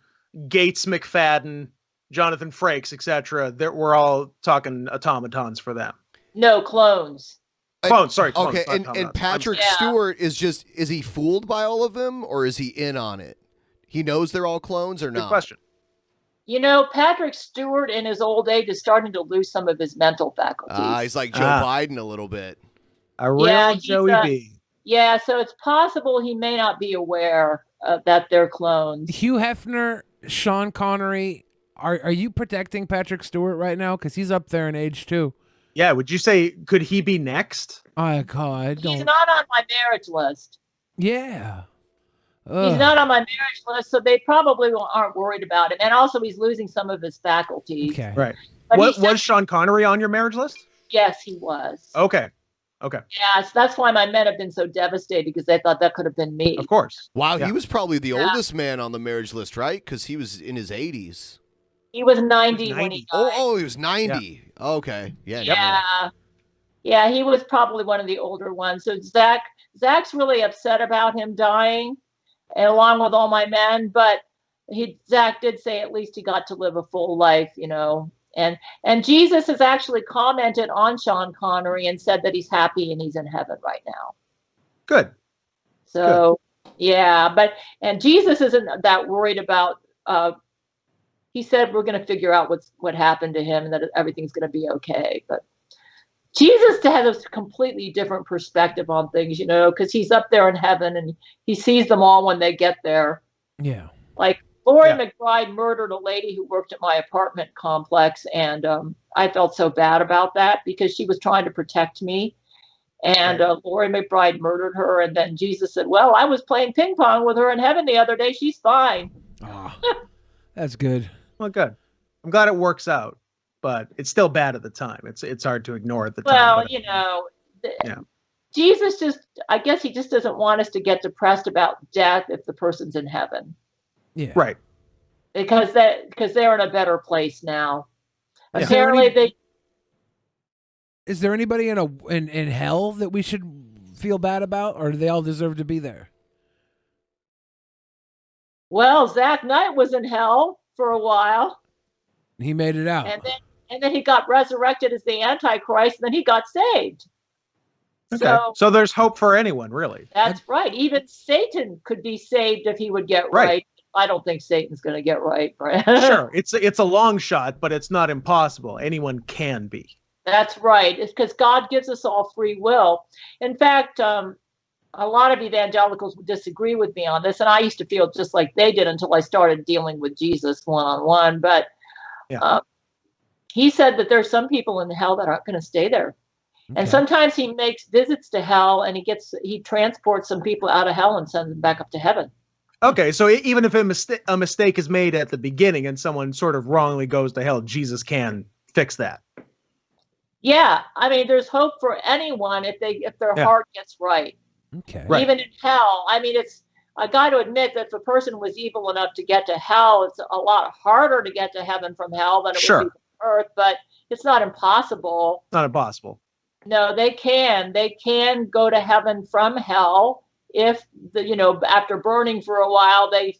Gates McFadden, Jonathan Frakes, etc., we're all talking automatons for them. No, clones. Clones. Okay, and Patrick Stewart is he fooled by all of them, or is he in on it? He knows they're all clones or not? Good question. Patrick Stewart in his old age is starting to lose some of his mental faculties. He's like Joe Biden a little bit. A real Joey B. Yeah, so it's possible he may not be aware that they're clones. Hugh Hefner, Sean Connery, are you protecting Patrick Stewart right now? Because he's up there in age too. Yeah, would you say, could he be next? I don't. He's not on my marriage list. Yeah. He's not on my marriage list, so they probably aren't worried about him. And also, he's losing some of his faculties. Okay. Right. But Was Sean Connery on your marriage list? Yes, he was. Okay. Yeah, so that's why my men have been so devastated, because they thought that could have been me. Of course. Wow, Yeah. he was probably the oldest man on the marriage list, right? Because he was in his 80s. He was 90 when he died. Oh, he was 90. Yeah. Okay. Yeah. Yeah, he was probably one of the older ones. So Zach's really upset about him dying, and along with all my men. But Zach did say at least he got to live a full life, you know. And Jesus has actually commented on Sean Connery and said that he's happy and he's in heaven right now. Good. So yeah, and Jesus isn't that worried about. He said we're going to figure out what happened to him and that everything's going to be okay. But Jesus has a completely different perspective on things, you know, because he's up there in heaven and he sees them all when they get there. Yeah. Like Lori McBride murdered a lady who worked at my apartment complex, and I felt so bad about that because she was trying to protect me. And Lori McBride murdered her, and then Jesus said, well, I was playing ping pong with her in heaven the other day. She's fine. Oh, that's good. Well, good. I'm glad it works out, but it's still bad at the time. It's hard to ignore at the time. Well, you know, Jesus I guess he just doesn't want us to get depressed about death if the person's in heaven. Yeah. Right. Because they're in a better place now. Yeah. Apparently Is there anybody in hell that we should feel bad about, or do they all deserve to be there? Well, Zach Knight was in hell for a while. He made it out. And then he got resurrected as the Antichrist, and then he got saved. Okay. So there's hope for anyone, really. That's right. Even Satan could be saved if he would get right. I don't think Satan's going to get right. Sure. It's a long shot, but it's not impossible. Anyone can be. That's right. It's because God gives us all free will. In fact, a lot of evangelicals would disagree with me on this, and I used to feel just like they did until I started dealing with Jesus one-on-one. But he said that there's some people in hell that aren't going to stay there. Okay. And sometimes he makes visits to hell, and he transports some people out of hell and sends them back up to heaven. Okay, so even if a mistake is made at the beginning and someone sort of wrongly goes to hell, Jesus can fix that. Yeah, I mean, there's hope for anyone if their heart gets right. Okay. Right. Even in hell, I mean, I got to admit that if a person was evil enough to get to hell, it's a lot harder to get to heaven from hell than it would be from earth. But it's not impossible. Not impossible. No, they can go to heaven from hell if after burning for a while they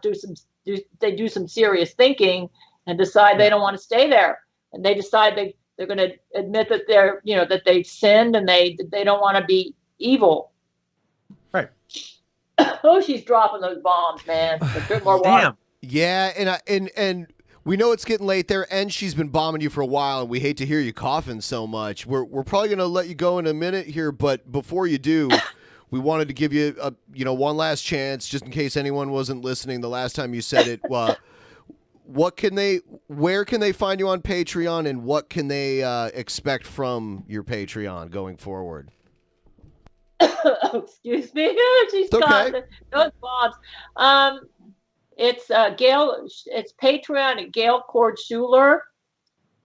do some serious thinking and decide they don't want to stay there, and they decide they're going to admit that that they've sinned and they don't want to be evil. Right. Oh, she's dropping those bombs, man. Drink more water. Damn. Yeah, and we know it's getting late there, and she's been bombing you for a while, and we hate to hear you coughing so much. We're probably going to let you go in a minute here, but before you do, we wanted to give you one last chance, just in case anyone wasn't listening the last time you said it. Where can they find you on Patreon, and what can they expect from your Patreon going forward? Excuse me. She's okay. Those bombs. It's Gail. It's Patreon at Gail Cord Schuler,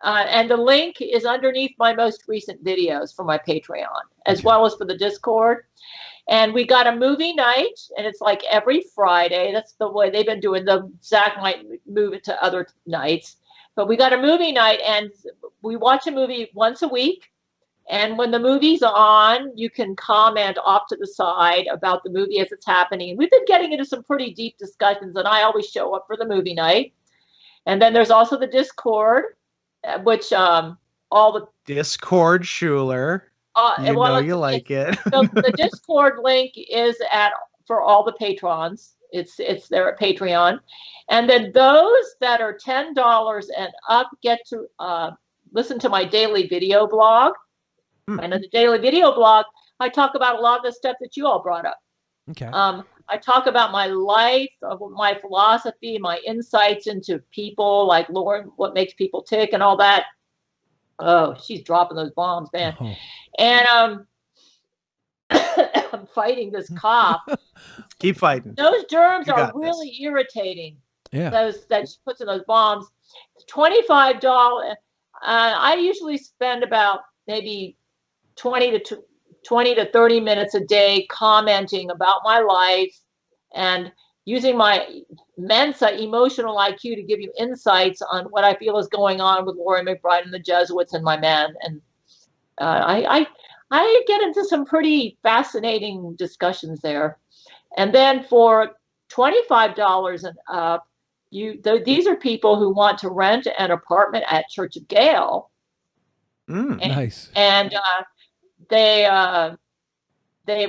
and the link is underneath my most recent videos for my Patreon, as well as for the Discord. And we got a movie night, and it's like every Friday. That's the way they've been doing. Zach might move it to other nights, but we got a movie night, and we watch a movie once a week. And when the movie's on, you can comment off to the side about the movie as it's happening. We've been getting into some pretty deep discussions, and I always show up for the movie night. And then there's also the Discord, which all the Discord Schuler. You like it. So the Discord link is for all the patrons. It's there at Patreon, and then those that are $10 and up get to listen to my daily video blog. And in the daily video blog, I talk about a lot of the stuff that you all brought up. Okay. I talk about my life, my philosophy, my insights into people, like Lauren, what makes people tick and all that. Oh, she's dropping those bombs, man. Oh. And I'm fighting this cough. Keep fighting. Those germs You are got really this. irritating. Yeah. Those that she puts in those bombs. $25. I usually spend about maybe 20 to 30 minutes a day commenting about my life and using my Mensa emotional IQ to give you insights on what I feel is going on with Laurie McBride and the Jesuits and my man. And I get into some pretty fascinating discussions there. And then for $25 and up, these are people who want to rent an apartment at Church of Gail. Nice. And they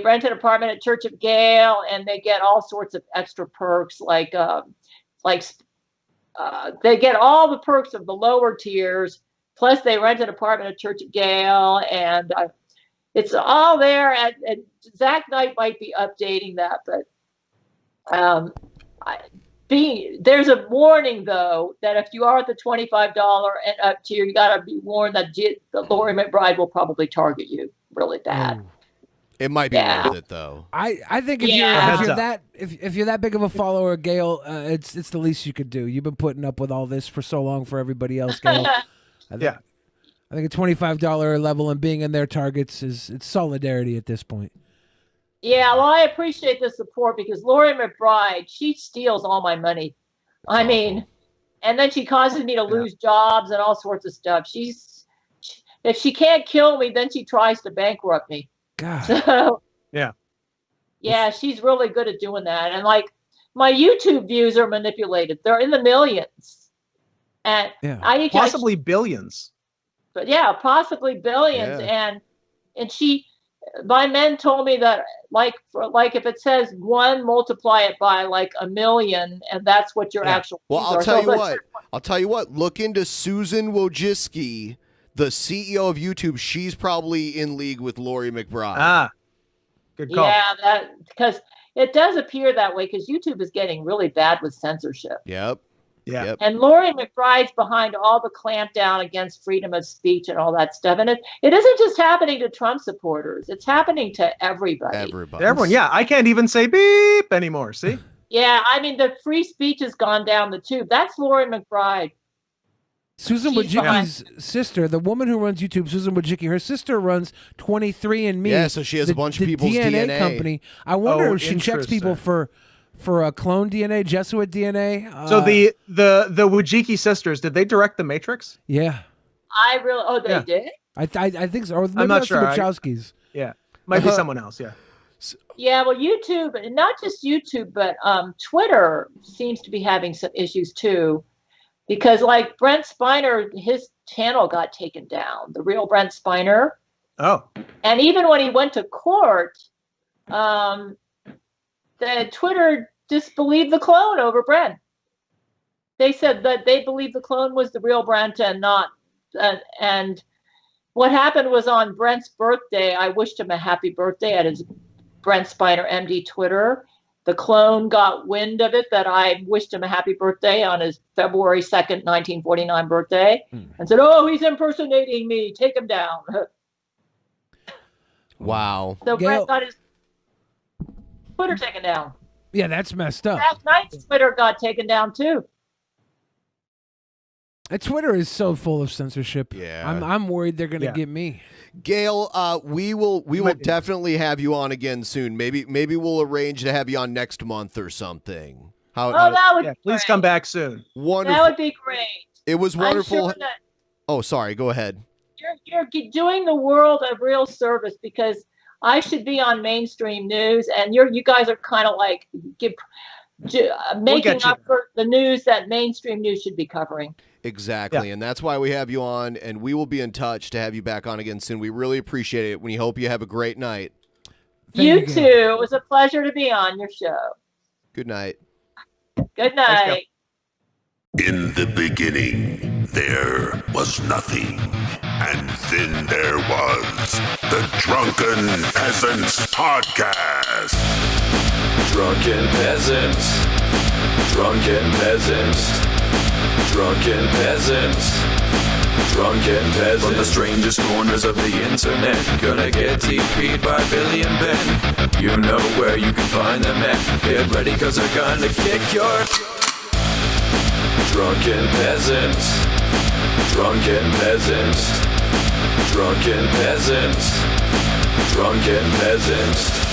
rent an apartment at Church of Gail, and they get all sorts of extra perks, like they get all the perks of the lower tiers. Plus, they rent an apartment at Church of Gail, and it's all there. And Zach Knight might be updating that, but there's a warning though that if you are at the $25 and up tier, you got to be warned that Laurie McBride will probably target you really bad. Oh. It might be worth it though. I think if you're that big of a follower of Gail, it's the least you could do. You've been putting up with all this for so long for everybody else, Gail. I think a $25 level and being in their targets it's solidarity at this point. Yeah, well, I appreciate the support because Laurie McBride, she steals all my money. I mean, and then she causes me to lose jobs and all sorts of stuff. If she can't kill me, then she tries to bankrupt me. God. So, yeah, she's really good at doing that. And like my YouTube views are manipulated; they're in the millions, and possibly billions. But yeah, possibly billions. And my men told me that like if it says 1, multiply it by like 1,000,000, and that's what your actual. Well, I'll tell you what. Look into Susan Wojcicki, the CEO of YouTube. She's probably in league with Laurie McBride. Good call. Yeah, because it does appear that way because YouTube is getting really bad with censorship. Yep. And Laurie McBride's behind all the clampdown against freedom of speech and all that stuff. And it isn't just happening to Trump supporters. It's happening to everybody. Everyone. Yeah, I can't even say beep anymore. See? Yeah, I mean, the free speech has gone down the tube. That's Laurie McBride. Susan Wojcicki's sister, the woman who runs YouTube, Susan Wojcicki, her sister runs 23andMe. Yeah, so she has a bunch of people's DNA company. I wonder if she checks people for a clone DNA, Jesuit DNA. So the Wojcicki sisters, did they direct The Matrix? Yeah. They did? I think so. Or maybe I'm not that's sure. The Wachowskis. Might be someone else. Yeah. Yeah, well, YouTube, not just YouTube, but Twitter seems to be having some issues too. Because like Brent Spiner, his channel got taken down, the real Brent Spiner. Oh. And even when he went to court, the Twitter disbelieved the clone over Brent. They said that they believed the clone was the real Brent and not. And what happened was on Brent's birthday, I wished him a happy birthday at his Brent Spiner MD Twitter. The clone got wind of it that I wished him a happy birthday on his February 2nd, 1949 birthday and said, "Oh, he's impersonating me. Take him down." Wow. So Brent got his Twitter taken down. Yeah, that's messed up. Last night's Twitter got taken down too. Twitter is so full of censorship. Yeah. I'm worried they're gonna get me. Gail, we will definitely have you on again soon. Maybe we'll arrange to have you on next month or something. That would be please great. come back soon. Wonderful. That would be great. It was wonderful. I'm sure that oh, sorry. Go ahead. you're doing the world a real service because I should be on mainstream news, and you guys are kind of like making up for the news that mainstream news should be covering. Exactly, and that's why we have you on, and we will be in touch to have you back on again soon. We really appreciate it. We hope you have a great night. You too. It was a pleasure to be on your show. Good night. Good night. In the beginning, there was nothing, and then there was the Drunken Peasants Podcast. Drunken Peasants. Drunken Peasants. Drunken Peasants. Drunken Peasants. From the strangest corners of the internet, gonna get TP'd by Billy and Ben. You know where you can find them at. Get ready, cause they're gonna kick your Drunken Peasants. Drunken Peasants. Drunken Peasants. Drunken Peasants.